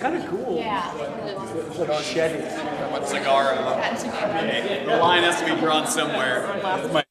Kind of cool. Yeah. It's like all shaggy. What cigar? The line has to be drawn somewhere.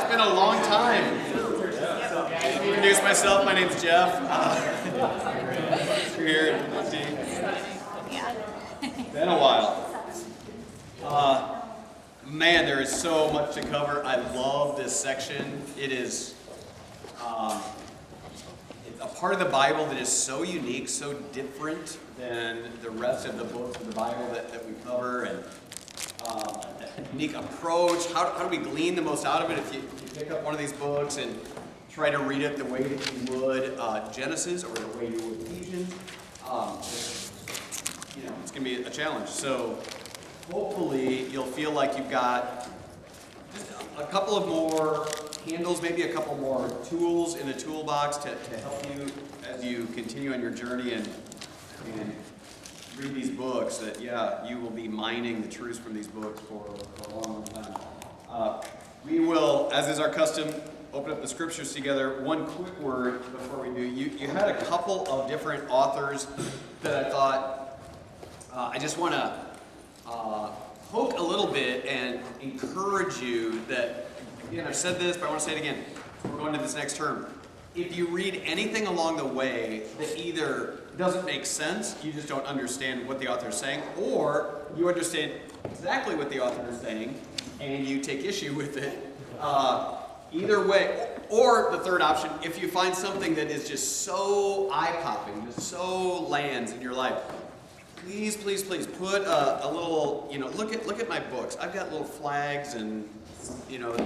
it's been a long time. Introduce myself. My name's Jeff. Here. Been a while. Man, there is so much to cover. I love this section. It is a part of the Bible that is so unique, so different than the rest of the books of the Bible that we cover, and a unique approach. How do we glean the most out of it? If you pick up one of these books and try to read it the way that you would Genesis or the way you would Ephesians, it's going to be a challenge. So hopefully you'll feel like you've got just a couple of more handles, maybe a couple more tools in the toolbox to help you as you continue on your journey and read these books, that you will be mining the truths from these books for a long time. We will, as is our custom, open up the scriptures together. One quick word before we do. You had a couple of different authors that I thought I just want to poke a little bit and encourage you that, again, I've said this, but I want to say it again. We're going to this next term. If you read anything along the way that either doesn't make sense, you just don't understand what the author is saying, or you understand exactly what the author is saying and you take issue with it, either way, or the third option, if you find something that is just so eye-popping, just so lands in your life, please, please, please put a little, look at my books. I've got little flags and,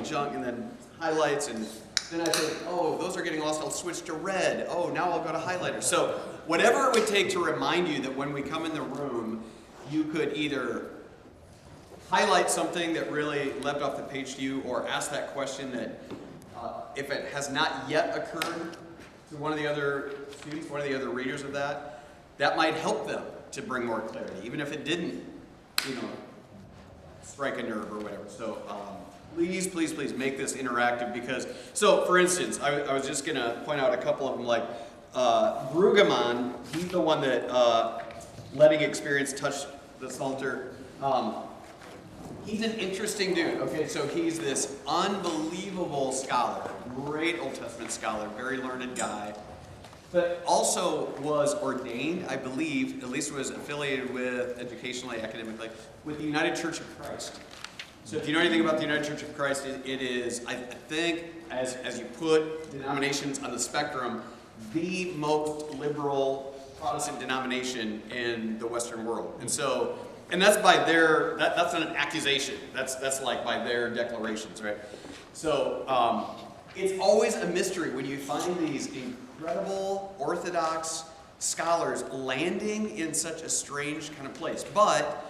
junk and then highlights, and then I think, oh, those are getting lost. I'll switch to red. Oh, now I'll go to highlighter. So whatever it would take to remind you that when we come in the room, you could either highlight something that really leapt off the page to you, or ask that question that if it has not yet occurred to one of the other students, one of the other readers of that might help them to bring more clarity, even if it didn't, strike a nerve or whatever. So please, please, please make this interactive, because, so for instance, I was just going to point out a couple of them, like Brueggemann. He's the one that letting experience touch the Psalter. He's an interesting dude. Okay, so he's this unbelievable scholar, great Old Testament scholar, very learned guy, but also was ordained, I believe, at least was affiliated with, educationally, academically, with the United Church of Christ. So if you know anything about the United Church of Christ, it is, I think, as you put denominations on the spectrum, the most liberal Protestant denomination in the Western world. And that's by their, that's not an accusation. That's like by their declarations, right? So it's always a mystery when you find these incredible Orthodox scholars landing in such a strange kind of place. But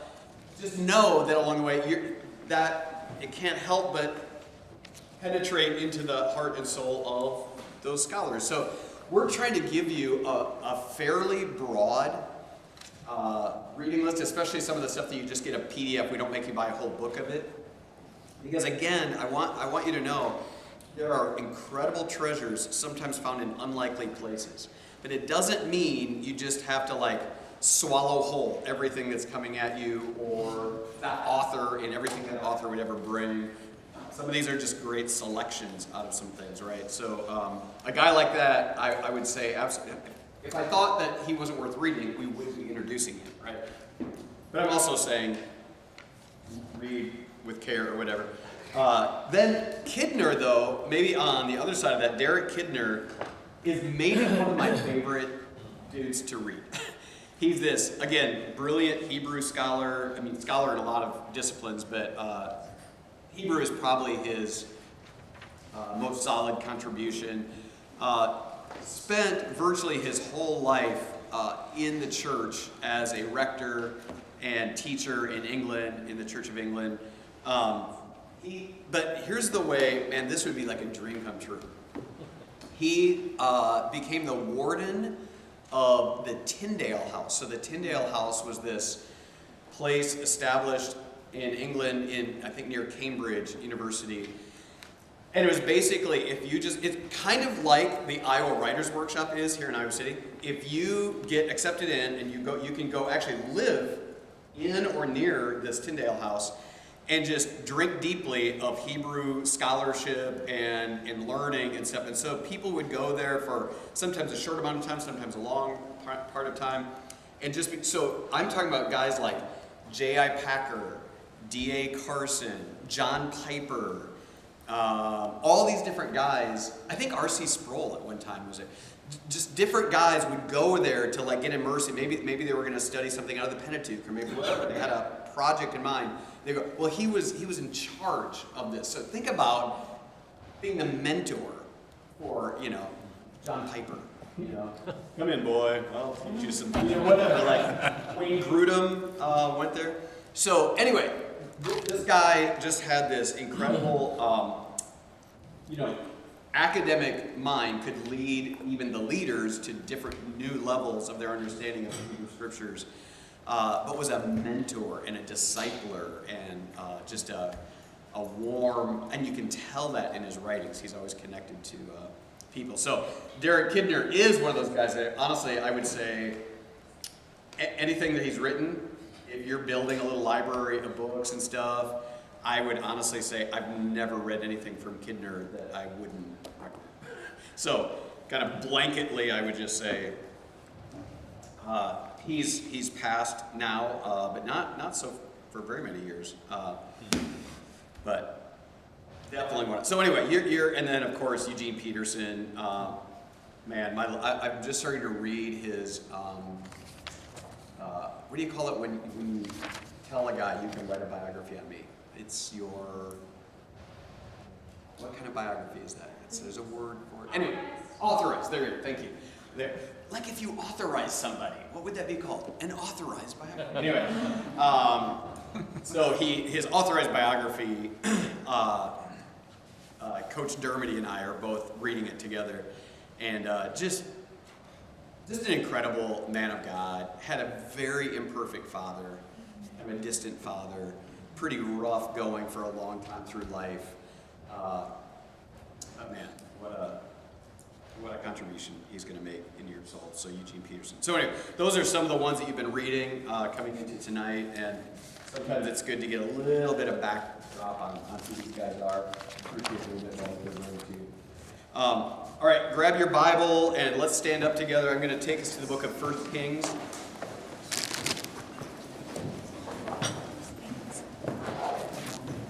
just know that along the way, that it can't help but penetrate into the heart and soul of those scholars. So we're trying to give you a fairly broad reading list, especially some of the stuff that you just get a PDF. We don't make you buy a whole book of it. Because again, I want you to know there are incredible treasures sometimes found in unlikely places. But it doesn't mean you just have to swallow whole everything that's coming at you, or that author and everything that author would ever bring. Some of these are just great selections out of some things, right? So a guy like that, I would say, absolutely. If I thought that he wasn't worth reading, we wouldn't be introducing him, right? But I'm also saying, read with care or whatever. Then Kidner, though, maybe on the other side of that, Derek Kidner is maybe one of my favorite dudes to read. He's this, again, brilliant Hebrew scholar. I mean, scholar in a lot of disciplines, but Hebrew is probably his most solid contribution. Spent virtually his whole life in the church as a rector and teacher in England, in the Church of England. But here's the way, man, this would be like a dream come true. He became the warden of the Tyndale House. So the Tyndale House was this place established in England, I think near Cambridge University. And it was basically, it's kind of like the Iowa Writers Workshop is here in Iowa City. If you get accepted in and you can go actually live in or near this Tyndale House, and just drink deeply of Hebrew scholarship and learning and stuff. And so people would go there for sometimes a short amount of time, sometimes a long part of time. And so I'm talking about guys like J.I. Packer, D.A. Carson, John Piper, all these different guys. I think R.C. Sproul at one time was there. Just different guys would go there to like get immersed. Maybe they were going to study something out of the Pentateuch, or maybe whatever. They had a project in mind. They go, well, he was in charge of this. So think about being the mentor for, John Piper. Come in, boy. I'll teach you some, whatever. Like Wayne Grudem went there. So anyway, this guy just had this incredible, academic mind could lead even the leaders to different new levels of their understanding of the Hebrew Scriptures, but was a mentor and a discipler and just a warm, and you can tell that in his writings. He's always connected to people. So Derek Kidner is one of those guys that, honestly, I would say anything that he's written, if you're building a little library of books and stuff, I would honestly say I've never read anything from Kidner that I wouldn't recommend. So, kind of blanketly, I would just say he's passed now, but not so for very many years. But definitely one. So anyway, you're and then of course Eugene Peterson. Man, I'm just starting to read his. What do you call it when you tell a guy you can write a biography on me? It's your, what kind of biography is that? There's a word for it. Anyway, authorized, there you go, thank you. There. Like if you authorize somebody, what would that be called? An authorized biography. Anyway, so his authorized biography, Coach Dermody and I are both reading it together, and just an incredible man of God, had a very imperfect father, a distant father, pretty rough going for a long time through life. But man, what a contribution he's going to make in your soul. So Eugene Peterson. So anyway, those are some of the ones that you've been reading coming into tonight, and sometimes it's good to get a little bit of backdrop on who these guys are. Appreciate a little bit more good word too. All right, grab your Bible and let's stand up together. I'm going to take us to the book of 1 Kings.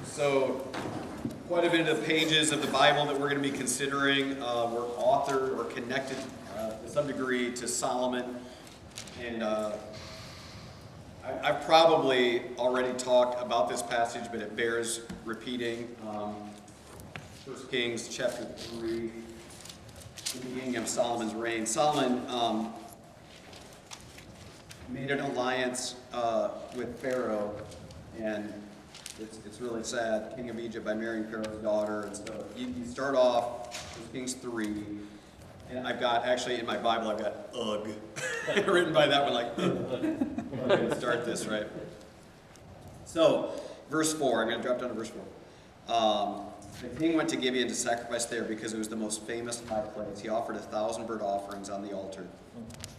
So, quite a bit of the pages of the Bible that we're going to be considering were authored or connected to some degree to Solomon. And I've probably already talked about this passage, but it bears repeating. 1 Kings chapter 3, the beginning of Solomon's reign. Solomon made an alliance with Pharaoh, and it's really sad, king of Egypt, by marrying Pharaoh's daughter. And so you start off with Kings 3, and I've got, actually in my Bible, I've got ugh, written by that one, like, I'm going to start this, right? So, verse 4, I'm going to drop down to verse 4. The king went to Gibeon to sacrifice there because it was the most famous high place. He offered 1,000 burnt offerings on the altar.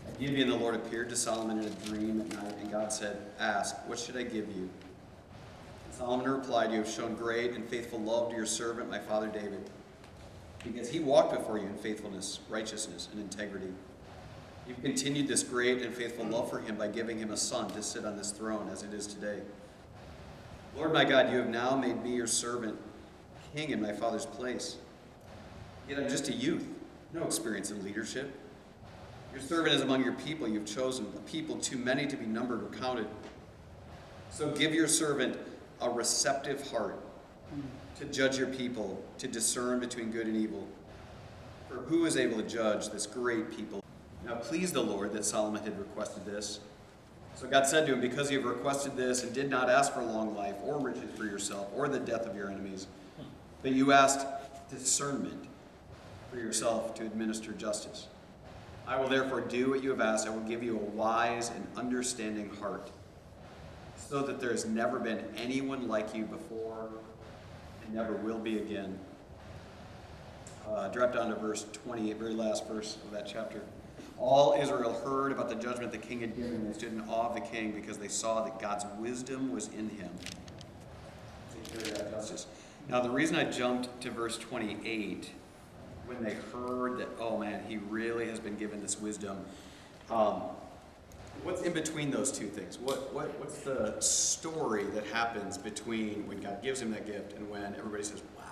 At Gibeon, the Lord appeared to Solomon in a dream at night, and God said, "Ask, what should I give you?" And Solomon replied, "You have shown great and faithful love to your servant, my father David, because he walked before you in faithfulness, righteousness, and integrity. You've continued this great and faithful love for him by giving him a son to sit on this throne as it is today. Lord my God, you have now made me your servant, king in my father's place. Yet I'm just a youth, no experience in leadership. Your servant is among your people you've chosen, a people too many to be numbered or counted. So give your servant a receptive heart to judge your people, to discern between good and evil. For who is able to judge this great people?" Now please the Lord that Solomon had requested this. So God said to him, "Because you have requested this and did not ask for long life or riches for yourself or the death of your enemies, but you asked discernment for yourself to administer justice, I will therefore do what you have asked. I will give you a wise and understanding heart, so that there has never been anyone like you before and never will be again." Drop down to verse 28, very last verse of that chapter. All Israel heard about the judgment the king had given. They stood in awe of the king because they saw that God's wisdom was in him. So justice. Now, the reason I jumped to verse 28, when they heard that, oh man, he really has been given this wisdom, what's in between those two things? What's the story that happens between when God gives him that gift and when everybody says, wow,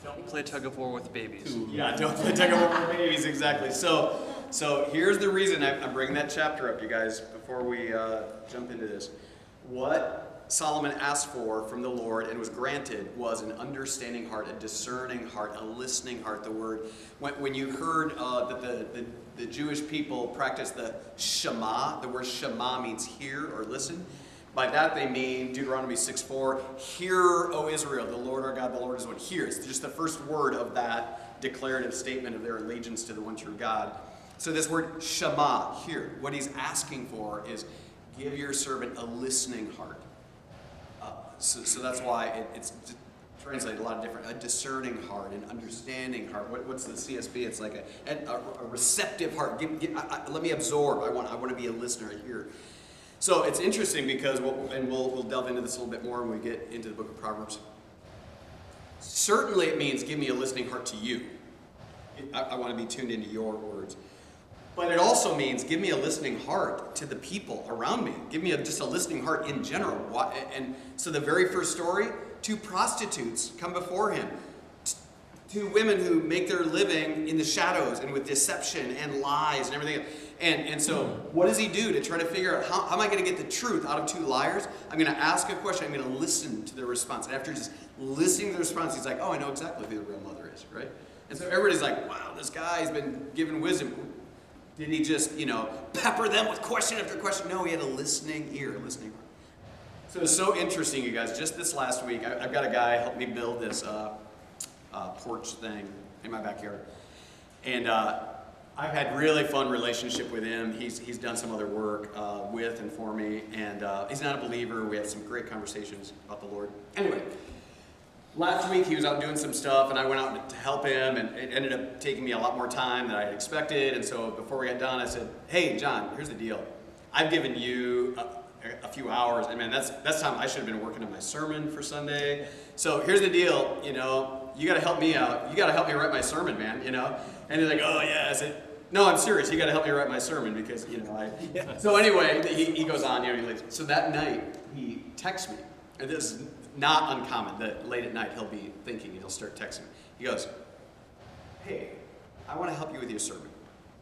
Don't play tug of war with babies. yeah, don't play tug of war with babies, exactly. So here's the reason I'm bringing that chapter up, you guys, before we jump into this. What Solomon asked for from the Lord and was granted was an understanding heart, a discerning heart, a listening heart. The word, when you heard that the Jewish people practice the Shema, the word Shema means hear or listen. By that they mean Deuteronomy 6:4, hear, O Israel, the Lord our God, the Lord is one. Hear. It's just the first word of that declarative statement of their allegiance to the one true God. So this word Shema, hear, what he's asking for is give your servant a listening heart. So that's why it's translated a lot of different, a discerning heart, an understanding heart. What's the CSB? It's like a receptive heart. Let me absorb. I want to be a listener here. So it's interesting because, we'll delve into this a little bit more when we get into the book of Proverbs. Certainly it means give me a listening heart to you. I want to be tuned into your words. But it also means give me a listening heart to the people around me. Give me just a listening heart in general. And so the very first story, 2 prostitutes come before him. 2 women who make their living in the shadows and with deception and lies and everything. And so what does he do to try to figure out how am I going to get the truth out of 2 liars? I'm going to ask a question. I'm going to listen to their response. And after just listening to the response, he's like, oh, I know exactly who the real mother is, right? And so everybody's like, wow, this guy's been given wisdom. Did he just, pepper them with question after question? No, he had a listening ear, a listening heart. So it's so interesting, you guys. Just this last week, I've got a guy help me build this porch thing in my backyard. And I've had really fun relationship with him. He's done some other work with and for me. And he's not a believer. We had some great conversations about the Lord. Anyway. Last week he was out doing some stuff and I went out to help him and it ended up taking me a lot more time than I had expected. And so before we got done I said, hey John, here's the deal. I've given you a few hours and man, that's time I should have been working on my sermon for Sunday. So here's the deal, you got to help me out. You got to help me write my sermon, man, And he's like, oh yeah, I said, no, I'm serious. You got to help me write my sermon because, So anyway, he goes on, he leaves. So that night he texts me. And this is not uncommon that late at night he'll be thinking and he'll start texting me. He goes, hey, I want to help you with your sermon.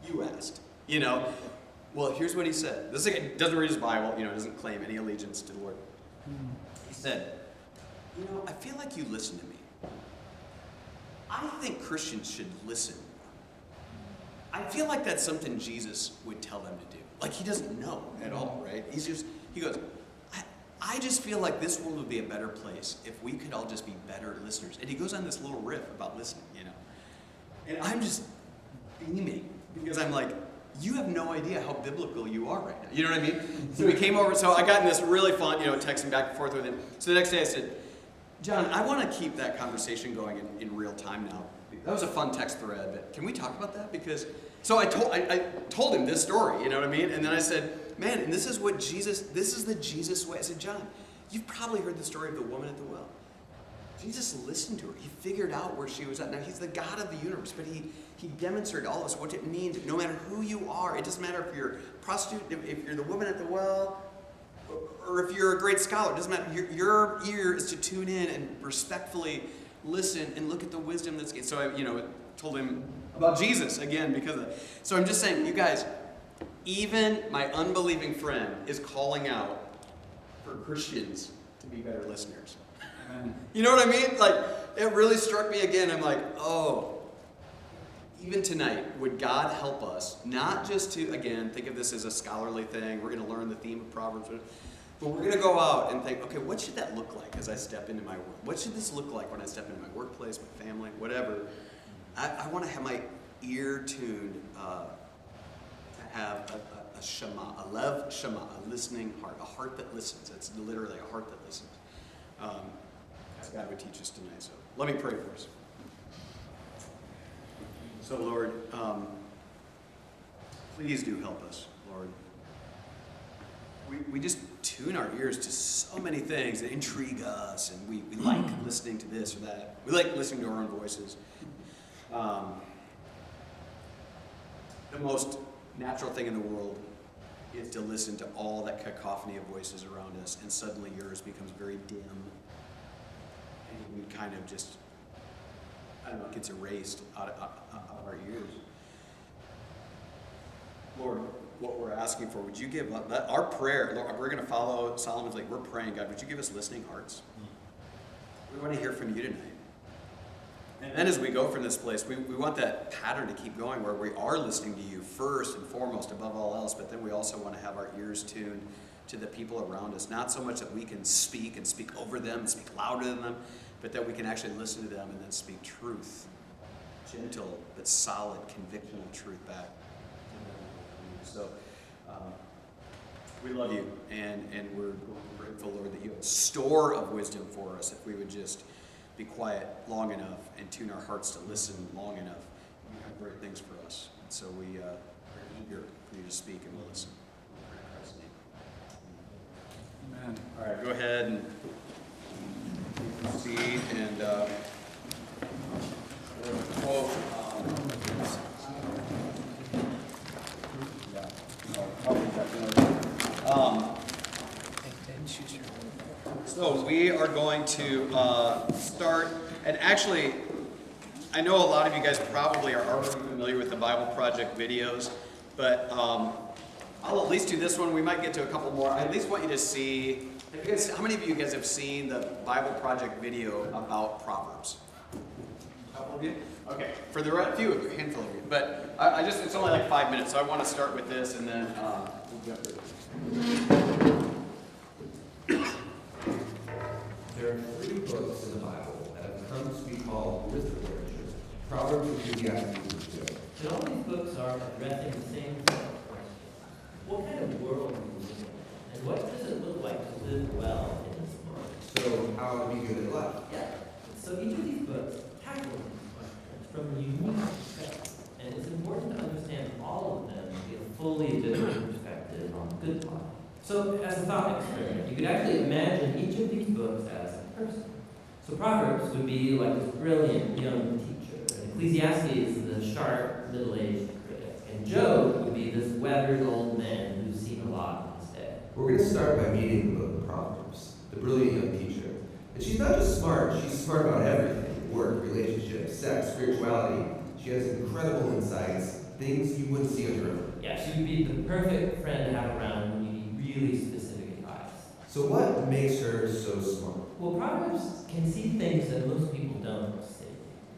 You asked. Well, here's what he said. This guy doesn't read his Bible, doesn't claim any allegiance to the Lord. He said, I feel like you listen to me. I think Christians should listen. I feel like that's something Jesus would tell them to do. Like he doesn't know at all, right? He goes, I just feel like this world would be a better place if we could all just be better listeners. And he goes on this little riff about listening, And I'm just beaming because I'm like, you have no idea how biblical you are right now. You know what I mean? So he came over, so I got in this really fun, texting back and forth with him. So the next day I said, John, I want to keep that conversation going in real time now. That was a fun text thread, but can we talk about that? Because, so I told him this story, you know what I mean? And then I said, man, and this is the Jesus way. I said, John, you've probably heard the story of the woman at the well. Jesus listened to her. He figured out where she was at. Now, he's the God of the universe, but he demonstrated all of us what it means. No matter who you are, it doesn't matter if you're a prostitute, if you're the woman at the well, or if you're a great scholar. It doesn't matter. Your ear is to tune in and respectfully listen and look at the wisdom that's given. So I, told him about Jesus again because of that. So I'm just saying, you guys, even my unbelieving friend is calling out for Christians to be better listeners. Amen. You know what I mean? Like, it really struck me again. I'm like, oh, even tonight, would God help us not just to, again, think of this as a scholarly thing. We're going to learn the theme of Proverbs. But we're going to go out and think, okay, what should that look like as I step into my world? What should this look like when I step into my workplace, my family, whatever? I want to have my ear tuned to have a shema, a lev shema, a listening heart, a heart that listens. It's literally a heart that listens. As God would teach us tonight. So let me pray for us. So Lord, please do help us, Lord. we just tune our ears to so many things that intrigue us, and we like listening to this or that. We like listening to our own voices. The most natural thing in the world is to listen to all that cacophony of voices around us, and suddenly yours becomes very dim, and we kind of just, I don't know, it gets erased out of our ears. Lord, what we're asking for, would you give our prayer, Lord, we're going to follow Solomon's, like, we're praying, God, would you give us listening hearts? We want to hear from you tonight. And then as we go from this place, we want that pattern to keep going where we are listening to you first and foremost above all else, but then we also want to have our ears tuned to the people around us. Not so much that we can speak and speak over them and speak louder than them, but that we can actually listen to them and then speak truth, gentle but solid convictional truth back. So we love you, and we're grateful, Lord, that you have a store of wisdom for us if we would just be quiet long enough and tune our hearts to listen long enough. You have great things for us. And so we are eager for you to speak, and we'll listen. In Christ's name. Amen. All right, go ahead and proceed, and quote. So we are going to start, and actually, I know a lot of you guys probably are already familiar with the Bible Project videos, but I'll at least do this one. We might get to a couple more. I at least want you to see, how many of you guys have seen the Bible Project video about Proverbs? A couple of you? Okay, for the right few of you, a handful of you. But I just, it's only like 5 minutes, so I want to start with this, and then we'll jump to it. There are 3 books in the Bible that have come to be called wisdom literature: Proverbs, Ecclesiastes, and Job. And all these books are addressing the same set of questions. What kind of world do we live in? And what does it look like to live well in this world? So how to be good at life? Yeah. So each of these books tackles these questions from a unique perspective. And it's important to understand all of them to get a fully different perspective on good life. So as a thought experiment, you could actually imagine each of these books as a person. So Proverbs would be like this brilliant young teacher. And Ecclesiastes is the sharp, middle-aged critic. And Job would be this weathered old man who's seen a lot in his day. We're going to start by meeting the book of Proverbs, the brilliant young teacher. And she's not just smart, she's smart about everything: work, relationships, sex, spirituality. She has incredible insights, things you wouldn't see on your own. Yeah, she would be the perfect friend to have around when you need really specific advice. So what makes her so smart? Well, Proverbs can see things that most people don't see.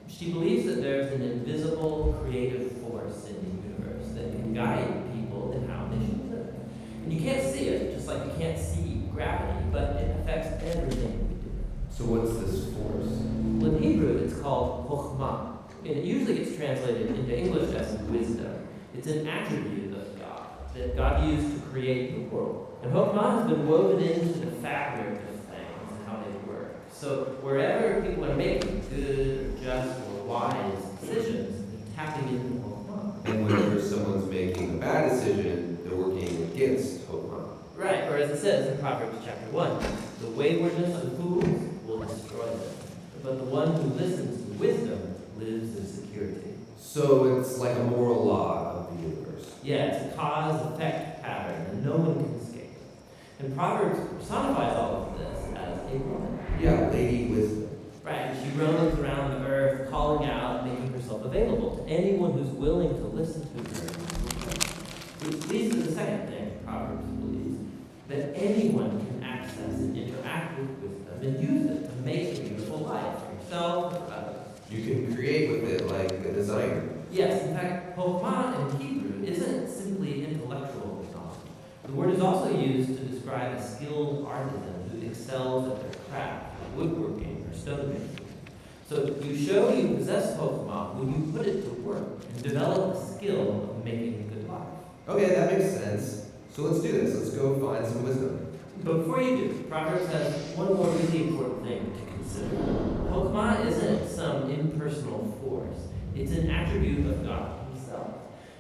She believes that there's an invisible creative force in the universe that can guide people in how they should live. And you can't see it, just like you can't see gravity, but it affects everything we do. So what's this force? Well, in Hebrew, it's called chokhmah. And it usually gets translated into English as wisdom. It's an attribute of God that God used to create the world. And chokhmah has been woven into the fabric of things and how they work. So wherever people are making good or just or wise decisions, they're tapping into chokhmah. And whenever someone's making a bad decision, they're working against Chokhmah. Right, or as it says in Proverbs chapter 1, the waywardness of fools will destroy them, but the one who listens to wisdom lives in security. So it's like a moral law of the universe. Yeah, it's a cause-effect pattern that no one can escape. And Proverbs personifies all of this as a woman. Yeah, Lady Wisdom. Right, and she roams around the earth, calling out, making herself available to anyone who's willing to listen to her. Which leads to the second thing Proverbs believes, that anyone can access and interact with wisdom and use it to make a beautiful life for yourself and for others. You can create with it like a designer. Yes, in fact, chokhmah in Hebrew isn't simply intellectual knowledge. The word is also used to describe a skilled artisan who excels at their craft, like woodworking or stonemason. So you show you possess chokhmah when you put it to work and develop the skill of making a good life. Okay, that makes sense. So let's do this. Let's go find some wisdom. But before you do, Proverbs has one more really important thing to consider. Chokhmah isn't some impersonal force. It's an attribute of God himself.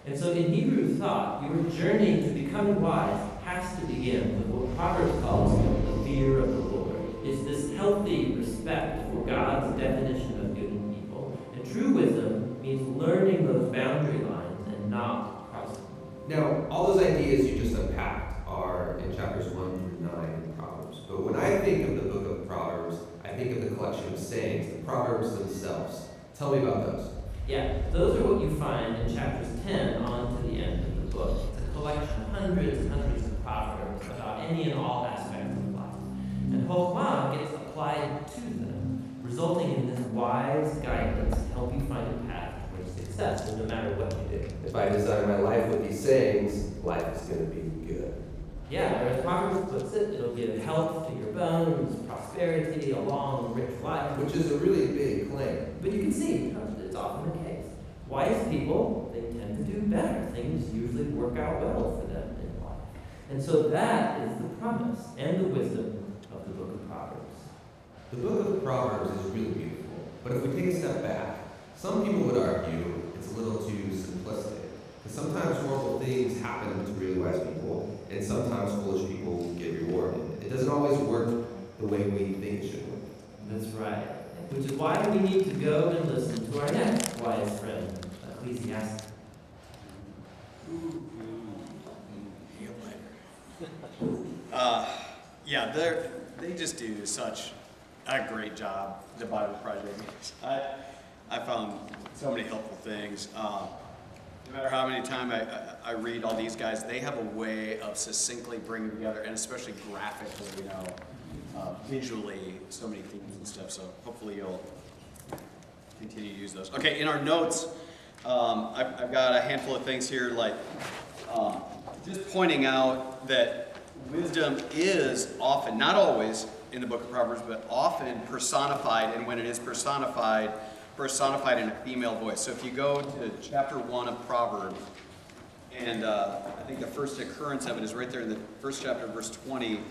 And so in Hebrew thought, your journey to becoming wise has has to begin with what Proverbs calls the fear of the Lord. It's this healthy respect for God's definition of good and evil. And true wisdom means learning those boundary lines and not crossing them. Now, all those ideas you just unpacked are in chapters 1 through 9 in Proverbs. But when I think of the book of Proverbs, I think of the collection of sayings, the Proverbs themselves. Tell me about those. Yeah, those are what you find in chapters 10 on to the end of the book. It's a collection of hundreds and hundreds of proverbs about any and all aspects of life. And Chokhmah gets applied to them, resulting in this wise guidance to help you find a path towards success, no matter what you do. If I design my life with these sayings, life is going to be good. Yeah, or as Proverbs puts it, it'll give health to your bones, prosperity, a long, rich life. Which is a really big claim. But you can see, it's often the case. Wise people, they tend to do better. Things usually work out well for them in life. And so that is the promise and the wisdom of the book of Proverbs. The book of Proverbs is really beautiful. But if we take a step back, some people would argue it's a little too simplistic. Because sometimes horrible things happen to really wise people, and sometimes foolish people get rewarded. It doesn't always work the way we think it should work. That's right. Which is why we need to go and listen to our next wise friend, Ecclesiastes. Yeah, they just do such a great job, the Bible Project. I found so many helpful things. No matter how many times I read all these guys, they have a way of succinctly bringing together, and especially graphically, visually, so many themes and stuff. So hopefully you'll continue to use those. Okay, in our notes, I've got a handful of things here, like just pointing out that wisdom is often, not always in the book of Proverbs, but often personified, and when it is personified in a female voice. So if you go to chapter 1 of Proverbs, and I think the first occurrence of it is right there in the first chapter, verse 20.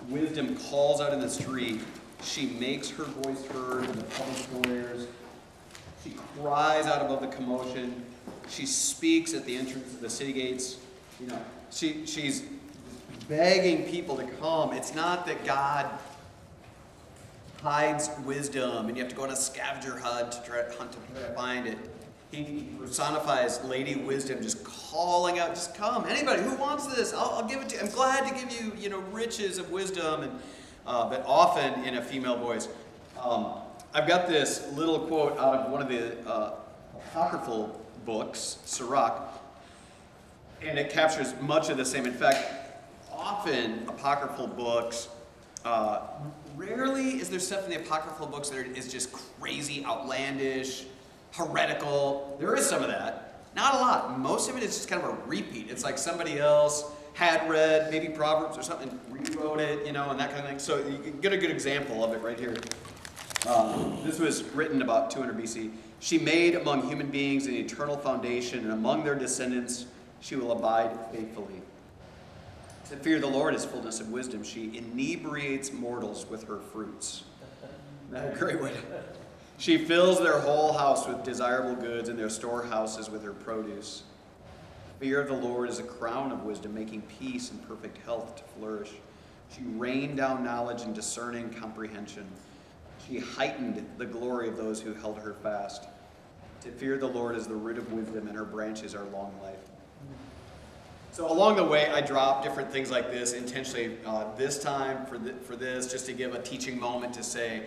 Wisdom calls out in the street. She makes her voice heard in the public squares. She cries out above the commotion. She speaks at the entrance of the city gates. She's begging people to come. It's not that God hides wisdom and you have to go on a scavenger hunt to try to find it. He personifies Lady Wisdom, just calling out, just come. Anybody who wants this, I'll give it to you. I'm glad to give you, riches of wisdom, and but often in a female voice. I've got this little quote out of one of the apocryphal books, Sirach, and it captures much of the same. In fact, often apocryphal books, rarely is there stuff in the apocryphal books that is just crazy, outlandish, heretical. There is some of that. Not a lot. Most of it is just kind of a repeat. It's like somebody else had read maybe Proverbs or something, rewrote it, and that kind of thing. So you can get a good example of it right here. This was written about 200 BC. She made among human beings an eternal foundation, and among their descendants she will abide faithfully. To fear the Lord is fullness of wisdom. She inebriates mortals with her fruits. Isn't that a great way to... She fills their whole house with desirable goods and their storehouses with her produce. Fear of the Lord is a crown of wisdom, making peace and perfect health to flourish. She rained down knowledge and discerning comprehension. She heightened the glory of those who held her fast. To fear the Lord is the root of wisdom, and her branches are long life. So along the way, I drop different things like this intentionally this time for this, just to give a teaching moment to say,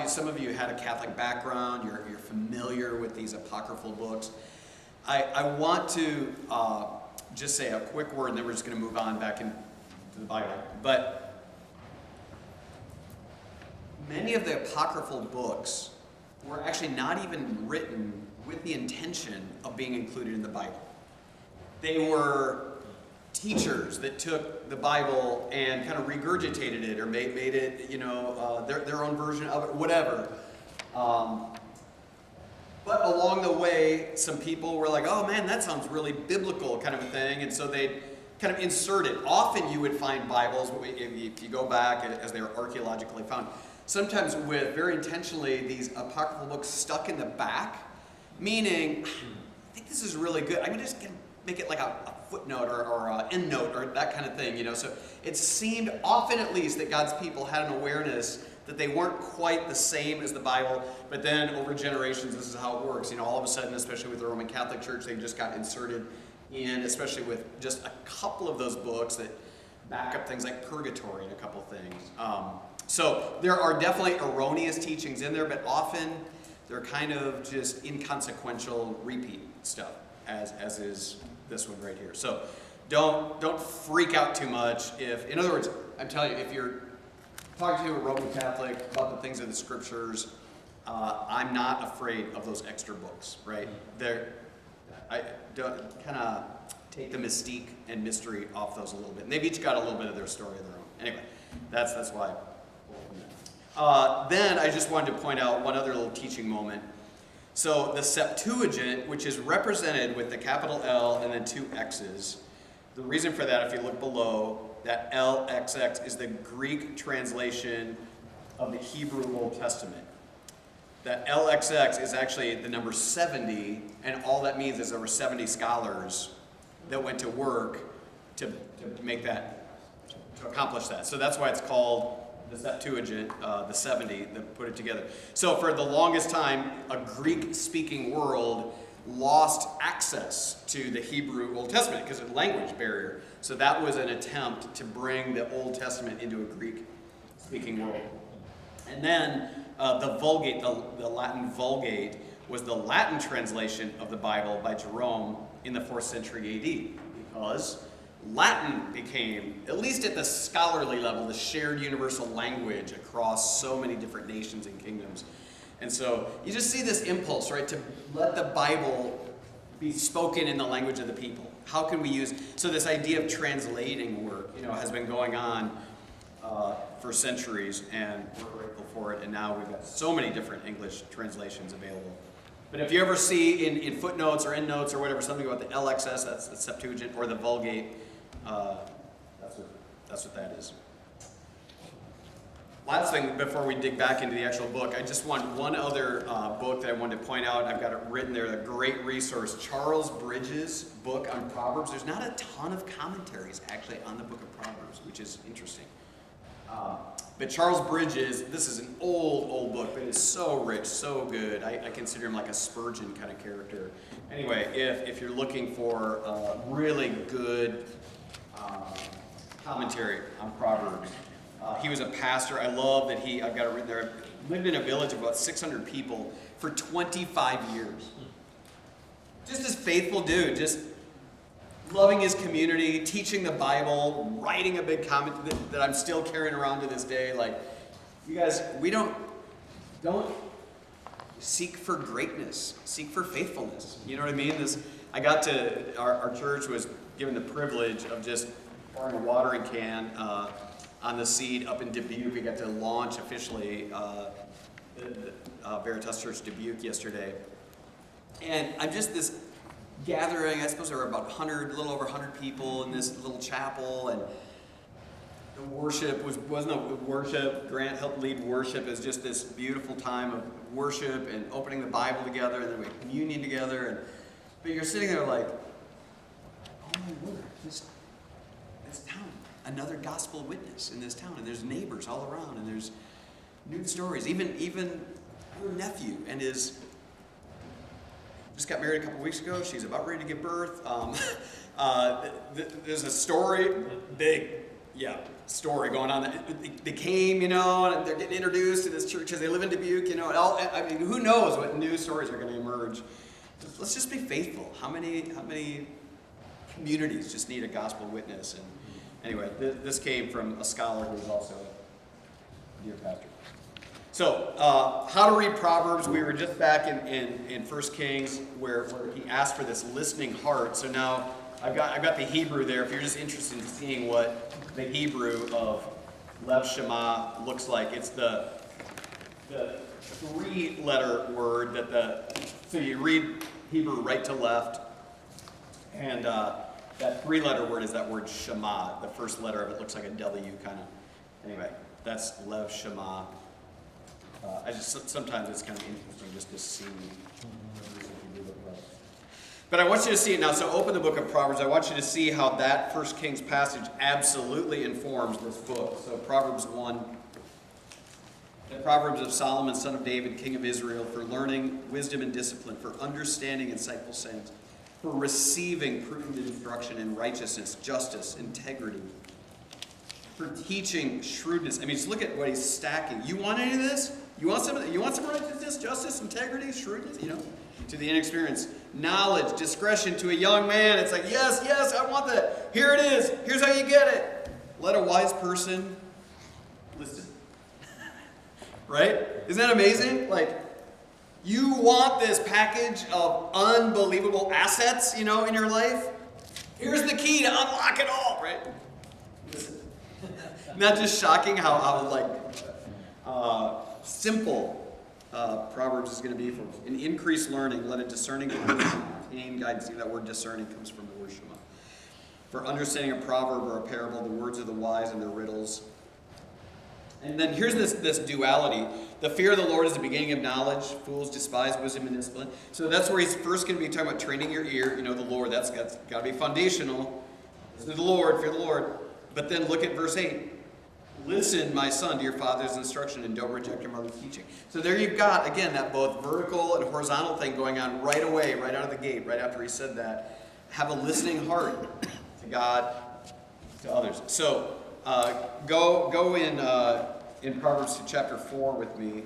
some of you had a Catholic background, you're familiar with these apocryphal books. I want to just say a quick word, and then we're just going to move on back into the Bible. But many of the apocryphal books were actually not even written with the intention of being included in the Bible. They were teachers that took the Bible and kind of regurgitated it or made it, their own version of it, whatever. But along the way, some people were like, oh man, that sounds really biblical kind of a thing. And so they'd kind of insert it. Often you would find Bibles, if you go back as they were archaeologically found, sometimes with very intentionally these apocryphal books stuck in the back, meaning, I think this is really good. I'm just going to make it like a footnote or endnote or that kind of thing, you know. So it seemed often, at least, that God's people had an awareness that they weren't quite the same as the Bible, but then over generations, this is how it works. You know, all of a sudden, especially with the Roman Catholic Church, they just got inserted in, especially with just a couple of those books that back up things like purgatory and a couple things. So there are definitely erroneous teachings in there, but often they're kind of just inconsequential repeat stuff, as is this one right here. So don't freak out too much. If, in other words, I'm telling you, if you're talking to a Roman Catholic about the things of the scriptures, I'm not afraid of those extra books, right? I don't kind of take the mystique and mystery off those a little bit. And they've each got a little bit of their story of their own. Anyway, that's why. Then I just wanted to point out one other little teaching moment. So the Septuagint, which is represented with the capital L and then two X's, the reason for that, if you look below, that LXX is the Greek translation of the Hebrew Old Testament. That LXX is actually the number 70, and all that means is there were 70 scholars that went to work to make that, to accomplish that. So that's why it's called the Septuagint, the 70 that put it together. So for the longest time, a Greek-speaking world lost access to the Hebrew Old Testament because of the language barrier. So that was an attempt to bring the Old Testament into a Greek-speaking world. And then the Vulgate, the Latin Vulgate, was the Latin translation of the Bible by Jerome in the 4th century AD, because Latin became, at least at the scholarly level, the shared universal language across so many different nations and kingdoms. And so you just see this impulse, right, to let the Bible be spoken in the language of the people. How can we use, so this idea of translating work, you know, has been going on for centuries, and we're grateful for it, and now we've got so many different English translations available. But if you ever see in footnotes or endnotes or whatever, something about the LXS, that's the Septuagint, or the Vulgate, that's what that is. Last thing before we dig back into the actual book, I just want one other book that I wanted to point out. I've got it written there, a great resource, Charles Bridges' book on Proverbs. There's not a ton of commentaries actually on the book of Proverbs, which is interesting. But Charles Bridges, this is an old book, but it's so rich, so good. I consider him like a Spurgeon kind of character. Anyway, if you're looking for really good commentary on Proverbs, he was a pastor. I love that I've got it written there, lived in a village of about 600 people for 25 years. Just this faithful dude, just loving his community, teaching the Bible, writing a big comment that I'm still carrying around to this day. Like, you guys, we don't seek for greatness, seek for faithfulness. You know what I mean? I got to, our church was given the privilege of just pouring a watering can on the seed up in Dubuque. We got to launch officially the Veritas Church Dubuque yesterday. And I'm just this gathering, I suppose there were about 100, a little over 100 people in this little chapel, and the worship wasn't a worship. Grant helped lead worship. It was just this beautiful time of worship and opening the Bible together, and then we had communion together. But you're sitting there like, oh my word, this town, another gospel witness in this town, and there's neighbors all around, and there's new stories. Even her nephew and his just got married a couple weeks ago. She's about ready to give birth. There's a story, story going on. They came, and they're getting introduced to this church because they live in Dubuque. I mean, who knows what new stories are going to emerge? Let's just be faithful. How many communities just need a gospel witness? And anyway, this came from a scholar who was also a dear pastor. So, how to read Proverbs. We were just back in 1 Kings where he asked for this listening heart. So now I've got the Hebrew there. If you're just interested in seeing what the Hebrew of Lev Shema looks like, it's the 3-letter word so you read Hebrew right to left, and that 3-letter word is that word Shema. The first letter of it looks like a W kind of. Anyway, that's Lev Shema. Sometimes it's kind of interesting just to see. But I want you to see it now. So open the book of Proverbs. I want you to see how that 1 Kings passage absolutely informs this book. So Proverbs 1. The Proverbs of Solomon, son of David, king of Israel, for learning, wisdom, and discipline, for understanding insightful sayings, for receiving prudent instruction in righteousness, justice, integrity, for teaching shrewdness. I mean, just look at what he's stacking. You want any of this? You want some righteousness, justice, integrity, shrewdness? To the inexperienced. Knowledge, discretion to a young man. It's like, yes, I want that. Here it is. Here's how you get it. Let a wise person listen. Right? Isn't that amazing? Like, you want this package of unbelievable assets, in your life? Here's the key to unlock it all, right? Listen. Not just shocking how simple Proverbs is going to be for an increased learning. Let a discerning person obtain guidance. See, that word discerning comes from the word Shema. For understanding a proverb or a parable, the words of the wise and their riddles. And then here's this duality. The fear of the Lord is the beginning of knowledge. Fools despise wisdom and discipline. So that's where he's first going to be talking about training your ear. The Lord. That's got to be foundational. Listen to the Lord. Fear the Lord. But then look at verse 8. Listen, my son, to your father's instruction, and don't reject your mother's teaching. So there you've got, again, that both vertical and horizontal thing going on right away, right out of the gate, right after he said that. Have a listening heart to God, to others. So go in Proverbs to chapter 4 with me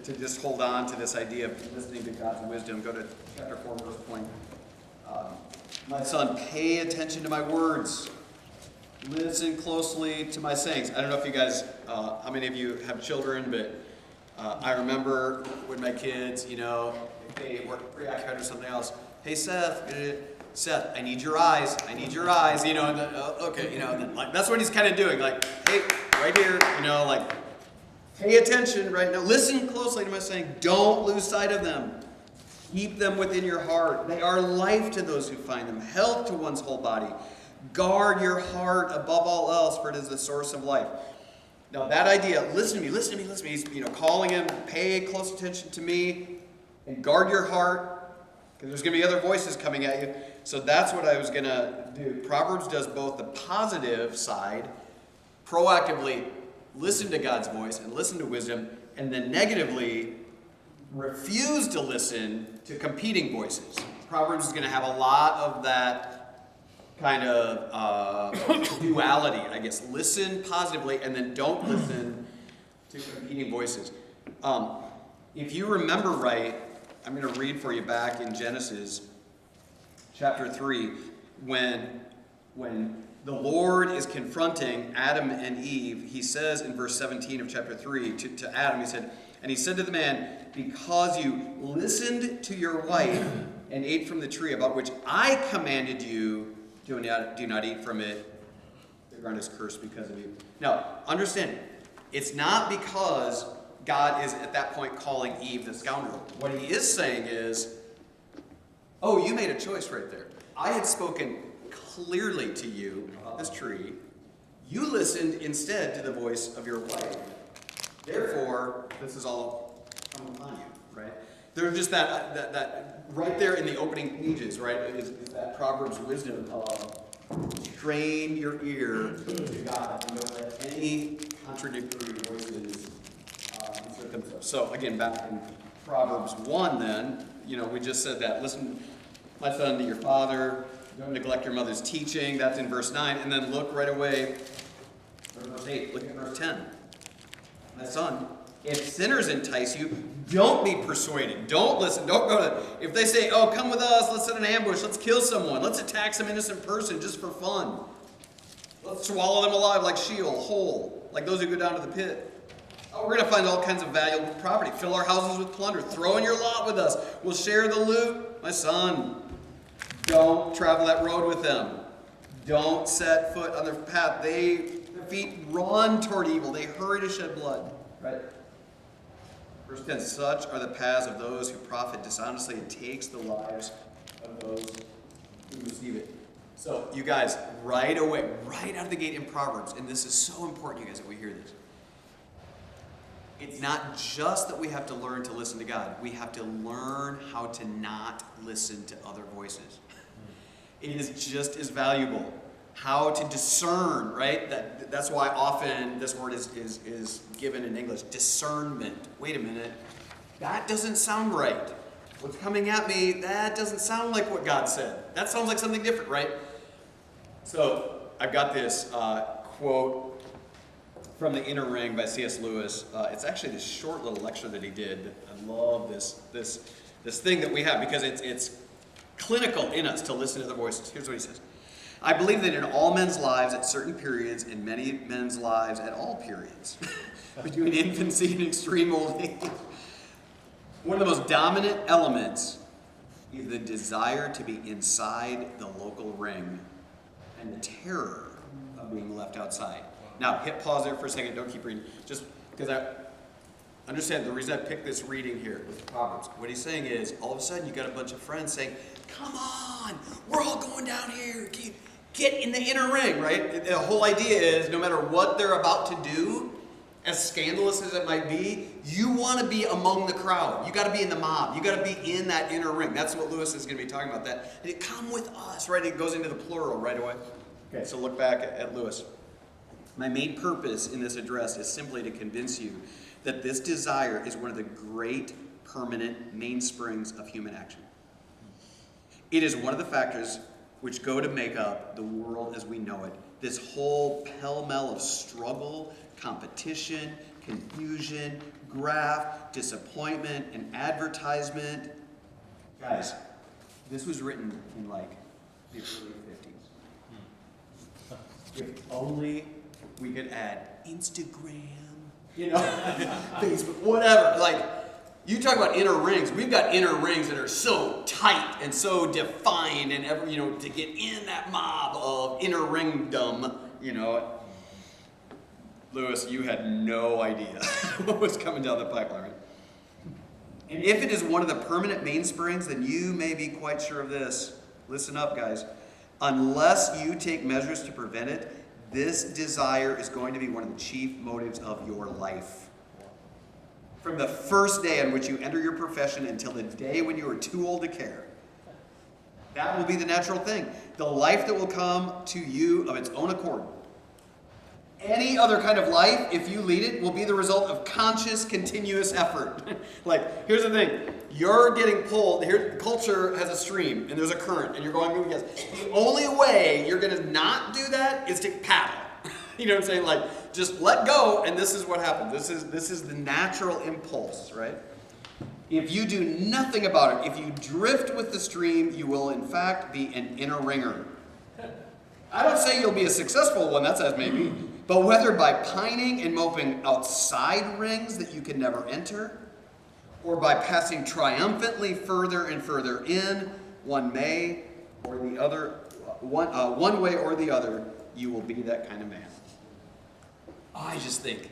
to just hold on to this idea of listening to God's wisdom. Go to chapter 4, verse 20. My son, pay attention to my words. Listen closely to my sayings. I don't know if you guys, how many of you have children, but I remember when my kids, if they were preoccupied or something else, hey Seth, I need your eyes. I need your eyes. Okay, that's what he's kind of doing. Like, hey, right here, pay attention right now. Listen closely to my saying. Don't lose sight of them. Keep them within your heart. They are life to those who find them, health to one's whole body. Guard your heart above all else, for it is the source of life. Now that idea, listen to me. He's calling him, pay close attention to me, and guard your heart, because there's going to be other voices coming at you. So that's what I was going to do. Proverbs does both the positive side, proactively listen to God's voice and listen to wisdom, and then negatively refuse to listen to competing voices. Proverbs is going to have a lot of that kind of duality, I guess. Listen positively and then don't listen to competing voices. If you remember right, I'm going to read for you back in Genesis chapter 3 when the Lord is confronting Adam and Eve. He says in verse 17 of chapter 3 to Adam, he said to the man, because you listened to your wife and ate from the tree about which I commanded you, do not eat from it. The ground is cursed because of you. Now, understand, it's not because God is at that point calling Eve the scoundrel. What he is saying is, oh, you made a choice right there. I had spoken clearly to you about this tree. You listened instead to the voice of your wife. Therefore, this is all come upon you, right? There's just that right there in the opening pages, right, is that Proverbs wisdom of train your ear to God and don't let any contradictory voices insert themselves. So again, back in Proverbs 1 then, we just said that. Listen, my son, to your father. Don't neglect your mother's teaching. That's in verse 9. And then look right away at verse 8. Look at verse 10. My son, if sinners entice you, don't be persuaded. Don't listen. Don't go to... If they say, oh, come with us, let's set an ambush, let's kill someone, let's attack some innocent person just for fun. Let's swallow them alive like Sheol, whole, like those who go down to the pit. Oh, we're going to find all kinds of valuable property. Fill our houses with plunder. Throw in your lot with us. We'll share the loot. My son, don't travel that road with them. Don't set foot on their path. Their feet run toward evil. They hurry to shed blood. Right? Verse 10, such are the paths of those who profit dishonestly and takes the lives of those who receive it. So, you guys, right away, right out of the gate in Proverbs, and this is so important, you guys, that we hear this. It's not just that we have to learn to listen to God. We have to learn how to not listen to other voices. It is just as valuable. How to discern, right? That's why often this word is given in English. Discernment. Wait a minute. That doesn't sound right. What's coming at me, that doesn't sound like what God said. That sounds like something different, right? So I've got this quote from The Inner Ring by C.S. Lewis. It's actually this short little lecture that he did. I love this thing that we have because it's clinical in us to listen to the voices. Here's what he says. I believe that in all men's lives at certain periods, in many men's lives at all periods, between infancy and extreme old age, one of the most dominant elements is the desire to be inside the local ring and the terror of being left outside. Now, hit pause there for a second. Don't keep reading. Just because I understand the reason I picked this reading here with Proverbs. What he's saying is, all of a sudden, you got a bunch of friends saying, come on, we're all going down here. Get in the inner ring, right? The whole idea is, no matter what they're about to do, as scandalous as it might be, you want to be among the crowd. You got to be in the mob. You got to be in that inner ring. That's what Lewis is going to be talking about. That and come with us, right? It goes into the plural right away. Okay, so look back at Lewis. My main purpose in this address is simply to convince you that this desire is one of the great permanent mainsprings of human action. It is one of the factors which go to make up the world as we know it. This whole pell-mell of struggle, competition, confusion, graft, disappointment, and advertisement. Guys, this was written in like the early 50s. If only we could add Instagram, Facebook, whatever. Like, you talk about inner rings. We've got inner rings that are so tight and so defined, and to get in that mob of inner ringdom, Lewis, you had no idea what was coming down the pipeline. Right? And if it is one of the permanent mainsprings, then you may be quite sure of this. Listen up, guys. Unless you take measures to prevent it, this desire is going to be one of the chief motives of your life. From the first day on which you enter your profession until the day when you are too old to care. That will be the natural thing. The life that will come to you of its own accord. Any other kind of life, if you lead it, will be the result of conscious, continuous effort. Like, here's the thing. You're getting pulled. Here, culture has a stream, and there's a current, and you're going moving against. The only way you're going to not do that is to paddle. You know what I'm saying? Like, just let go, and this is what happens. This is the natural impulse, right? If you do nothing about it, if you drift with the stream, you will, in fact, be an inner ringer. I don't say you'll be a successful one, that's as maybe. But whether by pining and moping outside rings that you can never enter, or by passing triumphantly further and further in, one way or the other, you will be that kind of man. I just think,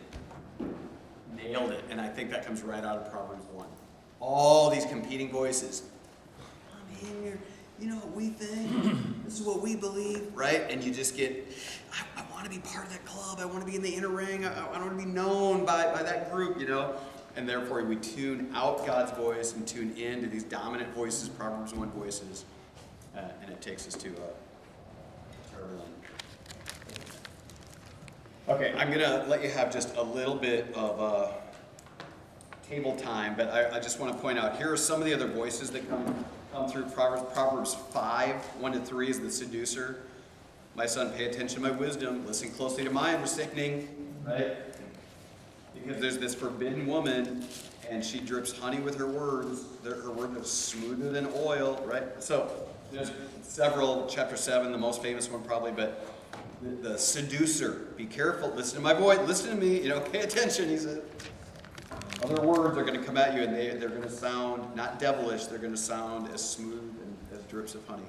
nailed it. And I think that comes right out of Proverbs 1. All these competing voices. I'm in here. You know what we think? This is what we believe, right? And you just get, I want to be part of that club. I want to be in the inner ring. I want to be known by that group, And therefore, we tune out God's voice and tune in to these dominant voices, Proverbs 1 voices. And it takes us to a terrible end. Okay, I'm going to let you have just a little bit of table time, but I just want to point out, here are some of the other voices that come through Proverbs 5, 1-3 is the seducer. My son, pay attention to my wisdom, listen closely to my understanding, right? Because there's this forbidden woman, and she drips honey with her words. Her words are smoother than oil, right? So there's several, chapter 7, the most famous one probably, but the seducer. Be careful, listen to my voice, listen to me, pay attention, he said. Other words are going to come at you, and they're going to sound not devilish, they're going to sound as smooth and as drips of honey.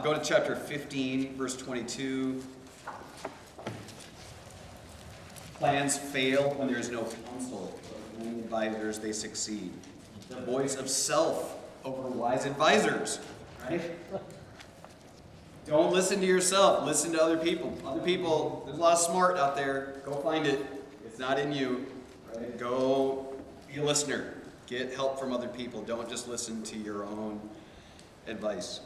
Go to chapter 15, verse 22. Plans fail when there is no counsel, but with many advisors they succeed. The voice of self over wise advisors, right? Don't listen to yourself, listen to other people. Other people, there's a lot of smart out there. Go find it. It's not in you. Right? Go be a listener. Get help from other people. Don't just listen to your own advice.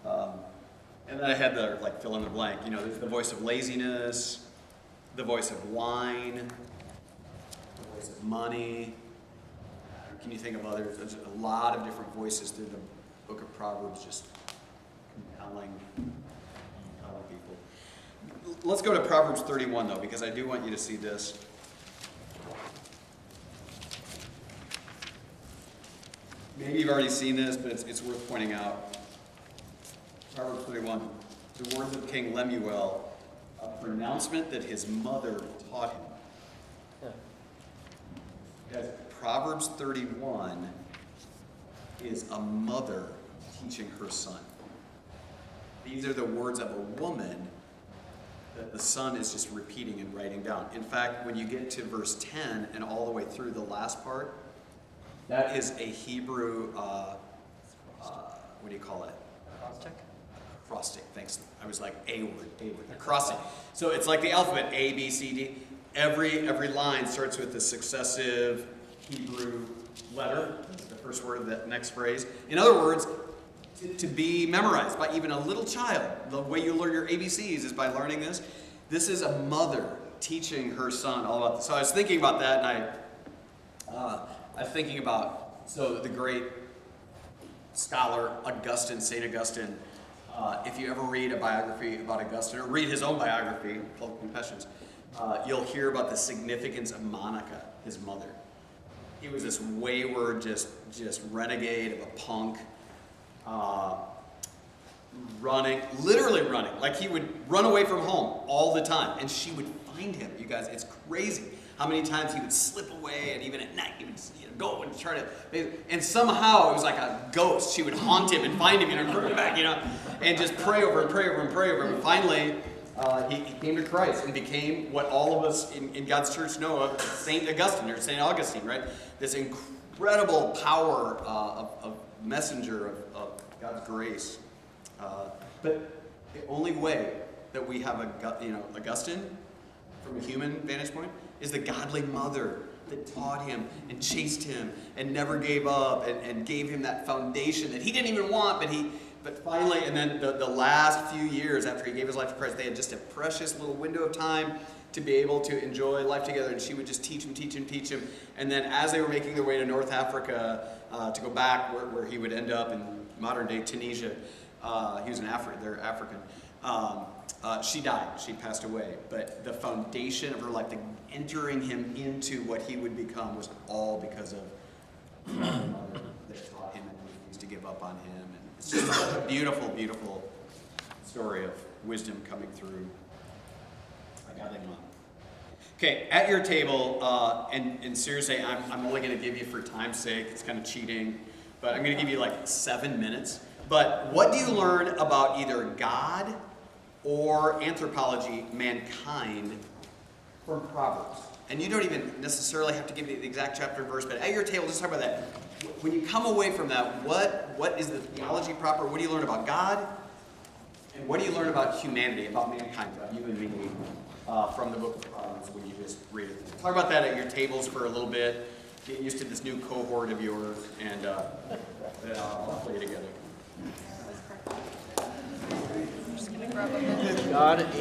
And then I had the fill in the blank. There's the voice of laziness, the voice of wine, the voice of money. Can you think of others? There's a lot of different voices through the book of Proverbs, just compelling people. Let's go to Proverbs 31, though, because I do want you to see this. Maybe you've already seen this, but it's worth pointing out. Proverbs 31, the words of King Lemuel, a pronouncement that his mother taught him. Guys, Proverbs 31 is a mother teaching her son. These are the words of a woman that the son is just repeating and writing down. In fact, when you get to verse 10 and all the way through the last part, that is a Hebrew, what do you call it? Acrostic? Acrostic, thanks. I was like, a word. Acrostic. So it's like the alphabet, A, B, C, D. Every line starts with a successive Hebrew letter. That's the first word of that next phrase. In other words, to be memorized by even a little child. The way you learn your ABCs is by learning this. This is a mother teaching her son all about this. So I was thinking about that, and I'm thinking about, the great scholar St. Augustine. If you ever read a biography about Augustine, or read his own biography called Confessions, you'll hear about the significance of Monica, his mother. He was this wayward, just renegade of a punk, literally running. Like he would run away from home all the time, and she would find him. You guys, it's crazy how many times he would slip away, and even at night he would go and try to, and somehow it was like a ghost. She would haunt him and find him and bring him back, and just pray over him. And finally, he came to Christ and became what all of us in God's church know of St. Augustine or St. Augustine, right? This incredible power of messenger of God's grace. But the only way that we have Augustine, from a human vantage point, is the godly mother that taught him and chased him and never gave up and gave him that foundation that he didn't even want, but finally, and then the last few years after he gave his life to Christ, they had just a precious little window of time to be able to enjoy life together, and she would just teach him. And then as they were making their way to North Africa to go back where he would end up in modern-day Tunisia, he was they're African, she died. She passed away. But the foundation of her life, entering him into what he would become, was all because of the mother that taught him and refused to give up on him. And it's just a beautiful, beautiful story of wisdom coming through a godly mom. Okay, at your table, and seriously, I'm only going to give you, for time's sake, it's kind of cheating, but I'm going to give you 7 minutes. But what do you learn about either God or anthropology, mankind, from Proverbs? And you don't even necessarily have to give me the exact chapter and verse, but at your table, just talk about that. When you come away from that, what is the theology proper? What do you learn about God? And what do you learn about humanity, about mankind, about you and me, from the book of Proverbs when you just read it? Talk about that at your tables for a little bit. Get used to this new cohort of yours, and I'll play together. God and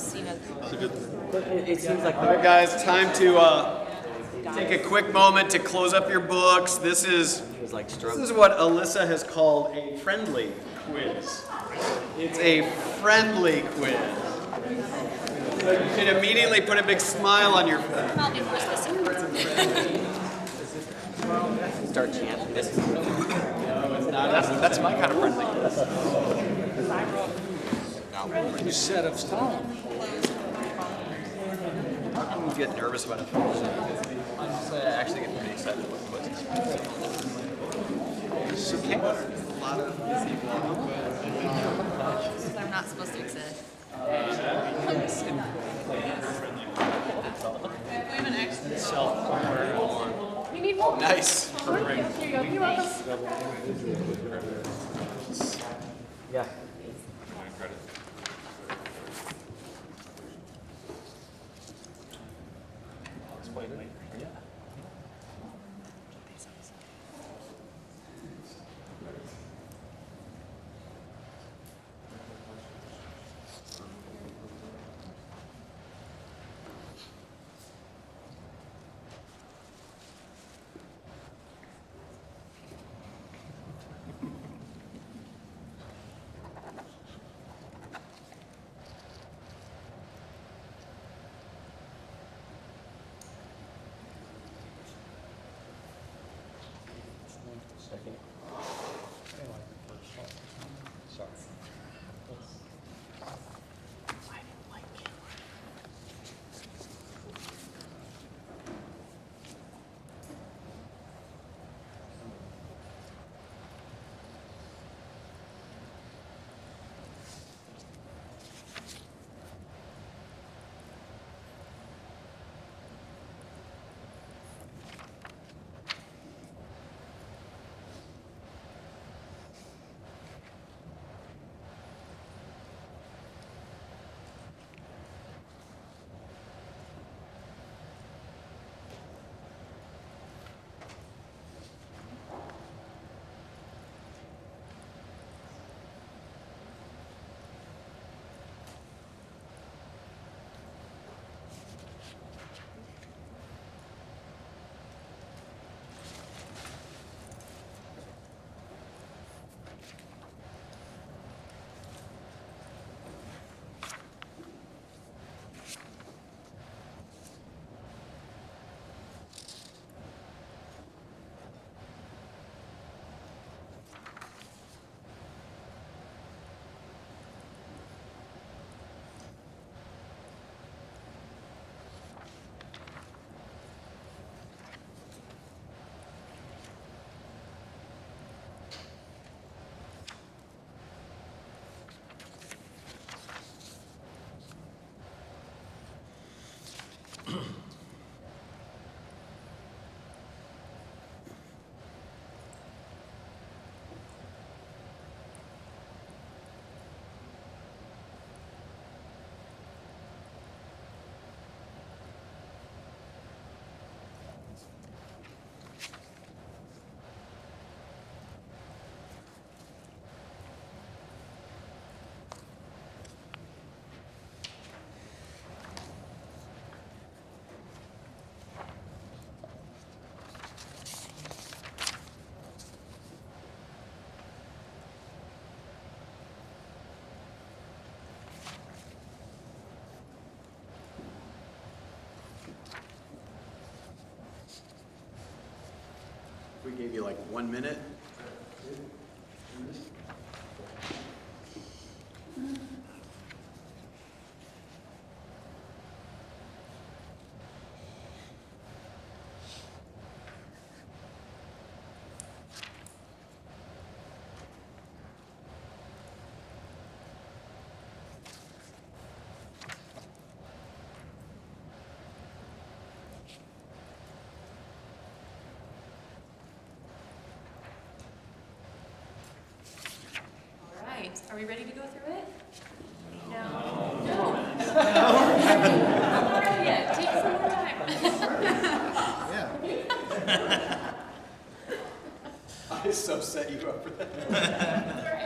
It seems like All right, guys, time to take a quick moment to close up your books. This is like what Alyssa has called a friendly quiz. It's a friendly quiz. So you can immediately put a big smile on your face. I'll be more specific. start chanting. This is That's my kind of friendly quiz. New set of stone. I get nervous about it. Honestly, I actually get pretty excited about quizzes. I'm not supposed to accept. We need more. Nice. Here you go. You're welcome. yeah. We gave you like 1 minute. All right. Are we ready to go through it? No. No. Not ready yet. Take some more time. I so set you up for that. All right.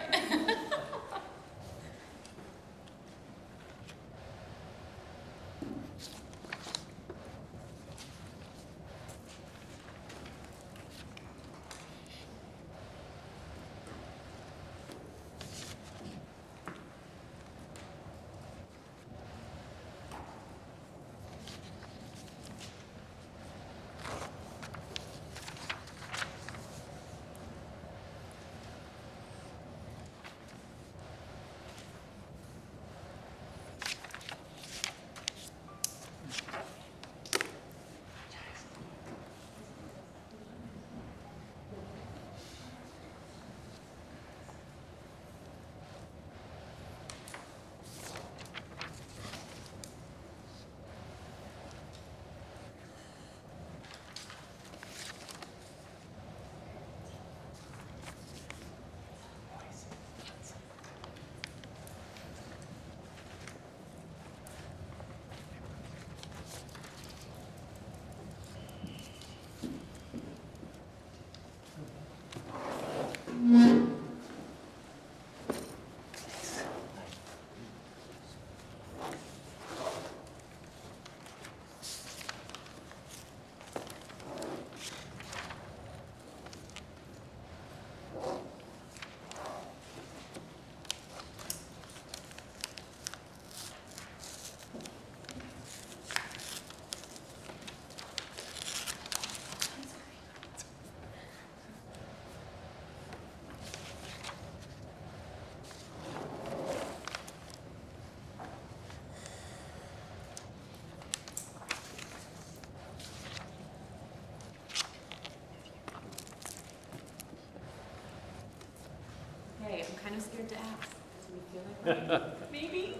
scared to ask. Do we feel like maybe?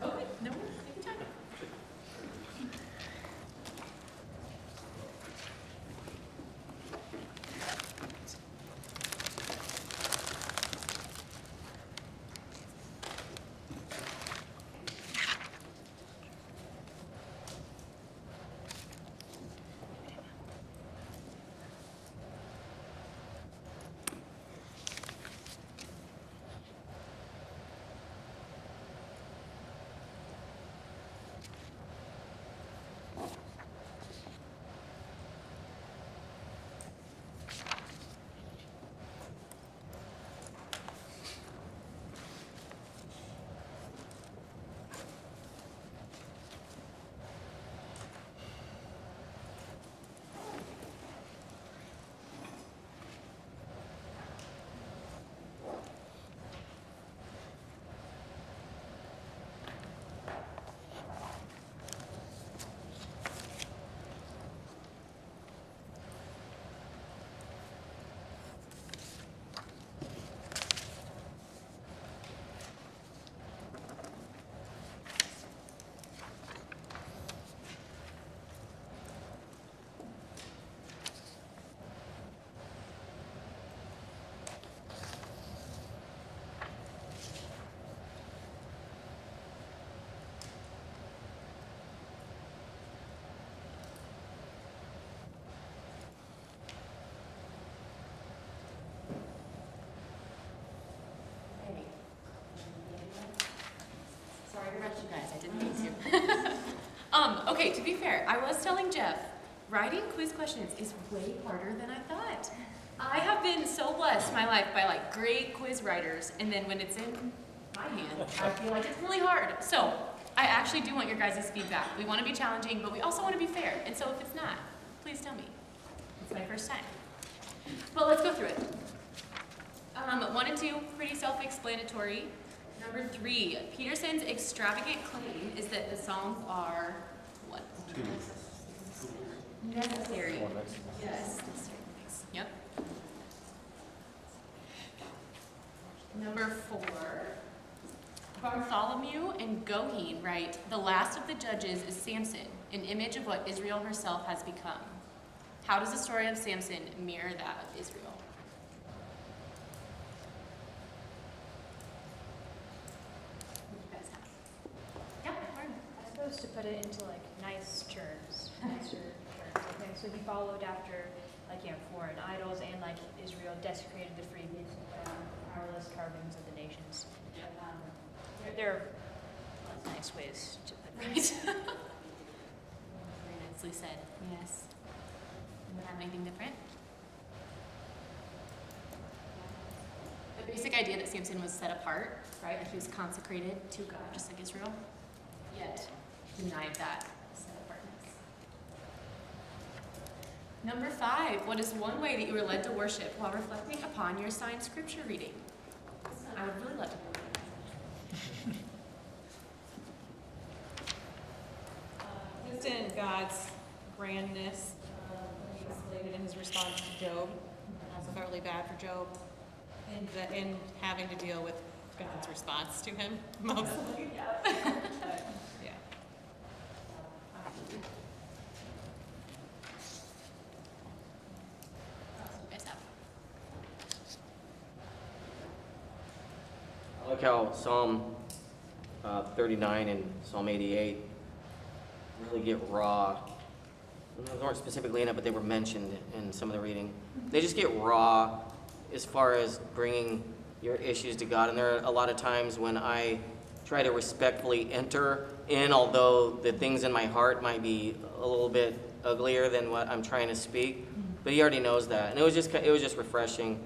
No. Okay. No. Take your time. Sorry to rush you guys, I didn't mean to. Okay, to be fair, I was telling Jeff, writing quiz questions is way harder than I thought. I have been so blessed in my life by like great quiz writers, and then when it's in my hand, I feel like it's really hard. So I actually do want your guys' feedback. We want to be challenging, but we also want to be fair. And so if it's not, please tell me. It's my first time. But let's go through it. 1 and 2, pretty self-explanatory. Number 3, Peterson's extravagant claim is that the songs are what? Necessary. Yes. Yep. Number 4, Bartholomew and Goheen write, the last of the judges is Samson, an image of what Israel herself has become. How does the story of Samson mirror that of Israel? I suppose to put it into like nicer terms. Okay, so he followed after like foreign idols, and like Israel desecrated the free powerless carvings of the nations. There are nice ways to put it. Right. Very nicely said. Yes. Anyone have anything different? The basic idea that Samson was set apart, right? That he was consecrated to God, just like Israel, yet denied that set apartness. Number 5, what is one way that you were led to worship while reflecting upon your assigned scripture reading? I would really love to know that. Just in God's grandness, he displayed it in his response to Job. Also felt really bad for Job, and having to deal with God's response to him mostly. Yeah. I like how Psalm 39 and Psalm 88 really get raw. They weren't specifically in it, but they were mentioned in some of the reading. They just get raw as far as bringing your issues to God. And there are a lot of times when I try to respectfully enter in, although the things in my heart might be a little bit uglier than what I'm trying to speak. But he already knows that. And it was just refreshing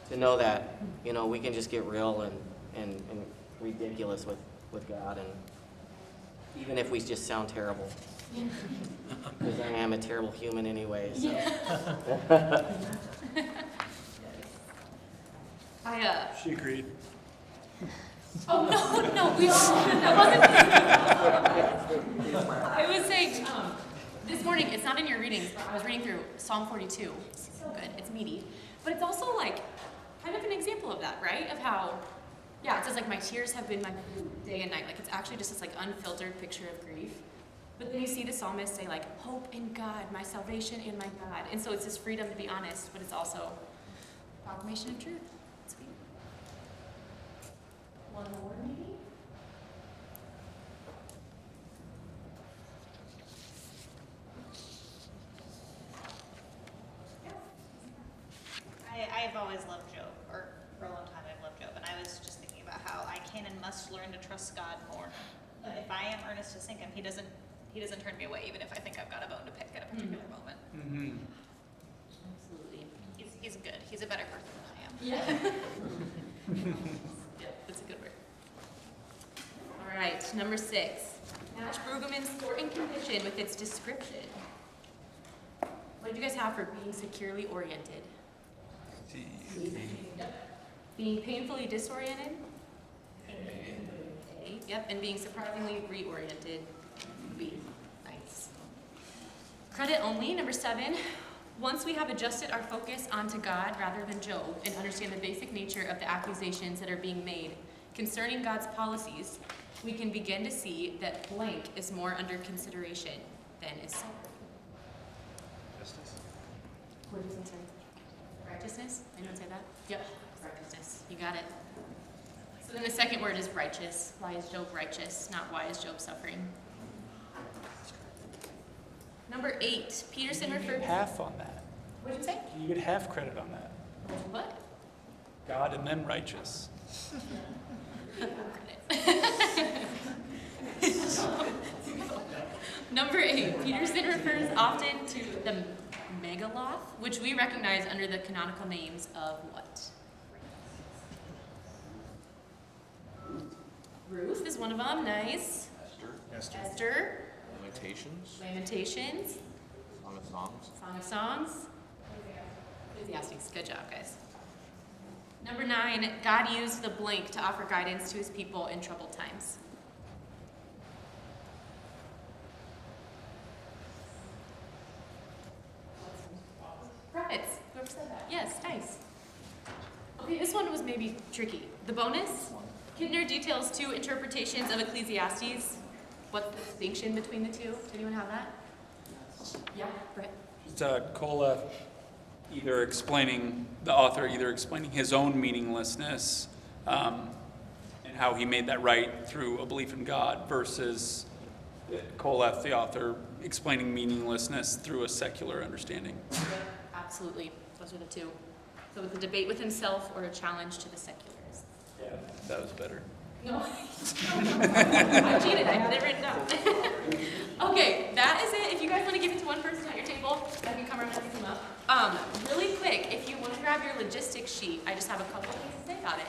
to know that, you know, we can just get real and ridiculous with God, and even if we just sound terrible. Because I am a terrible human anyway. So. She agreed. Oh, no, we all, that wasn't. I was saying, this morning, it's not in your readings, but I was reading through Psalm 42. It's so good, it's meaty. But it's also like, kind of an example of that, right? Of how, yeah, it says like my tears have been my food day and night. Like it's actually just this like unfiltered picture of grief. But then you see the psalmist say like, hope in God, my salvation in my God. And so it's this freedom to be honest, but it's also proclamation of truth. Sweet. One more maybe? I've always loved Job, or for a long time I've loved Job, and I was just thinking about how I can and must learn to trust God more. But if I am earnest to seek Him, He doesn't turn me away, even if I think I've got a bone to pick at a particular moment. Absolutely. He's good. He's a better person than I am. Yeah. Yeah, that's a good word. All right, number 6. Match Brueggemann's sort and condition with its description. What did you guys have for being securely oriented? Being painfully disoriented? A. Yep, and being surprisingly reoriented. B. Nice. Credit only, number 7. Once we have adjusted our focus onto God rather than Job and understand the basic nature of the accusations that are being made concerning God's policies, we can begin to see that blank is more under consideration than is Sept. Justice. What does it say? Righteousness? Anyone say that? Yep. Righteousness. You got it. So then the second word is righteous. Why is Job righteous? Not why is Job suffering? Number 8. Peterson referred to... Half on that. What did you say? You get half credit on that. What? God and then righteous. Number 8. Peterson refers often to the megaloth, which we recognize under the canonical names of what? Ruth is one of them. Nice. Esther. Lamentations. Song of Songs. Ecclesiastes. Good job, guys. Number 9. God used the blank to offer guidance to his people in troubled times. Prophets. Whoever said that. Yes, nice. Okay, this one was maybe tricky. The bonus. Kidner details 2 interpretations of Ecclesiastes. What's the distinction between the two? Does anyone have that? Yeah, Brett. Cola the author either explaining his own meaninglessness and how he made that right through a belief in God versus Kolef, the author, explaining meaninglessness through a secular understanding. Yep, absolutely. Those are the two. So it's a debate with himself or a challenge to the secularists. Yeah, that was better. No. I cheated. I had it written down. Okay, that is it. If you guys want to give it to one person at your table, I can come around and pick them up. Really quick, if you want to grab your logistics sheet, I just have a couple things to say about it.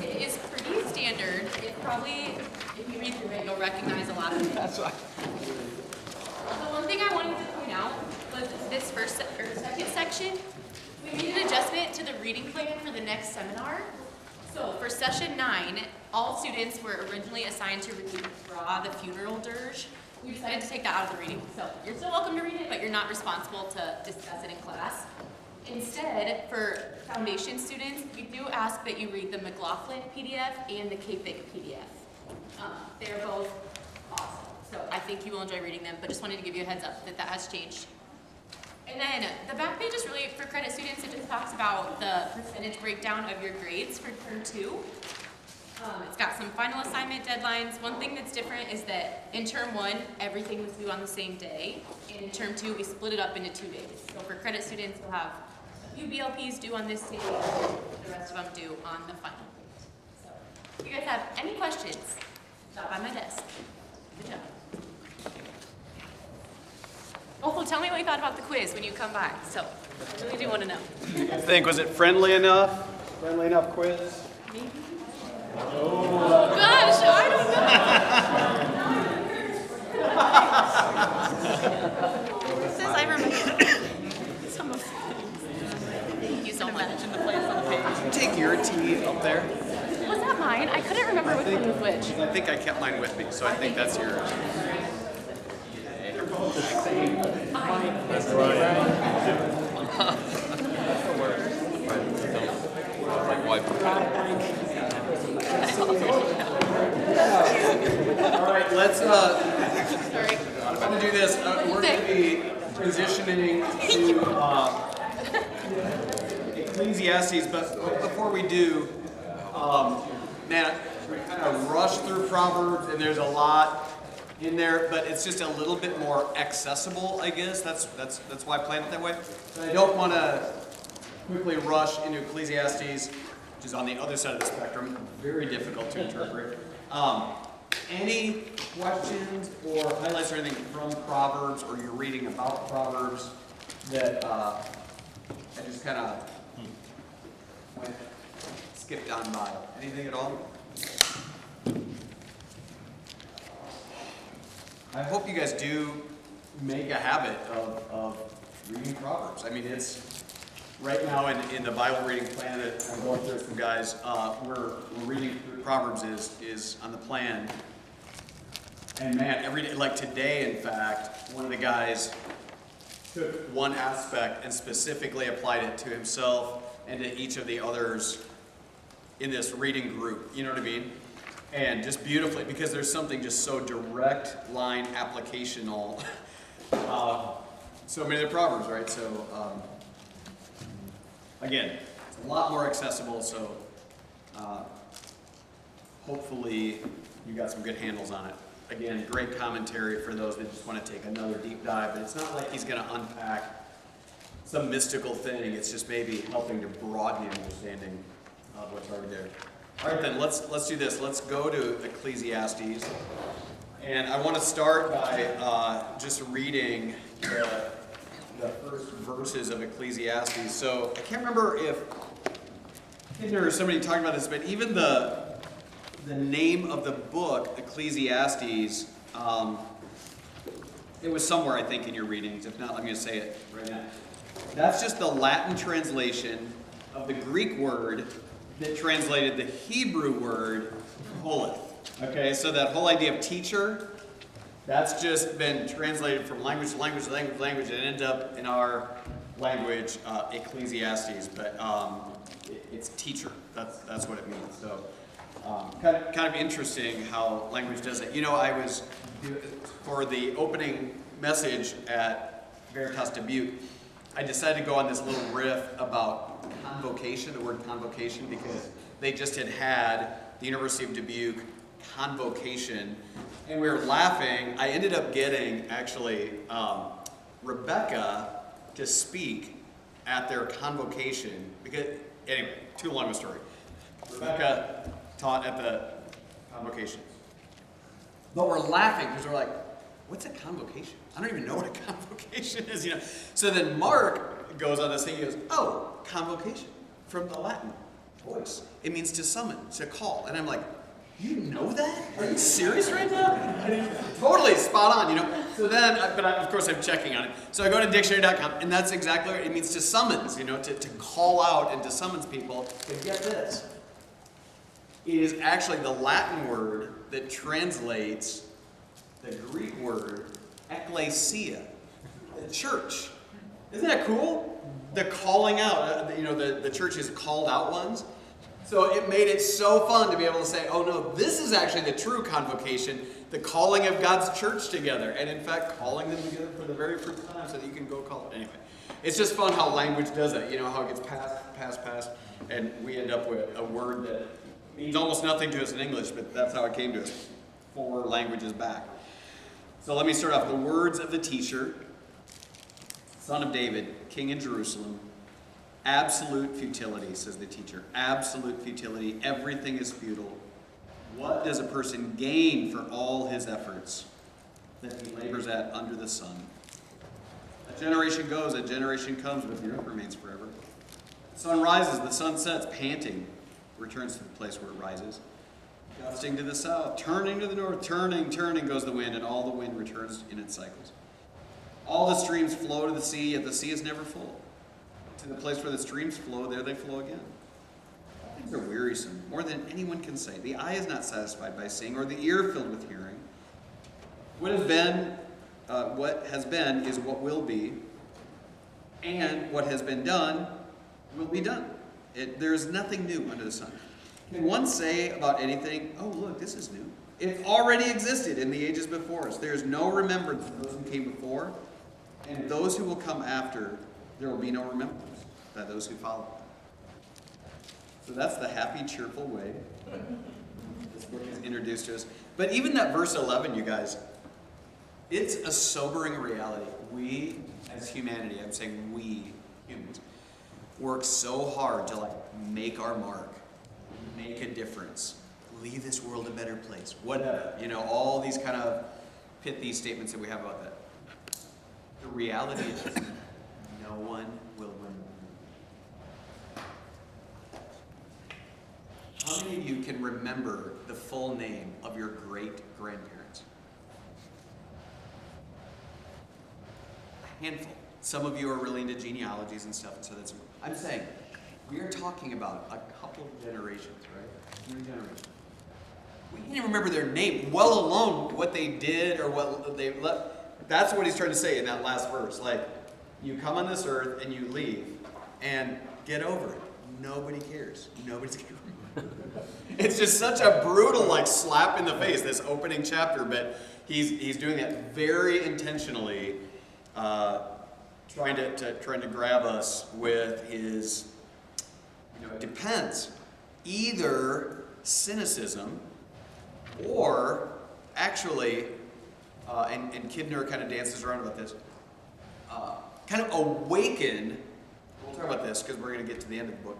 It is pretty standard. It probably, if you read through it, you'll recognize a lot of it. That's why. The one thing I wanted to point out was this second section. We made an adjustment to the reading plan for the next seminar. So for session 9, all students were originally assigned to read Ra, the funeral dirge. We decided to take that out of the reading. So you're still welcome to read it, but you're not responsible to discuss it in class. Instead, for foundation students, we do ask that you read the McLaughlin PDF and the KPIC PDF. They're both awesome. So I think you will enjoy reading them, but just wanted to give you a heads up that that has changed. And then the back page is really for credit students. It just talks about the percentage breakdown of your grades for term 2. It's got some final assignment deadlines. One thing that's different is that in term 1, everything was due on the same day. And in term 2, we split it up into 2 days. So for credit students, we'll have a few BLPs due on this day, the rest of them due on the final date. So if you guys have any questions, stop by my desk. Good job. Also, tell me what you thought about the quiz when you come by. So, I really do want to know. I think, was it friendly enough? Friendly enough quiz? Maybe? Oh, gosh, I don't know. It says I remember some of the things. Thank you so much. Imagine the place on the page. Take your tea up there. Was that mine? I couldn't remember which one was which. I think I kept mine with me, so I think that's yours. Like wipe. All right, let's, I'm gonna do this. We're gonna be transitioning to Ecclesiastes, but before we do, man, we kind of rushed through Proverbs, and there's a lot in there, but it's just a little bit more accessible, I guess. That's why I planned it that way. But I don't want to quickly rush into Ecclesiastes, which is on the other side of the spectrum, very difficult to interpret. Any questions or highlights or anything from Proverbs, or you're reading about Proverbs that I just kind of skipped on by? Anything at all? I hope you guys do make a habit of reading Proverbs. I mean, it's right now in the Bible reading plan that I'm going through with some guys, we're reading through Proverbs is on the plan. And man, every day, like today, in fact, one of the guys took one aspect and specifically applied it to himself and to each of the others in this reading group. You know what I mean? And just beautifully, because there's something just so direct line applicational. So many of the Proverbs, right? So again, it's a lot more accessible. So hopefully you got some good handles on it. Again, great commentary for those that just want to take another deep dive. But it's not like he's going to unpack some mystical thing. It's just maybe helping to broaden the understanding of what's already there. All right, then let's do this. Let's go to Ecclesiastes, and I want to start by just reading the first verses of Ecclesiastes. So I can't remember if Kinder or somebody talking about this, but even the name of the book, Ecclesiastes, it was somewhere, I think, in your readings. If not, I'm going to say it right now. That's just the Latin translation of the Greek word that translated the Hebrew word holeth. Okay, so that whole idea of teacher, that's just been translated from language to language to language to language, and ended up in our language, Ecclesiastes, but it's teacher. That's what it means. So kind of interesting how language does it. You know, I was, for the opening message at Veritas Dubuque, I decided to go on this little riff about convocation, the word convocation, because they just had the University of Dubuque convocation, and we were laughing. I ended up getting, actually, Rebecca to speak at their convocation, because, anyway, too long of a story. Rebecca taught at the convocation. But we're laughing because we're like, what's a convocation? I don't even know what a convocation is, you know. So then Mark goes on this thing, he goes, oh, convocation, from the Latin voice. It means to summon, to call. And I'm like, you know that? Are you serious right now? Totally spot on, you know. So then, of course I'm checking on it. So I go to dictionary.com, and that's exactly what it means, to summons, you know, to call out and to summons people. But get this, it is actually the Latin word that translates the Greek word ecclesia, the church. Isn't that cool? The calling out, you know, the church is called out ones. So it made it so fun to be able to say, oh no, this is actually the true convocation, the calling of God's church together. And in fact, calling them together for the very first time so that you can go call it. Anyway, it's just fun how language does it. You know, how it gets passed, and we end up with a word that means almost nothing to us in English, but that's how it came to us 4 languages back. So let me start off. The words of the teacher, son of David, king in Jerusalem. Absolute futility, says the teacher. Absolute futility. Everything is futile. What does a person gain for all his efforts that he labors at under the sun? A generation goes, a generation comes, but the earth remains forever. The sun rises, the sun sets, panting, returns to the place where it rises. Gusting to the south, turning to the north, turning goes the wind, and all the wind returns in its cycles. All the streams flow to the sea, yet the sea is never full. To the place where the streams flow, there they flow again. Things are wearisome, more than anyone can say. The eye is not satisfied by seeing, or the ear filled with hearing. What has been what has been is what will be, and what has been done will be done. There's nothing new under the sun. Can one say about anything, oh look, this is new? It already existed in the ages before us. There is no remembrance of those who came before, and those who will come after, there will be no remembrance by those who follow. So that's the happy, cheerful way this book is introduced to us. But even that verse 11, you guys, it's a sobering reality. We, as humanity, I'm saying we, humans, work so hard to make our mark, make a difference, leave this world a better place, whatever. All these kind of pithy statements that we have about that. The reality is, no one will remember. How many of you can remember the full name of your great-grandparents? A handful. Some of you are really into genealogies and stuff, and so that's. I'm saying, we are talking about a couple of generations, right? 3 generations. We can't even remember their name, well alone what they did or what they left. That's what he's trying to say in that last verse. You come on this earth and you leave, and get over it. Nobody cares. Nobody's going to remember. It's just such a brutal slap in the face, this opening chapter, but he's doing that very intentionally, trying to grab us with his, it depends. Either cynicism or actually, and Kidner kind of dances around about this, kind of awaken, we'll talk about this because we're going to get to the end of the book,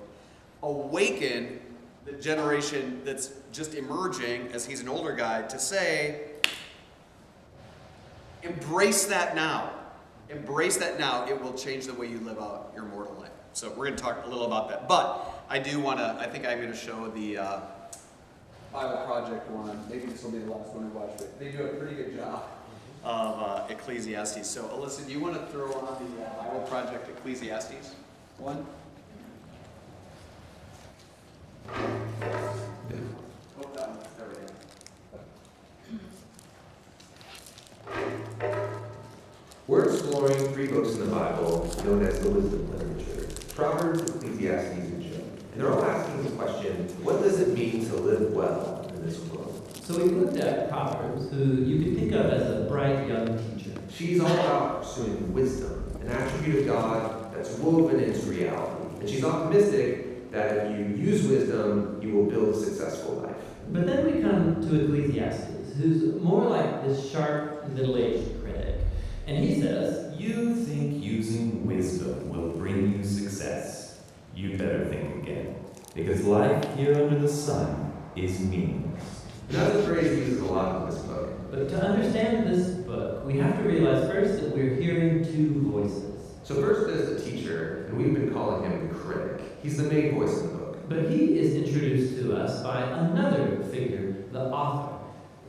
awaken the generation that's just emerging as he's an older guy to say, embrace that now. Embrace that now. It will change the way you live out your mortal life. So we're going to talk a little about that. But I think I'm going to show the Bible Project one. Maybe this will be the last one we watch, but they do a pretty good job of Ecclesiastes. So Alyssa, do you want to throw on the Bible Project Ecclesiastes one? Oh, that one. There we go. We're exploring 3 books in the Bible known as the wisdom literature: Proverbs, Ecclesiastes, and Job. And they're all asking the question, what does it mean to live well in this world? So we looked at Proverbs, who you could think of as a bright young teacher. She's all about pursuing wisdom, an attribute of God that's woven into reality. And she's optimistic that if you use wisdom, you will build a successful life. But then we come to Ecclesiastes, who's more like this sharp, middle-aged critic. And he says, you think using wisdom will bring you success. You better think again, because life here under the sun is meaningless. Another phrase he uses a lot in this book. But to understand this book, we have to realize first that we're hearing 2 voices. So first there's the teacher, and we've been calling him the critic. He's the main voice in the book. But he is introduced to us by another figure, the author.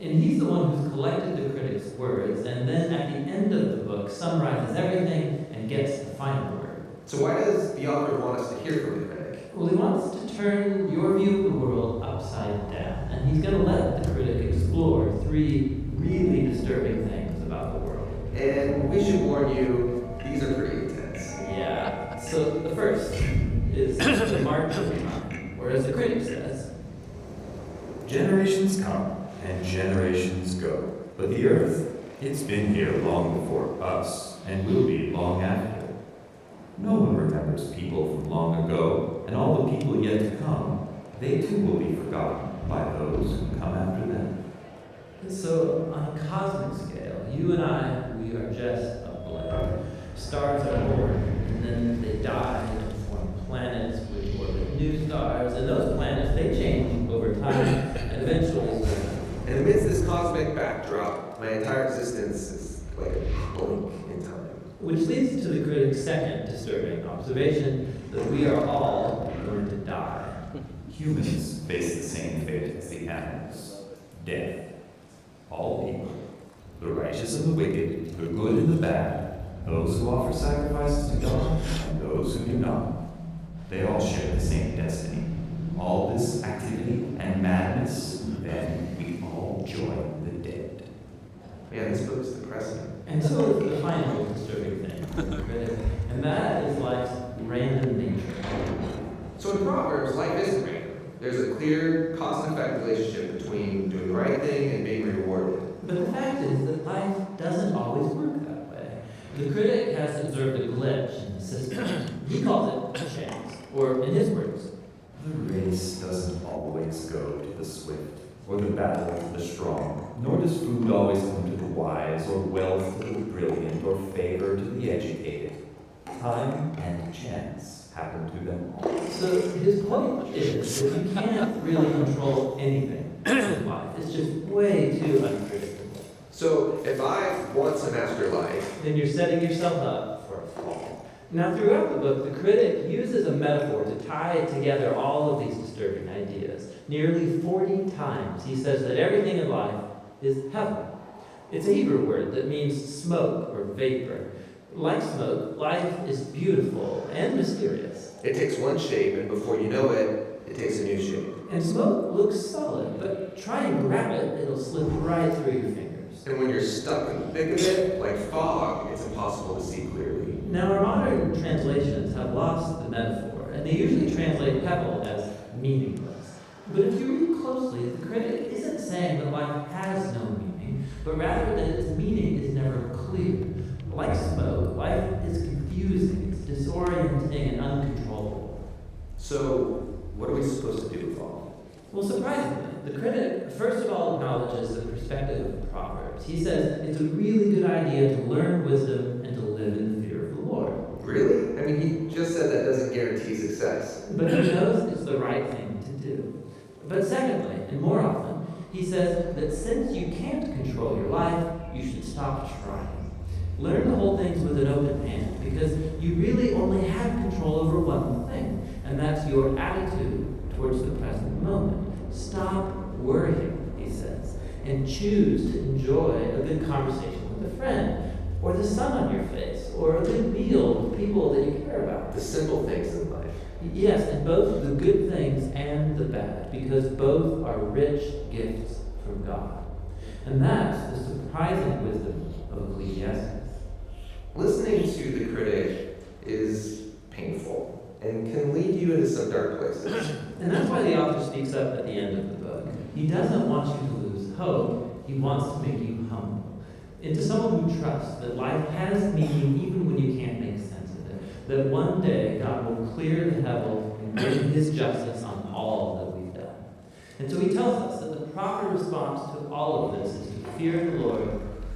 And he's the one who's collected the critic's words, and then at the end of the book summarizes everything and gets the final word. So why does the author want us to hear from the critic? Well, he wants to turn your view of the world upside down, and he's going to let the critic explore 3 really disturbing things about the world. And we should warn you, these are pretty intense. Yeah. So the first is the march of time, or as the critic says, generations come and generations go, but the earth, it's been here long before us, and will be long after. No one remembers people from long ago, and all the people yet to come, they too will be forgotten by those who come after them. So on a cosmic scale, you and I, we are just a blip. Stars are born, and then they die and form planets which orbit new stars, and those planets, they change over time, and eventually. And amidst this cosmic backdrop, my entire existence is like a blink in time. Which leads to the critic's second disturbing observation, that we are all going to die. Humans face the same fate as the animals: death. All people, the righteous and the wicked, the good and the bad, those who offer sacrifices to God and those who do not. They all share the same destiny. All this activity and madness, then we all join the dead. Man, this book is depressing. And so is the final disturbing thing for the critic, and that is life's random nature. So in Proverbs, life isn't random. There's a clear cause and effect relationship between doing the right thing and being rewarded. But the fact is that life doesn't always work that way. The critic has observed a glitch in the system. He calls it chance, or in his words, The race doesn't always go to the swift, or the battle to the strong, nor does food always come to the wise, or wealth to the brilliant, or favor to the educated. Time and chance happen to them all. so his point is that you can't really control anything in life. It's just way too unpredictable. So if I want to master life, Then you're setting yourself up for a fall. Now, throughout the book, the critic uses a metaphor to tie together all of these disturbing ideas. Nearly 40 times he says that everything in life is heaven. It's a Hebrew word that means smoke or vapor. Like smoke, life is beautiful and mysterious. it takes one shape, and before you know it, it takes a new shape. And smoke looks solid, but try and grab it, it'll slip right through your fingers. And when you're stuck in the thick of it, like fog, it's impossible to see clearly. Now, our modern translations have lost the metaphor, and they usually translate pebble as meaningless. But if you read closely, the critic isn't saying that life has no meaning, but rather that its meaning is never clear. Like smoke, life is confusing, it's disorienting and uncontrollable. So what are we supposed to do with all Well, surprisingly, the critic first of all acknowledges the perspective of Proverbs. He says it's a really good idea to learn wisdom and to live in the fear of the Lord. of it? Really? I mean, he just said that doesn't guarantee success. But he knows it's the right thing to do. But secondly, and more often, he says that since you can't control your life, you should stop trying. Learn to hold things with an open hand, because you really only have control over one thing, and that's your attitude towards the present moment. Stop worrying, he says, and choose to enjoy a good conversation with a friend, or the sun on your face, or a good meal with people that you care about. The simple things in life. Yes, and both the good things and the bad, because both are rich gifts from God. And that's the surprising wisdom of Ecclesiastes. Listening to the critic is painful and can lead you into some dark places. And that's why the author speaks up at the end of the book. He doesn't want you to lose hope, he wants to make you humble. Into someone who trusts that life has meaning even when you can't make sense of it. That one day God will clear the heaven and bring his justice on all that we've done. And so he tells us that the proper response to all of this is to fear the Lord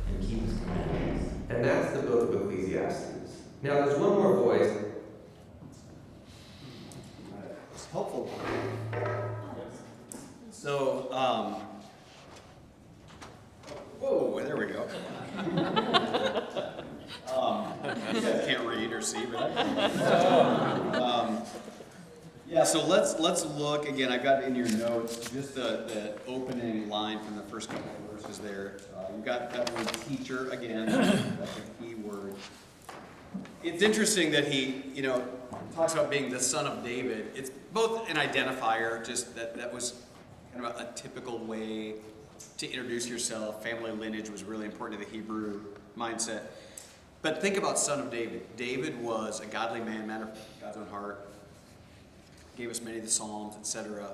and keep his commandments. And that's the book of Ecclesiastes. Now, there's one more voice. It's helpful. So, whoa, there we go. You guys can't read or see, but yeah. So let's look again. I got in your notes just the opening line from the first couple of verses there. You've got that word teacher again. That's a key word. It's interesting that he, talks about being the son of David. It's both an identifier, just that was kind of a typical way to introduce yourself. Family lineage was really important to the Hebrew mindset. But think about son of David. David was a godly man of God's own heart. Gave us many of the Psalms, etc.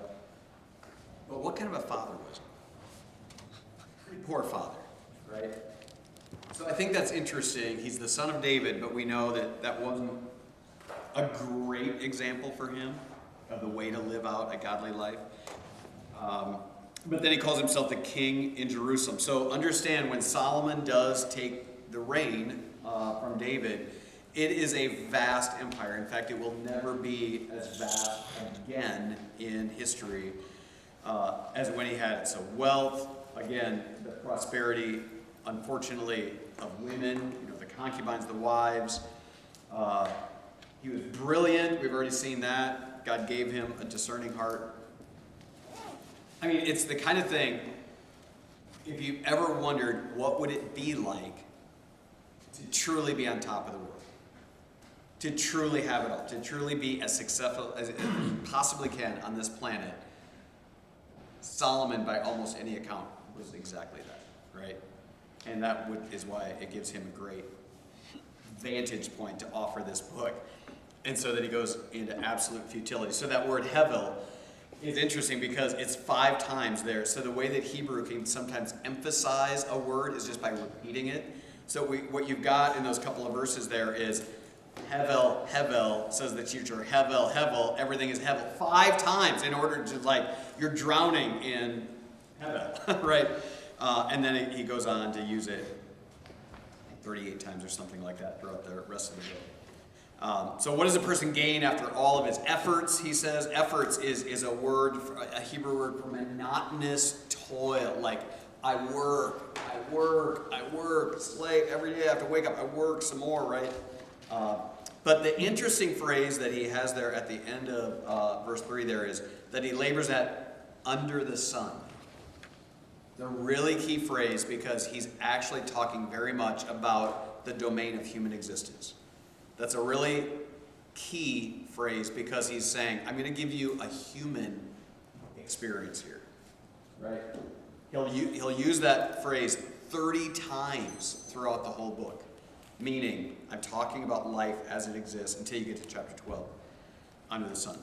But what kind of a father was he? Pretty poor father, right? So I think that's interesting. He's the son of David, but we know that wasn't a great example for him of the way to live out a godly life. But then he calls himself the king in Jerusalem. So understand, when Solomon does take the reign from David, it is a vast empire. In fact, it will never be as vast again in history as when he had it. So wealth, again, the prosperity, unfortunately, of women, the concubines, the wives. He was brilliant. We've already seen that. God gave him a discerning heart. I mean, it's the kind of thing, if you've ever wondered what would it be like to truly be on top of the world, to truly have it all, to truly be as successful as you possibly can on this planet, Solomon, by almost any account, was exactly that, right? And is why it gives him a great vantage point to offer this book. And so that he goes into absolute futility. So that word hevel is interesting because it's 5 times there. So the way that Hebrew can sometimes emphasize a word is just by repeating it. So what you've got in those couple of verses there is hevel, hevel, says the teacher, hevel, hevel, everything is hevel. 5 times in order to, like, you're drowning in hevel, right? And then he goes on to use it 38 times or something like that throughout the rest of the book. So what does a person gain after all of his efforts? He says efforts is a word, a Hebrew word for monotonous toil. Like, I work, slave, every day I have to wake up, I work some more, right? But the interesting phrase that he has there at the end of verse 3 there is that he labors at under the sun. The really key phrase because he's actually talking very much about the domain of human existence. That's a really key phrase because he's saying, I'm going to give you a human experience here, right? He'll use that phrase 30 times throughout the whole book, meaning I'm talking about life as it exists until you get to chapter 12, under the sun.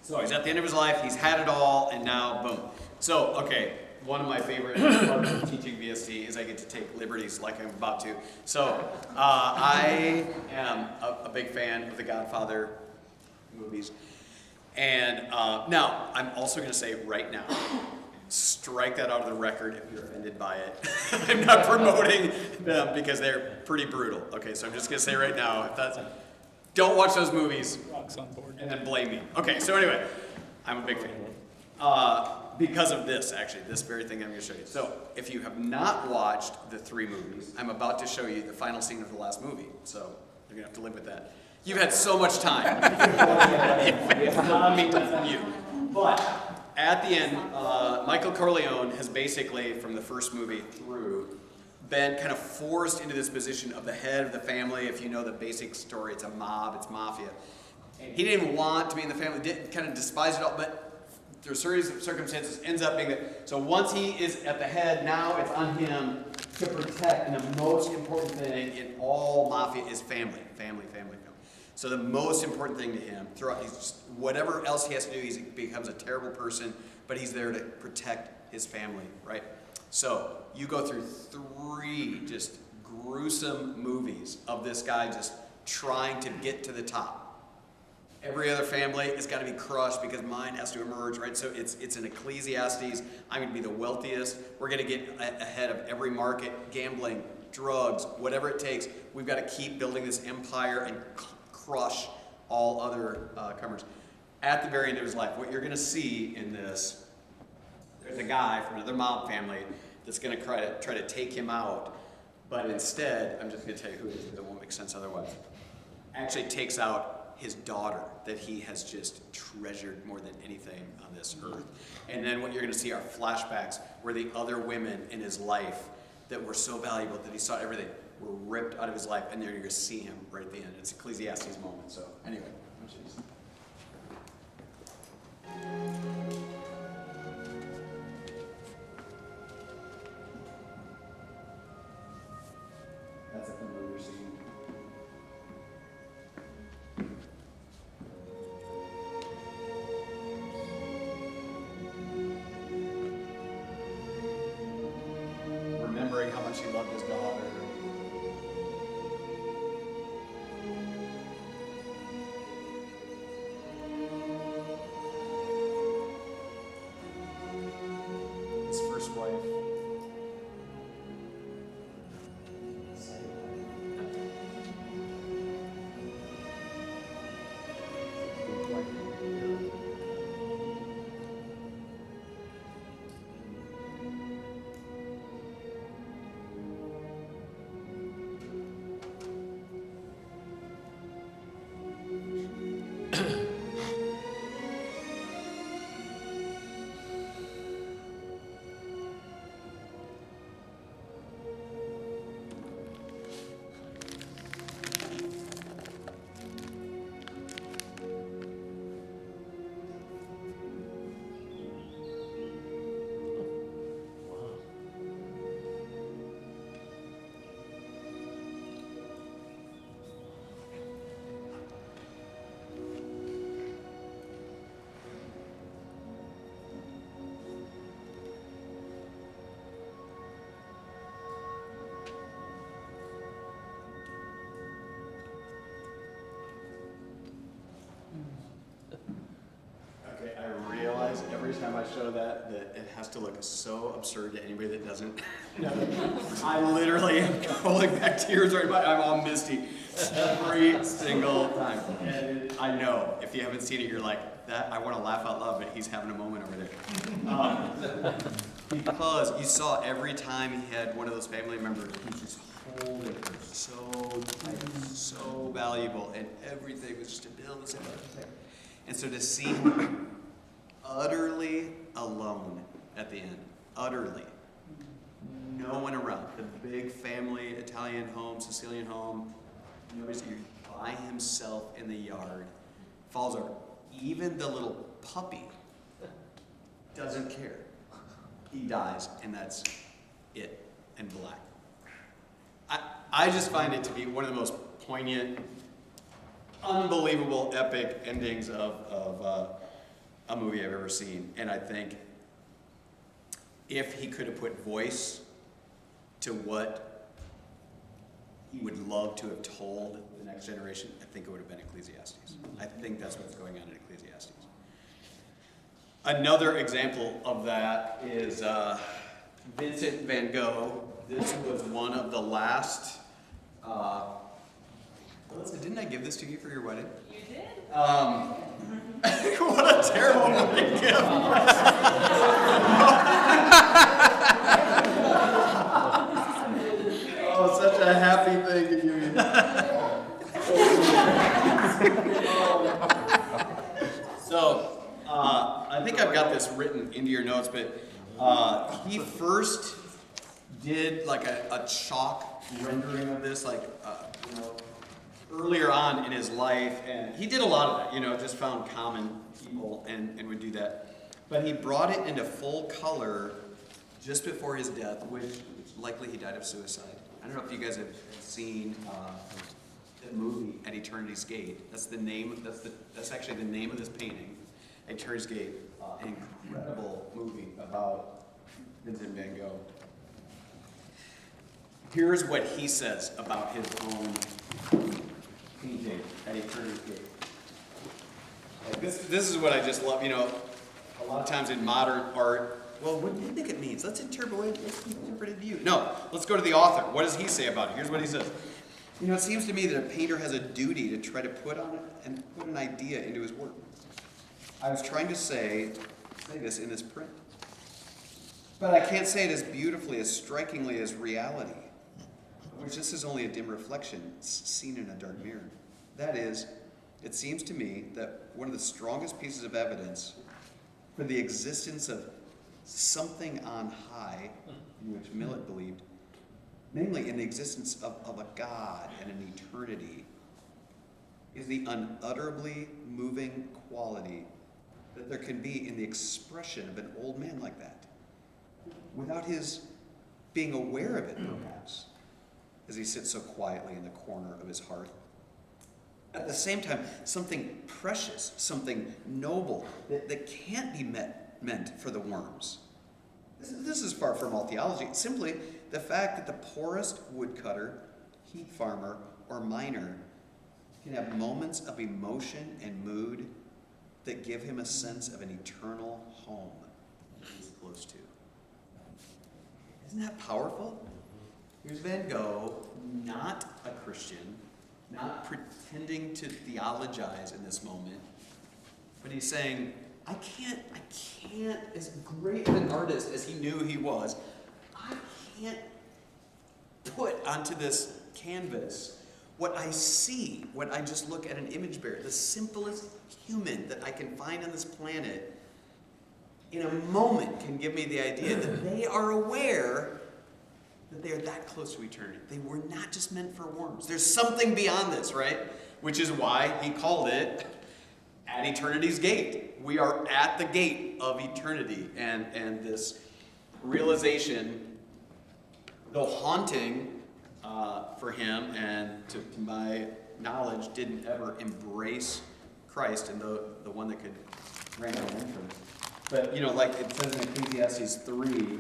So he's at the end of his life, he's had it all, and now, boom. So, okay, one of my favorite parts of teaching VST is I get to take liberties like I'm about to. So, I am a big fan of the Godfather movies. And now, I'm also going to say right now, strike that out of the record if you're offended by it. I'm not promoting them because they're pretty brutal. Okay, so I'm just going to say right now, don't watch those movies Rocks on board. and then blame me. Okay, so anyway, I'm a big fan. Because of this, actually, this very thing I'm going to show you. So, if you have not watched the 3 movies, I'm about to show you the final scene of the last movie. So, you're going to have to live with that. You've had so much time. It's not me, it's you. But, at the end, Michael Corleone has basically, from the first movie through, been kind of forced into this position of the head of the family. If you know the basic story, it's a mob, it's mafia. And he didn't even want to be in the family, didn't kind of despise it all, but through a series of circumstances, ends up being that. So once he is at the head, now it's on him to protect. And the most important thing in all mafia is family. So the most important thing to him, throughout, he's just, whatever else he has to do, he becomes a terrible person, but he's there to protect his family, right? So you go through 3 just gruesome movies of this guy just trying to get to the top. Every other family has got to be crushed because mine has to emerge, right? So it's in Ecclesiastes. I'm going to be the wealthiest. We're going to get ahead of every market, gambling, drugs, whatever it takes. We've got to keep building this empire and crush all other comers. At the very end of his life, what you're going to see in this, there's a guy from another mob family that's going to try to take him out, but instead, I'm just going to tell you who it is, it won't make sense otherwise, actually takes out his daughter that he has just treasured more than anything on this earth. And then what you're going to see are flashbacks where the other women in his life that were so valuable that he saw everything were ripped out of his life, and there you're going to see him right at the end. It's Ecclesiastes moment. So anyway, that's a familiar scene. Remembering how much he loved his daughter. His first wife. every time I show that it has to look so absurd to anybody that doesn't know. I literally am holding back tears right now. I'm all misty every single time. And I know, if you haven't seen it, you're like, that. I want to laugh out loud, but he's having a moment over there. Because you saw every time he had one of those family members, he just holding her so tight, so valuable, and everything was just to build this everything. And so to see him utterly alone at the end, utterly, no one around, the big family, Italian home, Sicilian home, nobody's here, by himself in the yard, falls over. Even the little puppy doesn't care. He dies, and that's it, and black. I just find it to be one of the most poignant, unbelievable, epic endings of a movie I've ever seen. And I think if he could have put voice to what he would love to have told the next generation, I think it would have been Ecclesiastes. I think that's what's going on in Ecclesiastes. Another example of that is Vincent van Gogh. This was one of the last. Didn't I give this to you for your wedding? You did? What a terrible wedding gift! Oh, such a happy thing to give you. So, I think I've got this written into your notes, but he first did like a chalk rendering of this, like, earlier on in his life, and he did a lot of that, just found common people and would do that. But he brought it into full color just before his death, which likely he died of suicide. I don't know if you guys have seen the movie At Eternity's Gate. That's the name. That's actually the name of this painting, Eternity's Gate. An incredible movie about Vincent van Gogh. Here's what he says about his own painting at Eternity's Gate. This is what I just love. A lot of times in modern art, well, what do you think it means? Let's interpret it to you. No, let's go to the author. What does he say about it? Here's what he says. It seems to me that a painter has a duty to try to put an idea into his work. I was trying to say this in this print, but I can't say it as beautifully, as strikingly as reality, which this is only a dim reflection seen in a dark mirror. That is, it seems to me that one of the strongest pieces of evidence for the existence of something on high, in which Millet believed, namely in the existence of a God and an eternity, is the unutterably moving quality that there can be in the expression of an old man like that, without his being aware of it, perhaps, as he sits so quietly in the corner of his hearth. At the same time, something precious, something noble, that can't be meant for the worms. This is far from all theology. It's simply the fact that the poorest woodcutter, heath farmer, or miner can have moments of emotion and mood that give him a sense of an eternal home that he's close to. Isn't that powerful? Here's Van Gogh, not a Christian, not pretending to theologize in this moment, but he's saying, I can't, as great of an artist as he knew he was, I can't put onto this canvas what I see, what I just look at an image bearer, the simplest human that I can find on this planet, in a moment can give me the idea that they are aware that they are that close to eternity. They were not just meant for worms. There's something beyond this, right? Which is why he called it At Eternity's Gate. We are at the gate of eternity. And this realization, though haunting for him, and to my knowledge, didn't ever embrace Christ and the one that could grant him entrance. But, like it says in Ecclesiastes 3,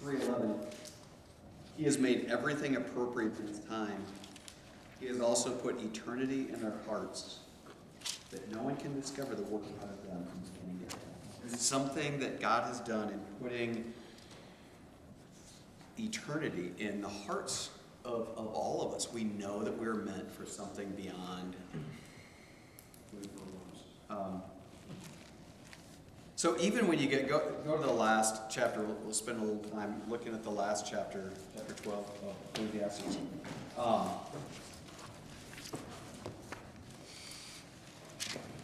3:11, he has made everything appropriate to his time. He has also put eternity in our hearts. that no one can discover the work God has done from beginning to end. There's something that God has done in putting eternity in the hearts of all of us. We know that we're meant for something beyond. So even when you go to the last chapter, we'll spend a little time looking at the last chapter, chapter 12 of Ecclesiastes.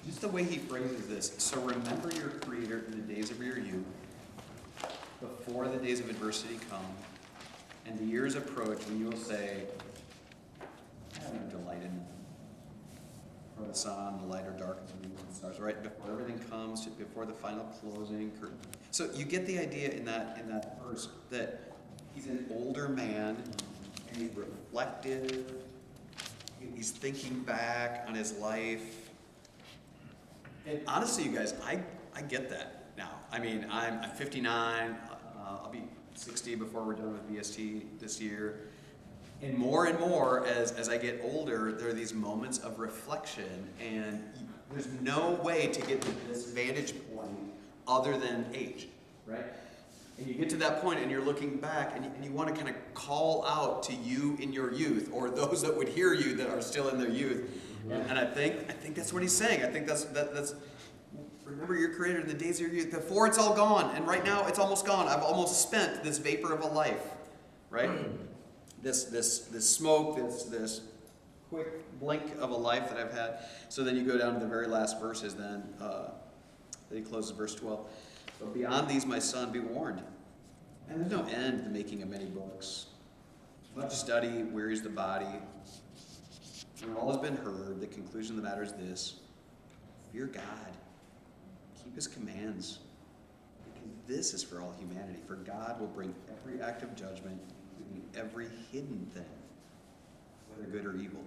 Just the way he phrases this. So remember your Creator in the days of your youth, before the days of adversity come, and the years approach when you will say, I have no delight in them. For the sun, the light are dark as the moon and stars, right? Before everything comes, before the final closing curtain. So you get the idea in that verse that he's an older man, and he's reflective, he's thinking back on his life. And honestly, you guys, I get that now. I mean, I'm 59, I'll be 60 before we're done with VST this year. And more, as I get older, there are these moments of reflection, and there's no way to get to this vantage point other than age, right? And you get to that point, and you're looking back, and you want to kind of call out to you in your youth, or those that would hear you that are still in their youth. And I think that's what he's saying. I think that's remember your Creator in the days of your youth, before it's all gone, and right now it's almost gone. I've almost spent this vapor of a life, right? This smoke, this quick blink of a life that I've had. So then you go down to the very last verses. Then he closes verse 12. But beyond these, my son, be warned. And there's no end to the making of many books. Much study wearies the body. When all has been heard, the conclusion of the matter is this: fear God, keep His commands, because this is for all humanity. For God will bring every act of judgment, including every hidden thing, whether good or evil.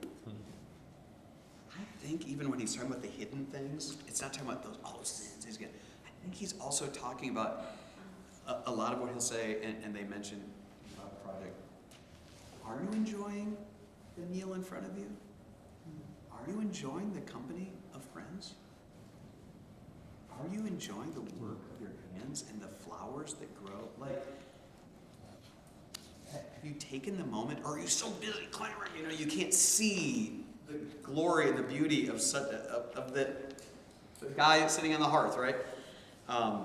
I think even when he's talking about the hidden things, it's not talking about those sins. I think he's also talking about a lot of what he'll say, and they mentioned about Project. Are you enjoying the meal in front of you? Are you enjoying the company of friends? Are you enjoying the work of your hands and the flowers that grow? Like, have you taken the moment, or are you so busy clamoring, you can't see the glory and the beauty of the guy sitting on the hearth, right? I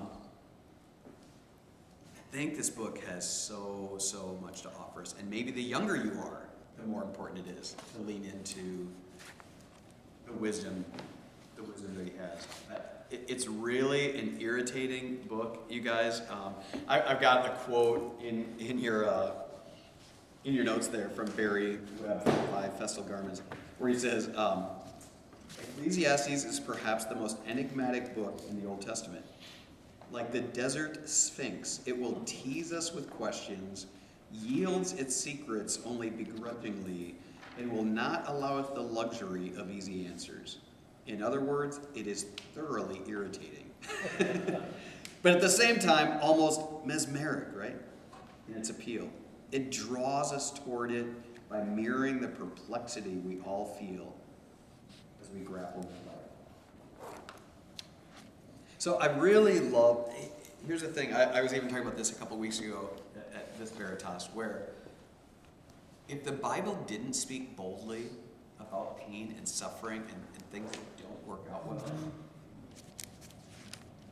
think this book has so much to offer us, and maybe the younger you are, the more important it is to lean into the wisdom that he has. It's really an irritating book, you guys. I've got a quote in your notes there from Barry Webb from 5 Festal Garments, where he says, Ecclesiastes is perhaps the most enigmatic book in the Old Testament. Like the desert sphinx, it will tease us with questions, yields its secrets only begrudgingly, and will not allow us the luxury of easy answers. In other words, it is thoroughly irritating. But at the same time, almost mesmeric, right? In its appeal. It draws us toward it by mirroring the perplexity we all feel as we grapple with life. So I really love, here's the thing, I was even talking about this a couple weeks ago at this Veritas, where if the Bible didn't speak boldly about pain and suffering and things that don't work out well,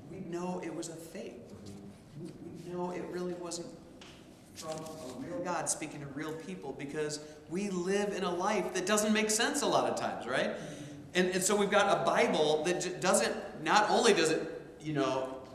we'd know it was a fake. We'd know it really wasn't from a real God speaking to real people, because we live in a life that doesn't make sense a lot of times, right? And so we've got a Bible that doesn't, not only does it,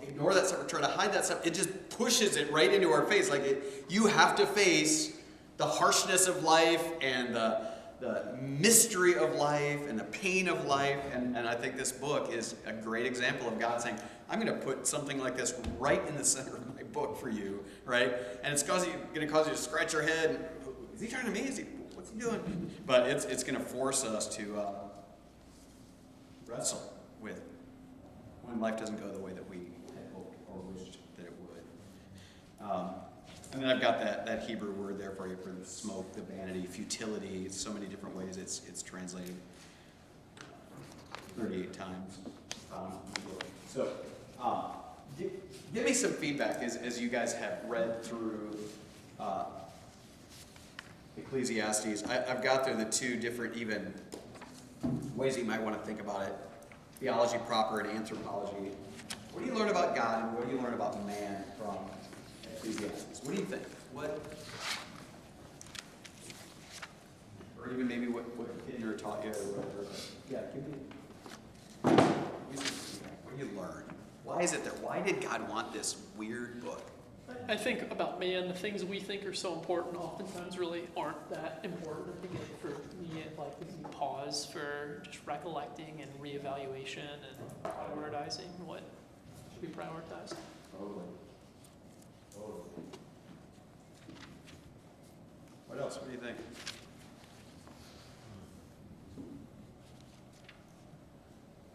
ignore that stuff or try to hide that stuff, it just pushes it right into our face. Like, you have to face the harshness of life and the mystery of life and the pain of life. And I think this book is a great example of God saying, I'm going to put something like this right in the center of my book for you, right? And it's going to cause you to scratch your head. Is he talking to me? What's he doing? But it's going to force us to wrestle with when life doesn't go the way that we had hoped or wished that it would. And then I've got that Hebrew word there for you for the smoke, the vanity, futility. So many different ways it's translated. 38 times. So, give me some feedback as you guys have read through Ecclesiastes. I've got there the two different even ways you might want to think about it. Theology proper and anthropology. What do you learn about God and what do you learn about man from Ecclesiastes? What do you think? Or even maybe what kid you taught you or whatever. Yeah, give me what do you learn? Why is it there? Why did God want this weird book? I think about man, the things we think are so important oftentimes really aren't that important. I think for me, it like gives me pause for just recollecting and reevaluation and prioritizing what should be prioritized. Totally. What else? What do you think?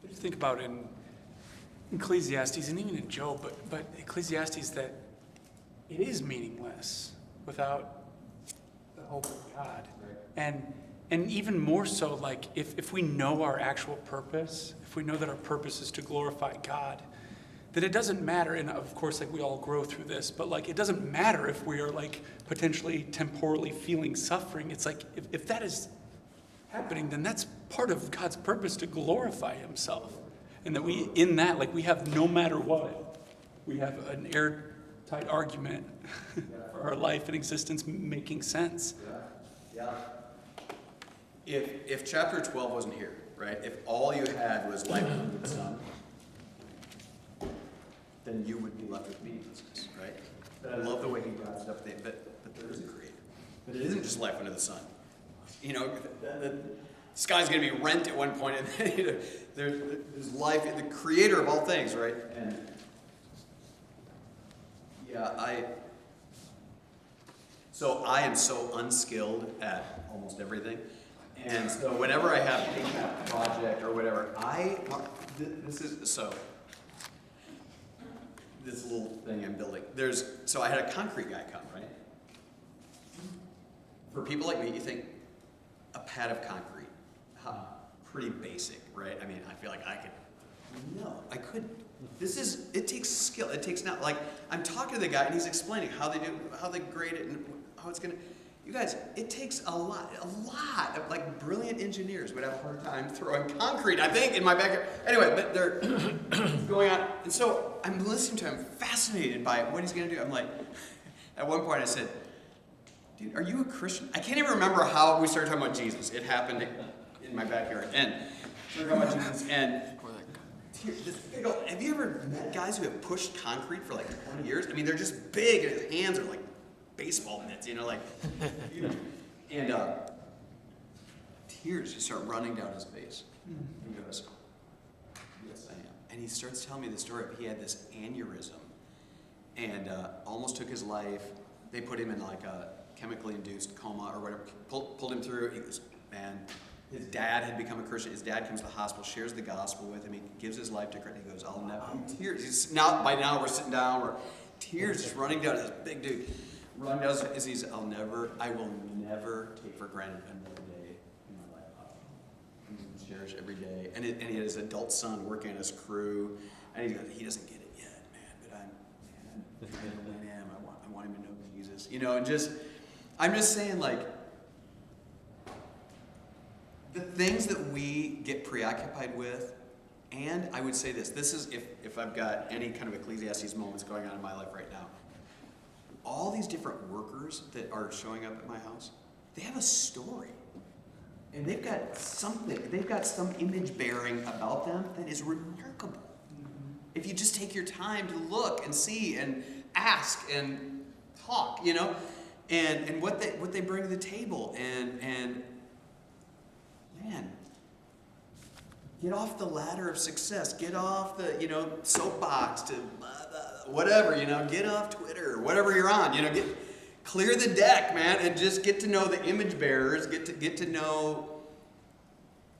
What do you think about in Ecclesiastes and even in Job, but Ecclesiastes that it is meaningless without the hope of God. Right. And even more so, like if we know our actual purpose, if we know that our purpose is to glorify God, then it doesn't matter, and of course like we all grow through this, but like it doesn't matter if we are like potentially temporally feeling suffering. It's like if that is happening, then that's part of God's purpose to glorify himself. And that we, in that, like we have no matter what, we have an airtight argument for our life and existence making sense. Yeah. If chapter 12 wasn't here, right? If all you had was life under the sun, then you would be left with meaninglessness, right? But I love the way he wraps it up there, but there is a creator. But it isn't just life under the sun. You know, the sky's going to be rent at one point, and then there's life, the creator of all things, right? And yeah, I am so unskilled at almost everything. And so whenever I have a project or whatever, this little thing I'm building. So I had a concrete guy come, right? For people like me, you think a pad of concrete, pretty basic, right? I mean, I feel like I could. No, I couldn't. It takes skill. It takes not like I'm talking to the guy and he's explaining how they grade it and how it's gonna. You guys, it takes a lot of like brilliant engineers would have a hard time throwing concrete, I think, in my backyard. Anyway, but they're going on. And so I'm listening to him, I'm fascinated by what he's going to do. I'm like, at one point I said, dude, are you a Christian? I can't even remember how we started talking about Jesus. It happened in my backyard. And we started talking about Jesus. And have you ever met guys who have pushed concrete for like 20 years? I mean, they're just big and his hands are like baseball mitts, you know, like, and tears just start running down his face. He goes, yes, I am. And he starts telling me the story of he had this aneurysm and almost took his life. They put him in like a chemically induced coma or whatever, pulled him through. He goes, man, his dad had become a Christian. His dad comes to the hospital, shares the gospel with him. He gives his life to Christ. He goes, I'll never, tears. By now we're sitting down, we're tears just running down this big dude. Ron does is I will never take for granted another day in my life. I'm going to cherish every day. And he had his adult son working on his crew, and he doesn't get it yet, man. But I want him to know Jesus, you know. And I'm just saying, like, the things that we get preoccupied with. And I would say this is if I've got any kind of Ecclesiastes moments going on in my life right now. All these different workers that are showing up at my house, they have a story. And they've got some image bearing about them that is remarkable. If you just take your time to look and see and ask and talk, you know, and what they bring to the table and man, get off the ladder of success, get off the, soapbox to whatever, get off Twitter, whatever you're on, clear the deck, man, and just get to know the image bearers, get to know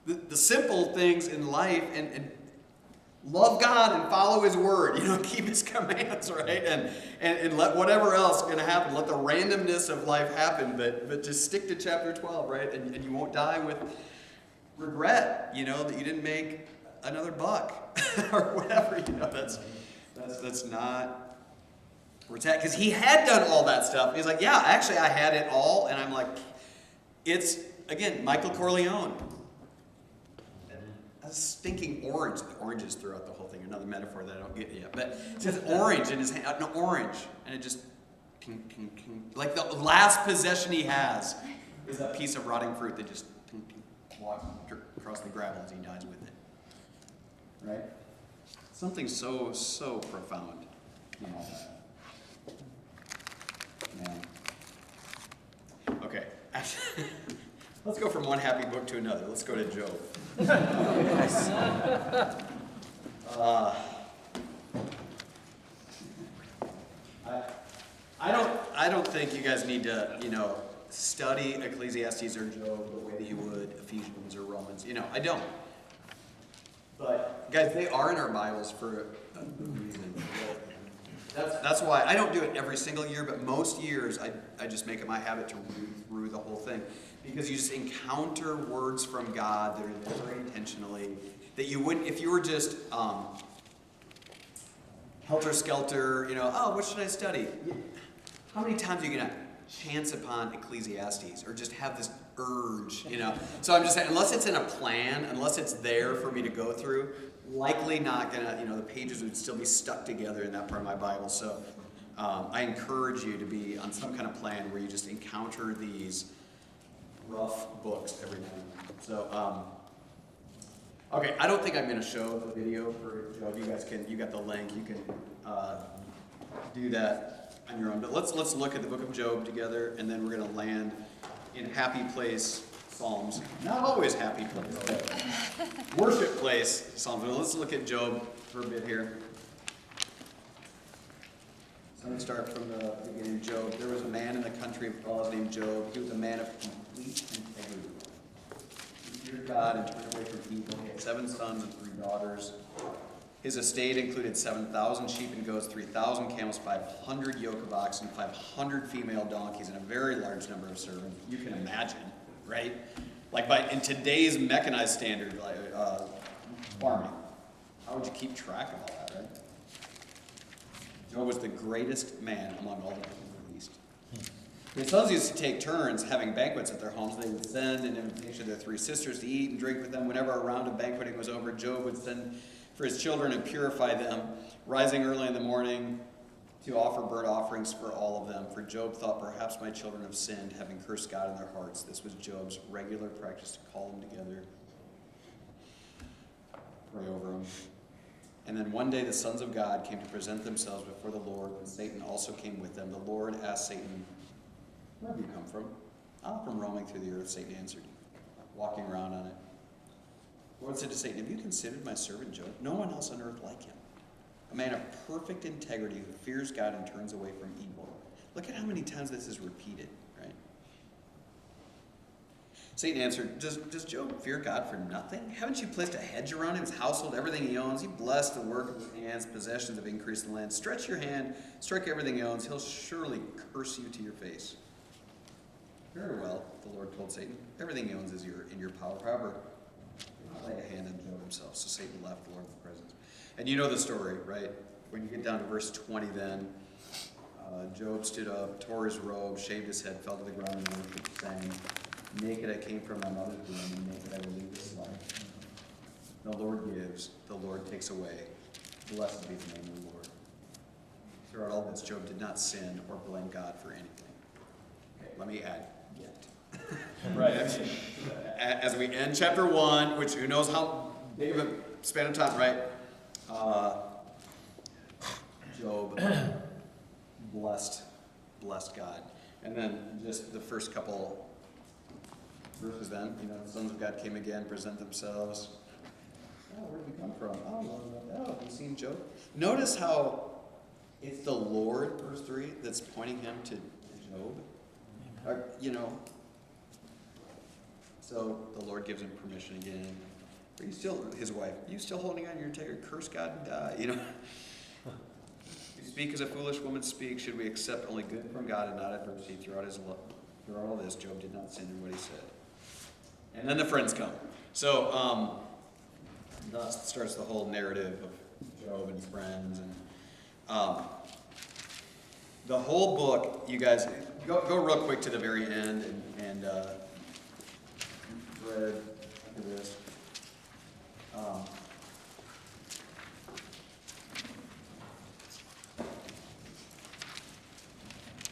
the simple things in life and love God and follow His word, keep His commands, right? And let whatever else is going to happen, let the randomness of life happen, but just stick to chapter 12, right? And you won't die with regret, that you didn't make another buck or whatever, that's not where it's at. Because he had done all that stuff. He's like, yeah, actually I had it all. And I'm like, it's, again, Michael Corleone. A stinking orange. Oranges throughout the whole thing. Another metaphor that I don't get yet. But it says orange in his hand, an orange. And it just, ting, ting, ting. Like the last possession he has is that piece of rotting fruit that just ting, ting, walks across the gravel as he dies with it. Right? Something so, so profound. Man. Okay. Let's go from one happy book to another. Let's go to Job. I don't think you guys need to, study Ecclesiastes or Job the way that you would Ephesians or Romans. I don't. But guys, they are in our Bibles for a reason. That's why I don't do it every single year, but most years I just make it my habit to read through the whole thing. Because you just encounter words from God that are there very intentionally, that you wouldn't, if you were just helter-skelter, oh, what should I study? How many times are you going to chance upon Ecclesiastes or just have this urge, So I'm just saying, unless it's in a plan, unless it's there for me to go through, likely not going to, the pages would still be stuck together in that part of my Bible. So I encourage you to be on some kind of plan where you just encounter these rough books every now and then. So, okay, I don't think I'm going to show the video for Job. You guys you got the link, you can do that on your own. But let's look at the book of Job together, and then we're going to land in happy place Psalms. Not always happy place, but worship place Psalms. But let's look at Job for a bit here. So I'm going to start from the beginning. Job. There was a man in the country of Uz named Job. He was a man of complete integrity. He feared God and turned away from evil. He had 7 sons and 3 daughters. His estate included 7,000 sheep and goats, 3,000 camels, 500 yoke of oxen, 500 female donkeys, and a very large number of servants. You can imagine, right? Like in today's mechanized standard, farming, how would you keep track of all that, right? Job was the greatest man among all the people of the East. His sons used to take turns having banquets at their homes. They would send an invitation to their 3 sisters to eat and drink with them. Whenever a round of banqueting was over, Job would send for his children and purify them, rising early in the morning to offer burnt offerings for all of them. For Job thought, perhaps my children have sinned, having cursed God in their hearts. This was Job's regular practice to call them together, pray over them. And then one day the sons of God came to present themselves before the Lord, and Satan also came with them. The Lord asked Satan, where have you come from? I'm from roaming through the earth, Satan answered, walking around on it. The Lord said to Satan, have you considered my servant Job? No one else on earth like him. A man of perfect integrity who fears God and turns away from evil. Look at how many times this is repeated, right? Satan answered, does Job fear God for nothing? Haven't you placed a hedge around him, his household, everything he owns? You bless the work of his hands, possessions have increased in the land. Stretch your hand, strike everything he owns. He'll surely curse you to your face. Very well, the Lord told Satan. Everything he owns is in your power. However, do not lay a hand on Job himself. So Satan left the Lord's presence. And you know the story, right? When you get down to verse 20 then, Job stood up, tore his robe, shaved his head, fell to the ground and worshiped, saying, naked I came from my mother's womb, and naked I will leave this life. The Lord gives, the Lord takes away. Blessed be the name of the Lord. Throughout all this, Job did not sin or blame God for anything. Okay, let me add, yet. Right, I mean, as we end chapter 1, which who knows how big of a span of time, right? Job blessed God. And then just the first couple verses then, the sons of God came again, present themselves. Oh, where did we come from? Oh, have you seen Job? Notice how it's the Lord, verse 3, that's pointing him to Job. So the Lord gives him permission again. Are you still, his wife, are you still holding on to your integrity? Curse God and die, You speak as a foolish woman speaks. Should we accept only good from God and not adversity? Throughout all this, Job did not sin in what he said. And then the friends come. So, thus starts the whole narrative of Job and friends. And the whole book, you guys, go real quick to the very end and read this.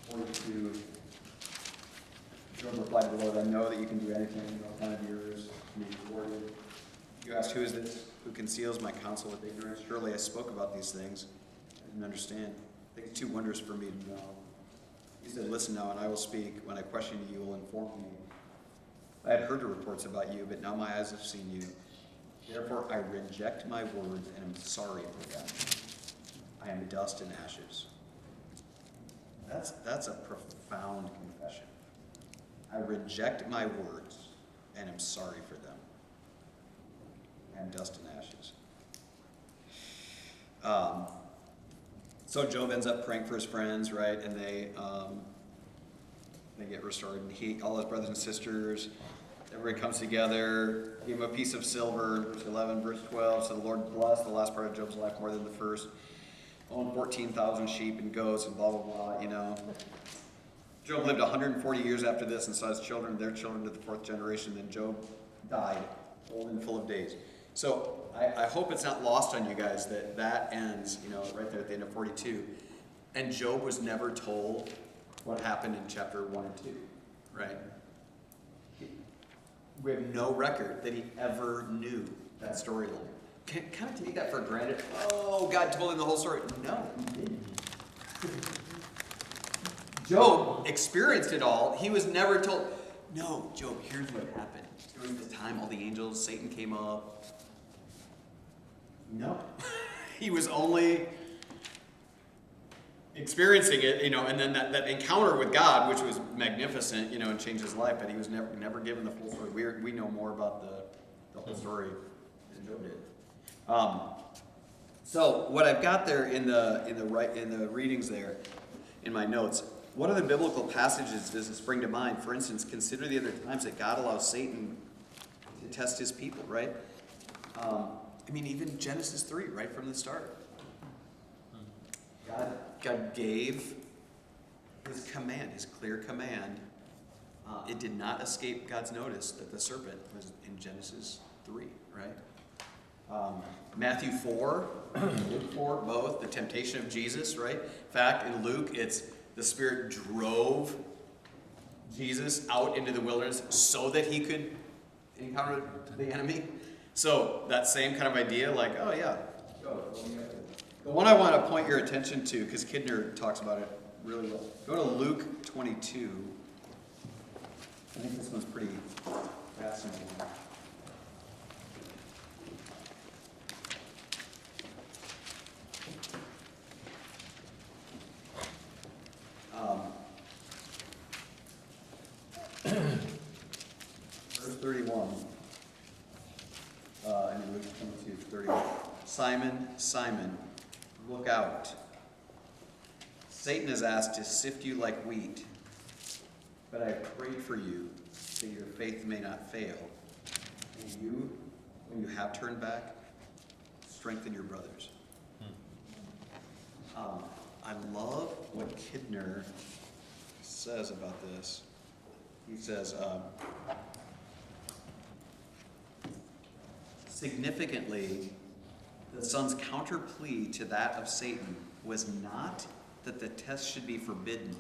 42. Job replied to the Lord, I know that you can do anything, no kind of yours can be rewarded. You asked, who is this who conceals my counsel with ignorance? Surely I spoke about these things. I didn't understand. Think too wondrous for me to know. He said, listen now, and I will speak. When I question you, you will inform me. I had heard the reports about you, but now my eyes have seen you. Therefore I reject my words and am sorry for them. I am dust and ashes. That's a profound confession. I reject my words and am sorry for them. I am dust and ashes. So Job ends up praying for his friends, right? And they get restored. And all his brothers and sisters, everybody comes together. Give him a piece of silver. Verse 11, verse 12. So the Lord blessed the last part of Job's life more than the first. Owned 14,000 sheep and goats and blah, blah, blah, you know. Job lived 140 years after this and saw his children, their children to the fourth generation. Then Job died, old and full of days. So I hope it's not lost on you guys that ends, you know, right there at the end of 42. And Job was never told what happened in chapter 1 and 2, right? We have no record that he ever knew that storyline. Kind of take that for granted. Oh, God told him the whole story. No, he didn't. Job experienced it all. He was never told, no, Job, here's what happened. During this time, all the angels, Satan came up. No. He was only experiencing it, you know, and then that encounter with God, which was magnificent, you know, and changed his life, but he was never given the full story. We know more about the whole story than Job did. So what I've got there in the readings there, in my notes, what other biblical passages does this bring to mind? For instance, consider the other times that God allows Satan to test his people, right? I mean, even Genesis 3, right from the start. God gave his command, his clear command. It did not escape God's notice that the serpent was in Genesis 3, right? Matthew 4, Luke 4, both, the temptation of Jesus, right? In fact, in Luke, it's the Spirit drove Jesus out into the wilderness so that he could encounter the enemy. So that same kind of idea, like, oh yeah, go. The one I want to point your attention to, because Kidner talks about it really well, go to Luke 22. I think this one's pretty fascinating. Verse 31. In Luke 22:31. Simon, Simon, look out. Satan has asked to sift you like wheat, but I prayed for you that your faith may not fail. And you, when you have turned back, strengthen your brothers. I love what Kidner says about this. He says, significantly, the Son's counter plea to that of Satan was not that the test should be forbidden,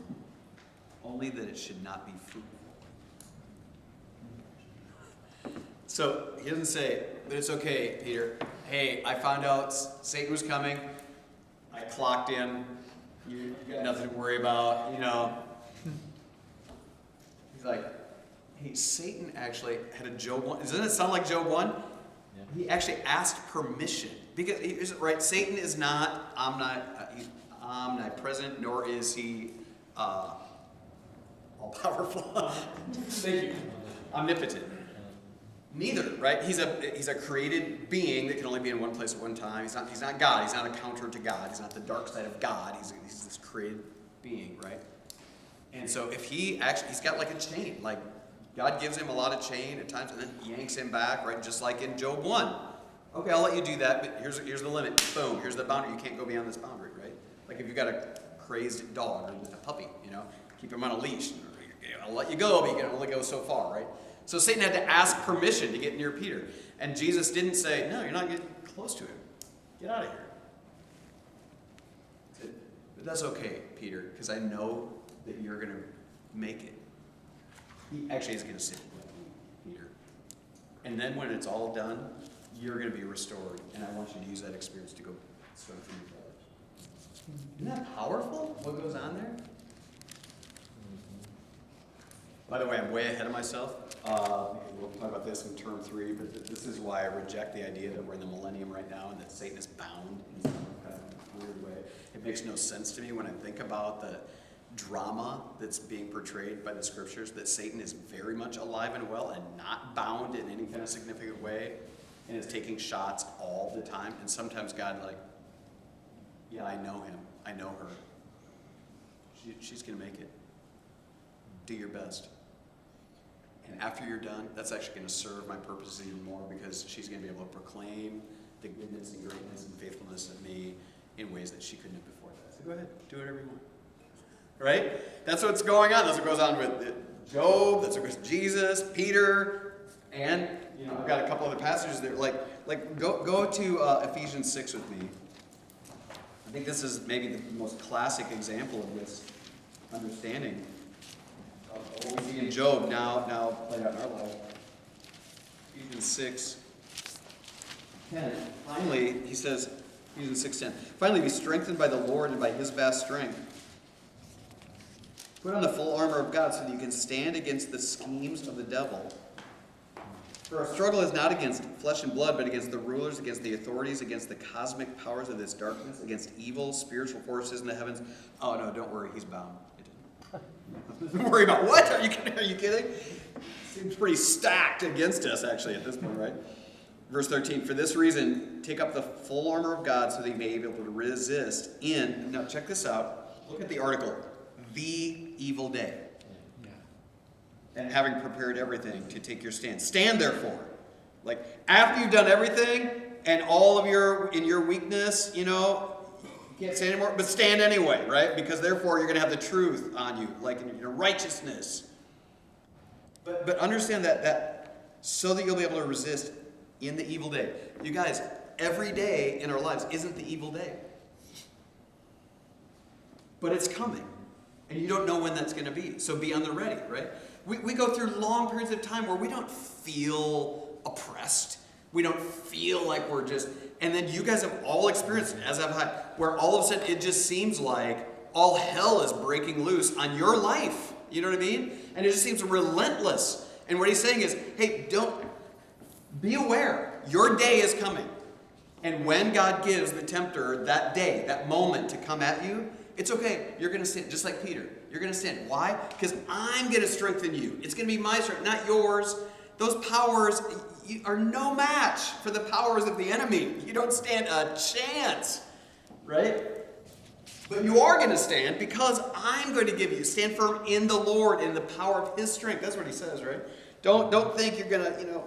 only that it should not be fruitful. So he doesn't say, but it's okay, Peter. Hey, I found out Satan was coming. I clocked him. You got nothing to worry about, you know. He's like, hey, Satan actually had a Job 1. Doesn't it sound like Job 1? Yeah. He actually asked permission. Because, right, Satan is not omnipresent, nor is he all-powerful. Thank you. Omnipotent. Neither, right? He's a created being that can only be in one place at one time. He's not God. He's not a counter to God. He's not the dark side of God. He's this created being, right? And so if he's got like a chain, like God gives him a lot of chain at times and then yanks him back, right? Just like in Job 1. Okay, I'll let you do that, but here's the limit. Boom, here's the boundary. You can't go beyond this boundary, right? Like if you've got a crazed dog or a puppy, keep him on a leash. I'll let you go, but you can only go so far, right? So Satan had to ask permission to get near Peter. And Jesus didn't say, no, you're not getting close to him. Get out of here. He said, but that's okay, Peter, because I know that you're going to make it. He actually is going to sin with you, Peter. And then when it's all done, you're going to be restored. And I want you to use that experience to go strengthen your brothers. Isn't that powerful, what goes on there? By the way, I'm way ahead of myself. We'll talk about this in term 3, but this is why I reject the idea that we're in the millennium right now and that Satan is bound in some kind of weird way. It makes no sense to me when I think about the drama that's being portrayed by the scriptures, that Satan is very much alive and well and not bound in any kind of significant way and is taking shots all the time. And sometimes God, yeah, I know him. I know her. She's going to make it. Do your best. And after you're done, that's actually going to serve my purposes even more because she's going to be able to proclaim the goodness and greatness and faithfulness of me in ways that she couldn't have before that. So go ahead, do whatever you want. Right? That's what's going on. That's what goes on with Job. That's what goes with Jesus, Peter, and I've got a couple other passages there. Go to Ephesians 6 with me. I think this is maybe the most classic example of this understanding. What we see in Job now played out in our life. Ephesians 6:10. Finally, he says, Ephesians 6:10. Finally, be strengthened by the Lord and by his vast strength. Put on the full armor of God so that you can stand against the schemes of the devil. For our struggle is not against flesh and blood, but against the rulers, against the authorities, against the cosmic powers of this darkness, against evil spiritual forces in the heavens. Oh no, don't worry, he's bound. Don't worry about what? Are you kidding? Seems pretty stacked against us, actually, at this point, right? Verse 13, for this reason, take up the full armor of God so that you may be able to resist now check this out. Look at the article, the evil day. And having prepared everything to take your stand. Stand therefore. After you've done everything, and all of in your weakness, you can't stand anymore, but stand anyway, right? Because therefore you're going to have the truth on you, in your righteousness. But understand that so that you'll be able to resist in the evil day. You guys, every day in our lives isn't the evil day. But it's coming. And you don't know when that's going to be. So be on the ready, right? We go through long periods of time where we don't feel oppressed. We don't feel like we're just... And then you guys have all experienced it, as have I, where all of a sudden it just seems like all hell is breaking loose on your life. You know what I mean? And it just seems relentless. And what he's saying is, hey, be aware. Your day is coming. And when God gives the tempter that day, that moment to come at you, it's okay. You're going to stand, just like Peter. You're going to stand. Why? Because I'm going to strengthen you. It's going to be my strength, not yours. Those powers are no match for the powers of the enemy. You don't stand a chance, right? But you are going to stand because I'm going to give you. Stand firm in the Lord, in the power of his strength. That's what he says, right? Don't think you're going to,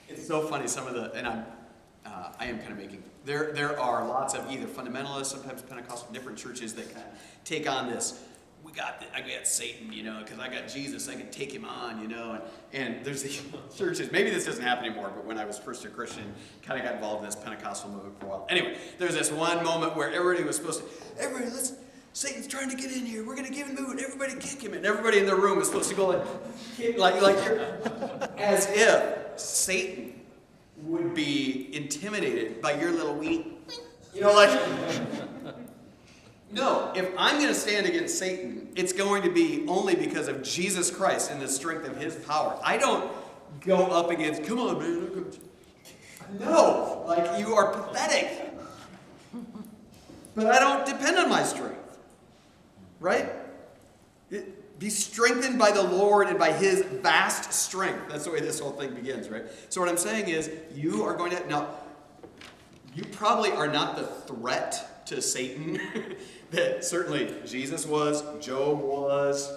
It's so funny, some of the, and I am kind of making, there are lots of either fundamentalists, sometimes Pentecostal, different churches that kind of take on this. I got Satan, because I got Jesus, I can take him on, and there's these churches, maybe this doesn't happen anymore, but when I was first a Christian, kind of got involved in this Pentecostal movement for a while. Anyway, there's this one moment where everybody was supposed to, Satan's trying to get in here, we're going to give him food, everybody kick him, and everybody in the room is supposed to go as if Satan would be intimidated by your little wee, No, if I'm going to stand against Satan, it's going to be only because of Jesus Christ and the strength of his power. I don't go up against, come on, man. No, you are pathetic. But I don't depend on my strength. Right? Be strengthened by the Lord and by his vast strength. That's the way this whole thing begins, right? So what I'm saying is, you are going to, now, you probably are not the threat to Satan that certainly Jesus was, Job was,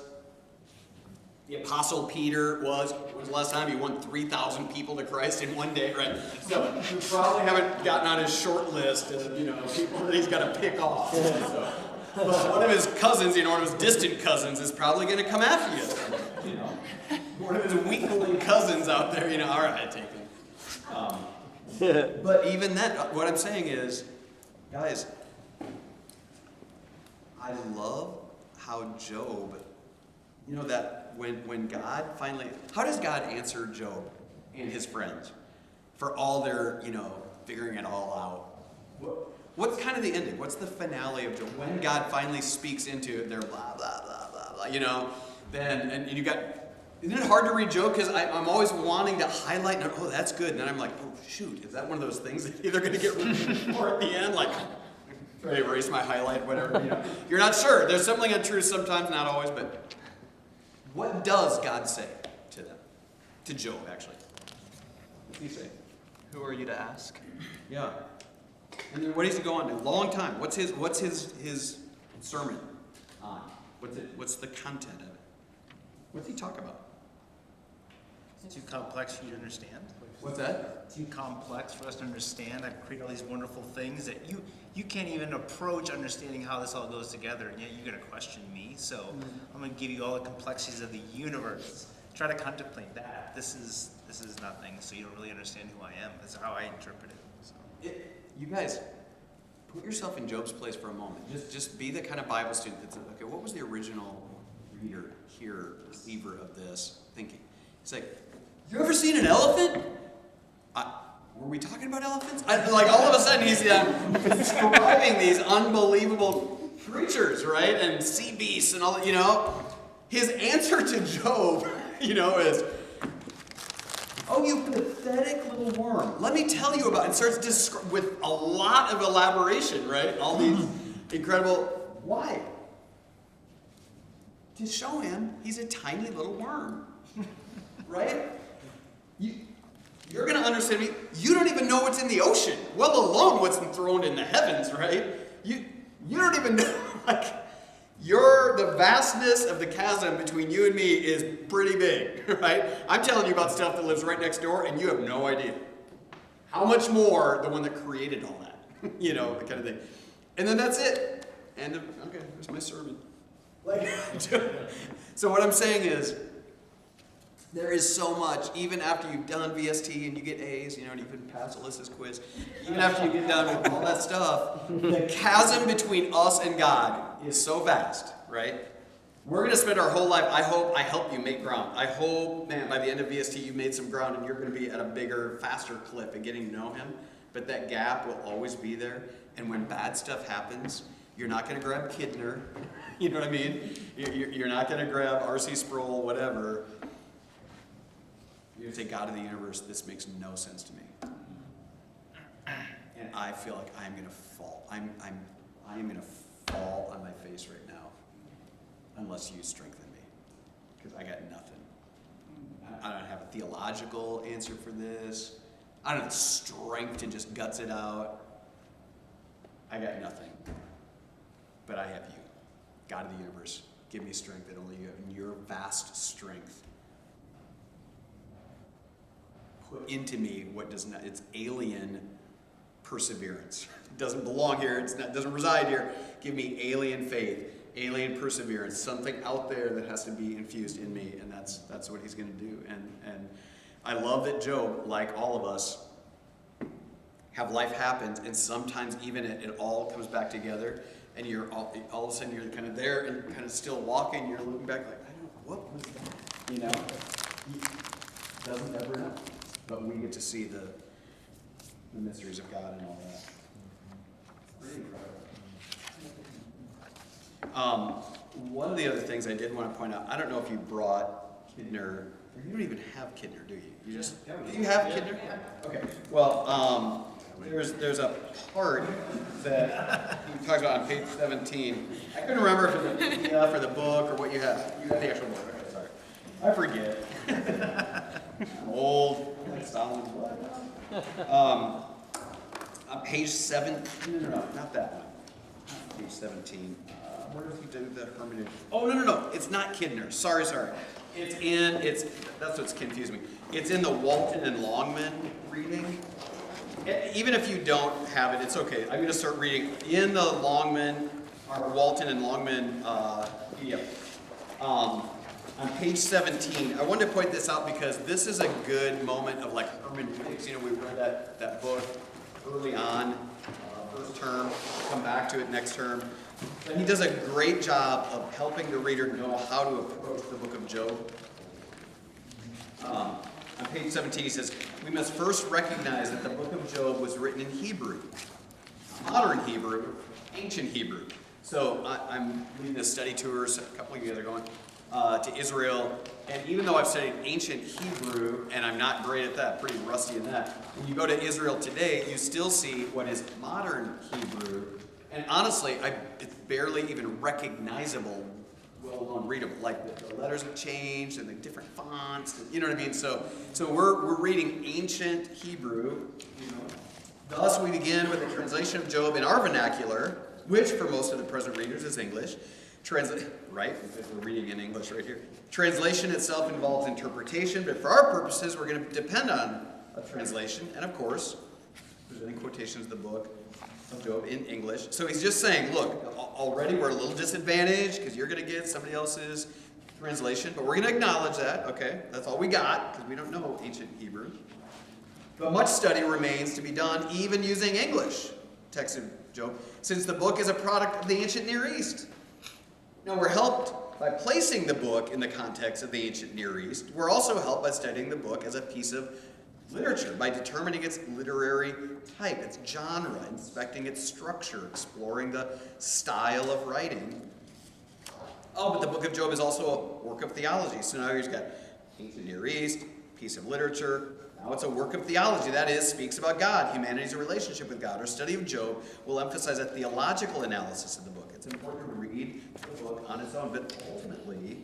The Apostle Peter was the last time he won 3,000 people to Christ in one day, right? So you probably haven't gotten on his short list of, people that he's got to pick off. So, but one of his cousins, one of his distant cousins is probably going to come after you. One of his weakling cousins out there, all right, take him. But even then, what I'm saying is, guys, I love how Job, that when God finally, how does God answer Job and his friends for all their, figuring it all out? What's kind of the ending? What's the finale of Job? When God finally speaks into their blah, blah, blah, blah, blah, then, and you got, isn't it hard to read Job? Because I'm always wanting to highlight, and, oh, that's good. And then I'm like, oh, shoot, is that one of those things that either going to get or at the end? Like, try to erase my highlight, whatever. You're not sure. There's something untrue sometimes, not always, but what does God say to them? To Job, actually. What does he say? Who are you to ask? Yeah. And then what does he go on to? Long time. What's his sermon on? What's the content of it? What's he talk about? It's too complex for you to understand. What's that? Too complex for us to understand. I've created all these wonderful things that you can't even approach understanding how this all goes together, and yet you're going to question me. So I'm going to give you all the complexities of the universe. Try to contemplate that. This is nothing, so you don't really understand who I am. That's how I interpret it. So. You guys, put yourself in Job's place for a moment. Just be the kind of Bible student that's, okay, what was the original reader, hearer, receiver of this thinking? It's like, you ever seen an elephant? Were we talking about elephants? Like all of a sudden he's describing these unbelievable creatures, right? And sea beasts and all that, His answer to Job, is, oh, you pathetic little worm. Let me tell you about it. And starts with a lot of elaboration, right? All these incredible, why? To show him he's a tiny little worm, right? You're going to understand me. You don't even know what's in the ocean, well alone what's enthroned in the heavens, right? You don't even know, the vastness of the chasm between you and me is pretty big, right? I'm telling you about stuff that lives right next door, and you have no idea. How much more the one that created all that, the kind of thing. And then that's it. Okay, there's my sermon. So what I'm saying is, there is so much, even after you've done VST and you get A's, and you've been passed Alyssa's quiz, even after you get done with all that stuff, the chasm between us and God is so vast, right? We're going to spend our whole life, I hope I help you make ground. I hope, man, by the end of VST you've made some ground and you're going to be at a bigger, faster clip at getting to know him. But that gap will always be there. And when bad stuff happens, you're not going to grab Kidner. You know what I mean? You're not going to grab R.C. Sproul, whatever. You're going to say, God of the universe, this makes no sense to me. And I feel like I'm going to fall. I am going to fall on my face right now unless you strengthen me, because I got nothing. I don't have a theological answer for this. I don't have the strength to just guts it out. I got nothing. But I have you. God of the universe, give me strength that only you have. And your vast strength put into me what does not, it's alien perseverance. It doesn't belong here, it doesn't reside here. Give me alien faith, alien perseverance, something out there that has to be infused in me, and that's what he's going to do. And I love that Job, like all of us, have life happens, and sometimes even it all comes back together, and you're all of a sudden you're kind of there and kind of still walking. You're looking back like, I don't know, what was that? You know, he doesn't ever know, but we get to see the mysteries of God and all that. Pretty incredible. One of the other things I did want to point out, I don't know if you brought Kidner. You don't even have Kidner, do you? You just do you have Kidner? Okay. Well, there's a part that he talks about on page 17. I couldn't remember if it was the PDF or the book or what you have. You have the actual book. Okay, sorry. I forget. I'm old. Like Solomon's blood. On page 7. No, not that one. Page 17. where does he do the hermeneutic? Oh, no, it's not Kidner, sorry. That's what's confused me. It's in the Walton and Longman reading. Even if you don't have it, it's okay. I'm gonna start reading in the Longman, or Walton and Longman PDF. On page 17, I wanted to point this out because this is a good moment of like hermeneutics. You know, we read that book early on, first term, come back to it next term. And he does a great job of helping the reader know how to approach the book of Job. On page 17, he says, we must first recognize that the book of Job was written in Hebrew, modern Hebrew, ancient Hebrew. So I'm leading the study tours, a couple of you guys are going, to Israel. And even though I've studied ancient Hebrew, and I'm not great at that, pretty rusty in that, when you go to Israel today, you still see what is modern Hebrew. And honestly, it's barely even recognizable, well readable. Like the letters have changed and the different fonts, you know what I mean? So we're reading ancient Hebrew. You know. Thus, we begin with a translation of Job in our vernacular, which for most of the present readers is English. Right? Because we're reading in English right here. Translation itself involves interpretation, but for our purposes, we're going to depend on a translation. And of course, presenting quotations of the book of Job in English. So he's just saying, look, already we're a little disadvantaged because you're going to get somebody else's translation, but we're going to acknowledge that, okay? That's all we got because we don't know ancient Hebrew. But much study remains to be done even using English text of Job, since the book is a product of the ancient Near East. Now, we're helped by placing the book in the context of the ancient Near East. We're also helped by studying the book as a piece of literature, by determining its literary type, its genre, inspecting its structure, exploring the style of writing. Oh, but the book of Job is also a work of theology. So now you've got ancient Near East, piece of literature. Now it's a work of theology. That is, speaks about God, humanity's relationship with God. Our study of Job will emphasize a theological analysis of the book. It's important to read the book on its own, but ultimately,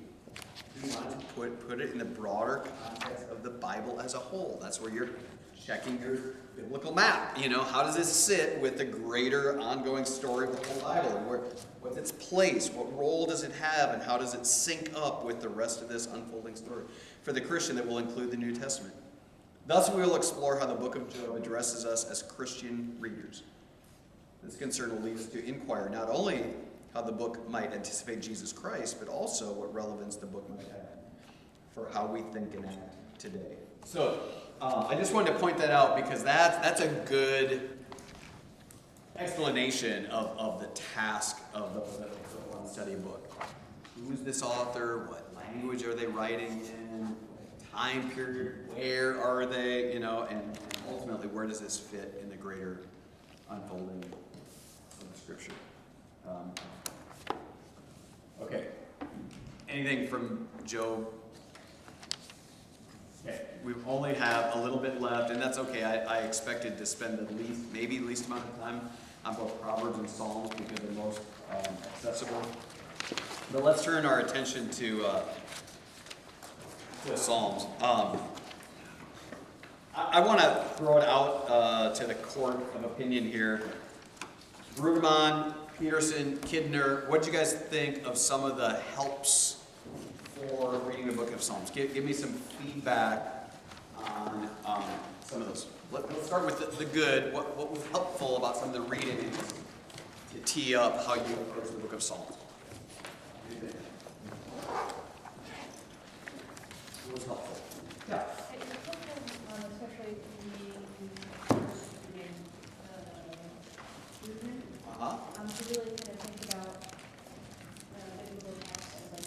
we want to put it in the broader context of the Bible as a whole. That's where you're checking your biblical map. You know, how does this sit with the greater ongoing story of the whole Bible? And what's its place? What role does it have? And how does it sync up with the rest of this unfolding story for the Christian that will include the New Testament? Thus, we will explore how the book of Job addresses us as Christian readers. This concern will lead us to inquire not only how the book might anticipate Jesus Christ, but also what relevance the book might have for how we think and act today. So, I just wanted to point that out because that's a good explanation of the task of the one study book. Who's this author? What language are they writing in? Time period? Where are they? You know, and ultimately, where does this fit in the greater unfolding of the Scripture? Okay. Anything from Job? Okay. We only have a little bit left, and that's okay. I expected to spend maybe the least amount of time on both Proverbs and Psalms because they're most accessible. But let's turn our attention to Psalms. I want to throw it out to the court of opinion here. Brueggemann, Peterson, Kidner, what do you guys think of some of the helps for reading the book of Psalms? Give me some feedback on some of those. Let's start with the good. What was helpful about some of the reading to tee up how you approach the book of Psalms? What do you think? What was helpful? Yeah. Especially the reading movement. To really kind of think about biblical text as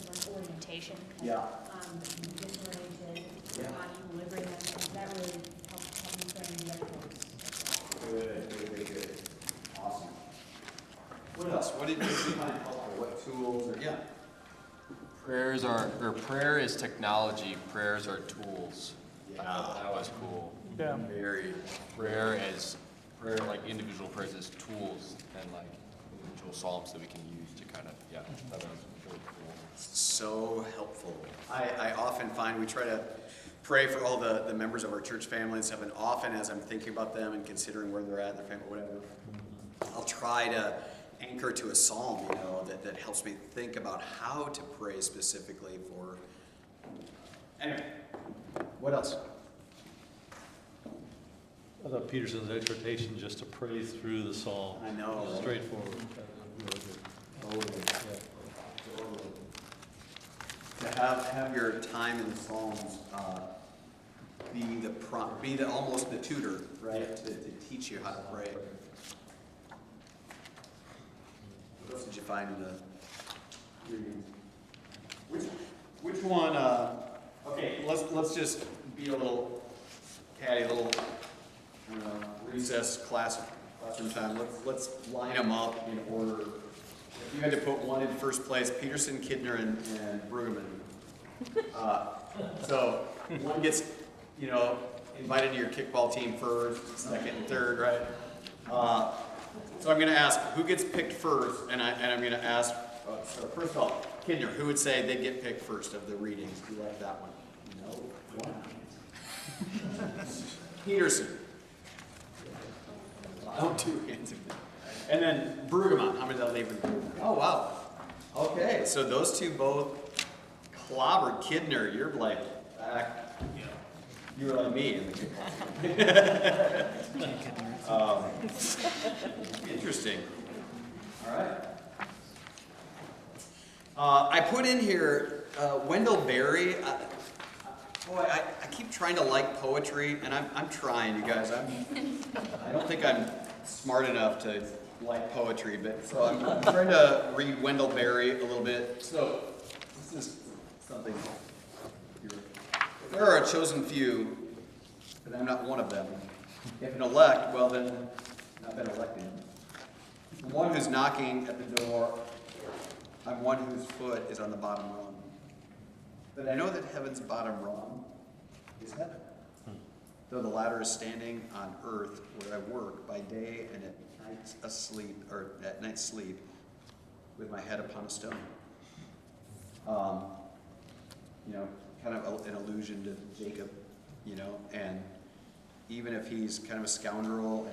like orientation. Yeah. Just learning to on equilibrium. That really helps me train the other ones. Good. Awesome. What else? What did you find helpful? What tools? Prayer is technology. Prayers are tools. Yeah. That was cool. Yeah. Very. Prayer, like individual prayers as tools and like individual psalms that we can use to kind of, that was really cool. So helpful. I often find we try to pray for all the members of our church family and stuff, and often as I'm thinking about them and considering where they're at, their family, whatever, I'll try to anchor to a psalm, you know, that helps me think about how to pray specifically for. Anyway, what else? I thought Peterson's exhortation just to pray through the psalm. I know. Straightforward. To have your time in the Psalms be the almost the tutor, right? To teach you how to pray. What else did you find in the reading? Which one? Okay, let's just be a little catty, a little recess classroom time. Let's line them up in order. If you had to put one in first place, Peterson, Kidner, and Brueggemann. So one gets, invited to your kickball team first, second, and third, right? So I'm going to ask who gets picked first, and I'm going to ask. So first of all, Kidner, who would say they get picked first of the readings? Do you like that one? No. One. Peterson. Oh, 2 hands. And then Brueggemann. How many did I leave? Oh, wow. Okay, so those two both clobbered. Kidner, you're like back. You were like me in the kickball. Interesting. All right. I put in here Wendell Berry. I keep trying to like poetry, and I'm trying, you guys. I don't think I'm smart enough to like poetry, but so I'm trying to read Wendell Berry a little bit. So this is something. If there are a chosen few, but I'm not one of them. If an elect, well then, not been elected. The one who's knocking at the door, I'm one whose foot is on the bottom rung. But I know that heaven's bottom rung is heaven. Though the ladder is standing on earth where I work by day and at night sleep with my head upon a stone. Kind of an allusion to Jacob, and even if he's kind of a scoundrel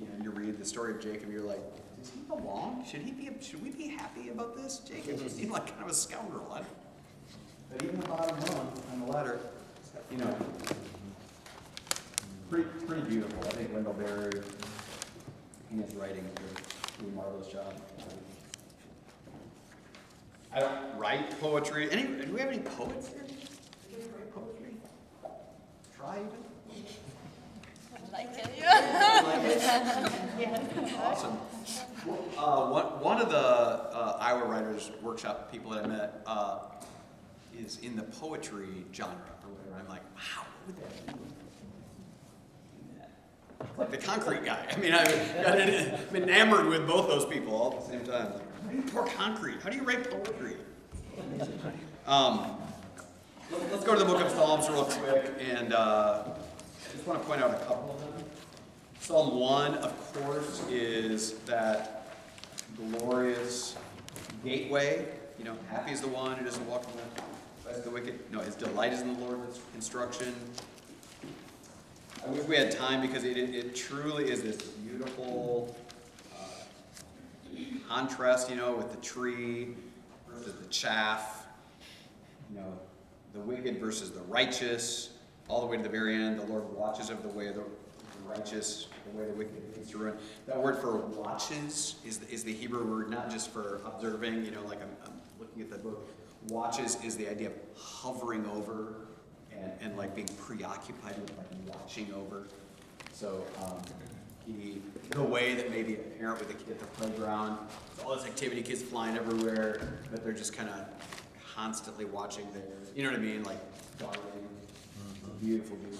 and you read the story of Jacob, you're like, does he belong? Should we be happy about this? Jacob seemed like kind of a scoundrel. But even the bottom rung on the ladder, pretty beautiful. I think Wendell Berry in his writing did a marvelous job. I don't write poetry. Do we have any poets here? Do you write poetry? Try even? Awesome. One of the Iowa Writers Workshop people that I met is in the poetry genre or whatever. I'm like, wow, what would that do? Like the concrete guy. I mean, I'm enamored with both those people all at the same time. How do you pour concrete? How do you write poetry? Let's go to the book of Psalms real quick, and I just want to point out a couple of them. Psalm 1, of course, is that glorious gateway. Happy is the one who doesn't walk in the ways of the wicked. No, his delight is in the Lord's instruction. I wish we had time because it truly is this beautiful contrast, with the tree versus the chaff, the wicked versus the righteous, all the way to the very end. The Lord watches over the way of the righteous, the way the wicked leads to ruin. That word for watches is the Hebrew word, not just for observing, like I'm looking at the book. Watches is the idea of hovering over and like being preoccupied with like watching over. So the way that maybe a parent with a kid at the playground, all this activity, kids flying everywhere, but they're just kind of constantly watching there. You know what I mean? Like guarding. Beautiful imagery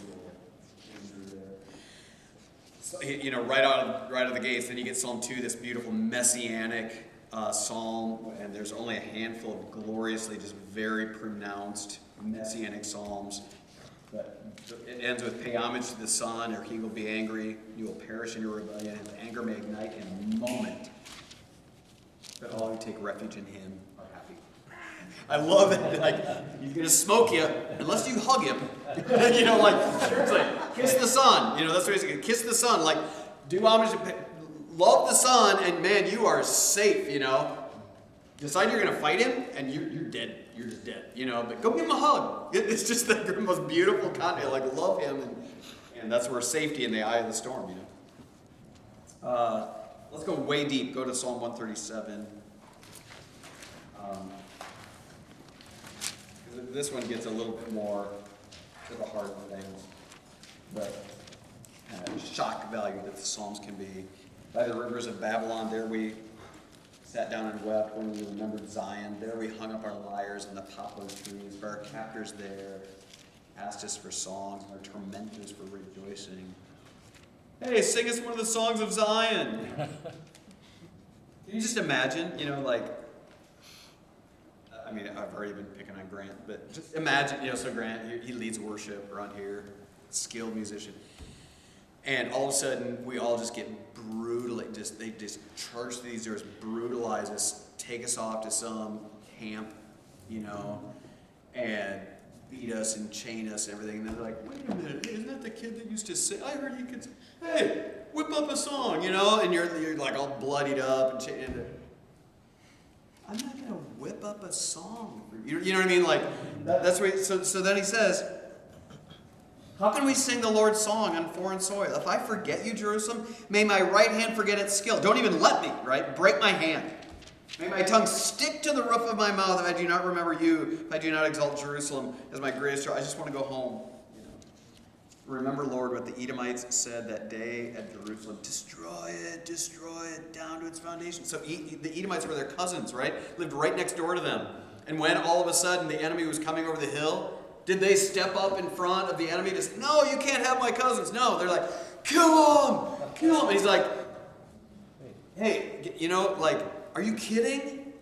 there. So, right out of the gates, then you get Psalm 2, this beautiful messianic psalm, and there's only a handful of gloriously just very pronounced messianic psalms. But it ends with pay homage to the Son, or he will be angry. You will perish in your rebellion. His anger may ignite in a moment. But all who take refuge in him are happy. I love it. Like, he's going to smoke you unless you hug him. Seriously, kiss the Son. That's what he's going to kiss the Son. Like, do homage to love the son, and man, you are safe, you know. Decide you're going to fight him, and you're dead. You're just dead, you know. But go give him a hug. It's just the most beautiful content. Like, love him, and that's where safety in the eye of the storm, you know. Let's go way deep. Go to Psalm 137. This one gets a little bit more to the heart of things. The shock value that the Psalms can be. By the rivers of Babylon, there we sat down and wept when we remembered Zion. There we hung up our lyres in the poplar trees, for our captors there asked us for songs, and our tormentors for rejoicing. Hey, sing us one of the songs of Zion. Can you just imagine, you know, like, I mean, I've already been picking on Grant, but just imagine, you know, so Grant, he leads worship around here, skilled musician. And all of a sudden, we all just get brutally, they just charge through these doors, brutalize us, take us off to some camp, you know, and beat us and chain us and everything. And then they're like, wait a minute, isn't that the kid that used to sing? I heard he could, hey, whip up a song, you know? And you're like all bloodied up and chained. I'm not going to whip up a song for you. You know what I mean? Like, that's where, so then he says, how can we sing the Lord's song on foreign soil? If I forget you, Jerusalem, may my right hand forget its skill. Don't even let me, right? Break my hand. May my tongue stick to the roof of my mouth if I do not remember you, if I do not exalt Jerusalem as my greatest joy. I just want to go home. You know. Remember, Lord, what the Edomites said that day at Jerusalem. Destroy it down to its foundation. So the Edomites were their cousins, right? Lived right next door to them. And when all of a sudden the enemy was coming over the hill, did they step up in front of the enemy to say, no, you can't have my cousins? No, they're like, kill him, kill him. And he's like, hey, you know, like, are you kidding?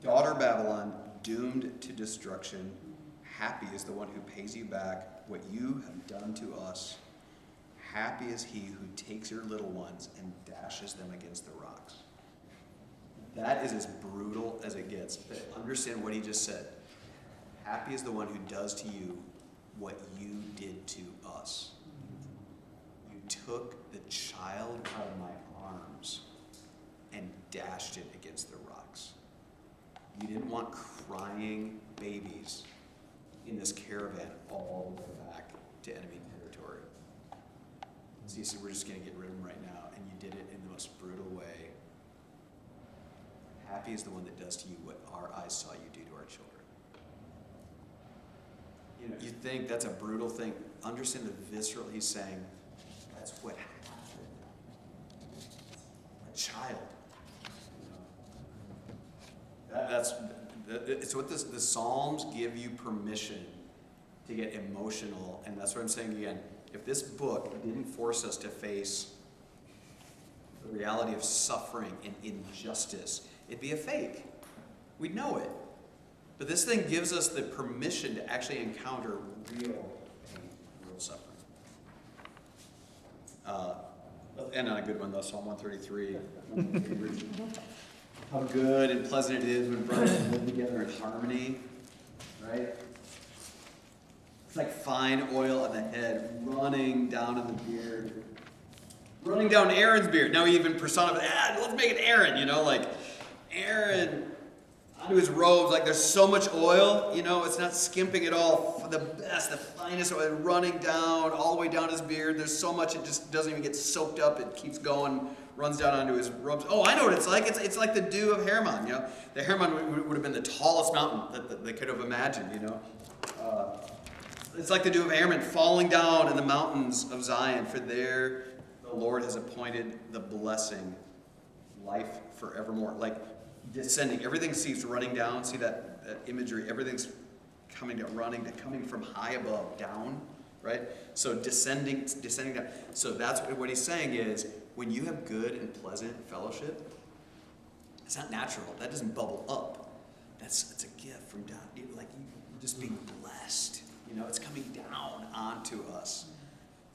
Daughter Babylon, doomed to destruction. Happy is the one who pays you back what you have done to us. Happy is he who takes your little ones and dashes them against the rocks. That is as brutal as it gets. But understand what he just said. Happy is the one who does to you what you did to us. You took the child out of my arms and dashed it against the rocks. You didn't want crying babies in this caravan all the way back to enemy territory. So you said, we're just going to get rid of them right now, and you did it in the most brutal way. Happy is the one that does to you what our eyes saw you do to our children. You know, you think that's a brutal thing. Understand the visceral, he's saying, that's what happened. A child. You know, it's what the Psalms give you permission to get emotional. And that's what I'm saying again. If this book didn't force us to face the reality of suffering and injustice, it'd be a fake. We'd know it. But this thing gives us the permission to actually encounter real pain, real suffering. Let's end on a good one, though, Psalm 133. How good and pleasant it is when brothers live together in harmony, right? It's like fine oil on the head, running down in the beard. Running down Aaron's beard. Now he even personified, let's make it Aaron, you know, like Aaron onto his robes, like there's so much oil, you know, it's not skimping at all. For the best, the finest oil running down, all the way down his beard. There's so much it just doesn't even get soaked up. It keeps going, runs down onto his robes. Oh, I know what it's like. It's like the dew of Hermon, you know. The Hermon would have been the tallest mountain that they could have imagined, you know. It's like the dew of Hermon falling down in the mountains of Zion, for there the Lord has appointed the blessing, life forevermore. Like descending, everything seems running down. See that imagery? Everything's coming down, coming from high above down, right? So descending down. So that's what he's saying is, when you have good and pleasant fellowship, it's not natural. That doesn't bubble up. It's a gift from down. Like you're just being blessed. You know, it's coming down onto us.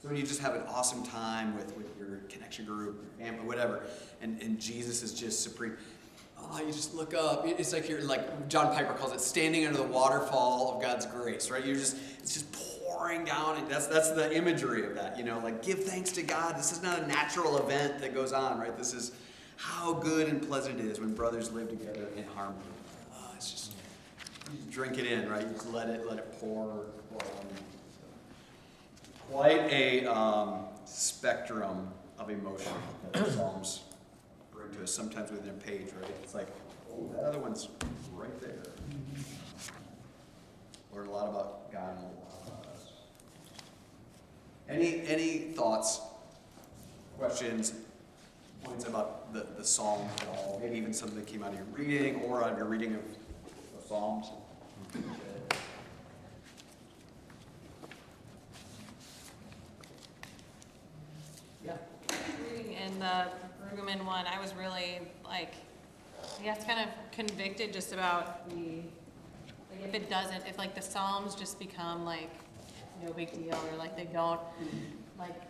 So when you just have an awesome time with your connection group, family, whatever, and Jesus is just supreme. Oh, you just look up. It's like you're, like John Piper calls it, standing under the waterfall of God's grace, right? It's just pouring pouring down, and that's the imagery of that, you know, like give thanks to God. This is not a natural event that goes on, right? This is how good and pleasant it is when brothers live together in harmony. It's just, you just drink it in, right? You just let it pour on you. Quite a spectrum of emotion that the Psalms bring to us, sometimes within a page, right? It's like, oh, that other one's right there. Learn a lot about God and a lot about us. Any thoughts, questions, points about the Psalms at all? Maybe even something that came out of your reading or out of your reading of the Psalms? Yeah. Reading in the Brueggemann one, I was really like, I guess kind of convicted just about like if it doesn't, if like the Psalms just become like no big deal, or like they don't like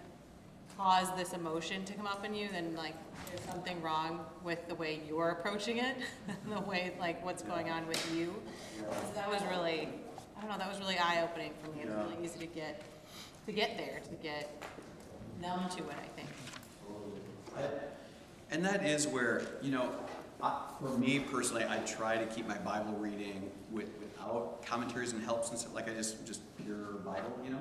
cause this emotion to come up in you, then like there's something wrong with the way you're approaching it, the way like what's going on with you. So that was really, I don't know, that was really eye-opening for me. It's really easy to get there, to get numb to it, I think. And that is where, you know, for me personally, I try to keep my Bible reading without commentaries and helps and stuff, like I just pure Bible, you know.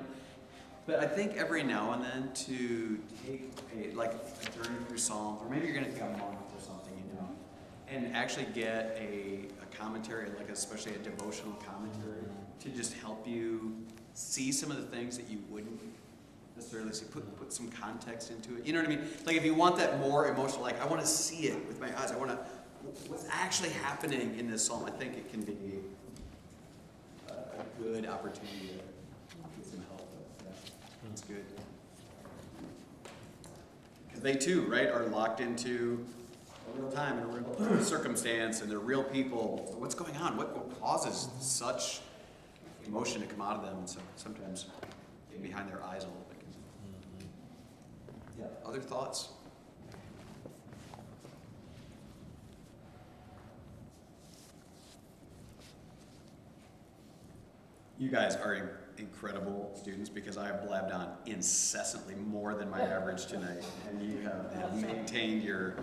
But I think every now and then to take a journey through Psalms, or maybe you're going to take a month or something, you know, and actually get a commentary, like especially a devotional commentary, to just help you see some of the things that you wouldn't necessarily see, put some context into it. You know what I mean? Like if you want that more emotional, like I want to see it with my eyes, I want to, what's actually happening in this psalm, I think it can be a good opportunity to get some help. Yeah, that's good. Because they too, right, are locked into a real time and a real circumstance, and they're real people. So what's going on? What causes such emotion to come out of them, and sometimes get behind their eyes a little bit? Yeah. Other thoughts? You guys are incredible students, because I have blabbed on incessantly more than my average tonight, and you have maintained your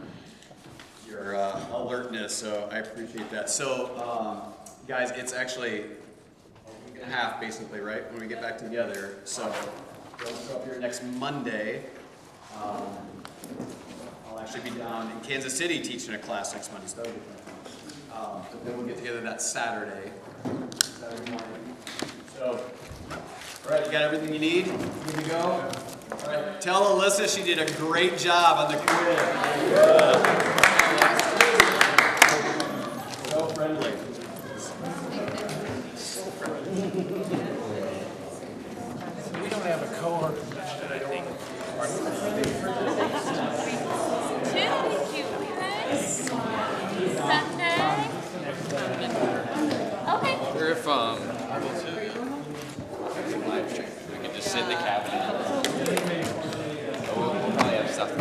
alertness, so I appreciate that. So, guys, it's actually a week and a half, basically, right, when we get back together. So, don't show up here next Monday. I'll actually be down in Kansas City teaching a class next Monday, so that'll be fun. But then we'll get together that Saturday morning. So, all right, you got everything you need? Good to go? All right, tell Alyssa she did a great job on the quiz. So friendly. We don't have a cohort that I think Okay. I wonder if we could just sit in the cabinet. We'll probably have stuff.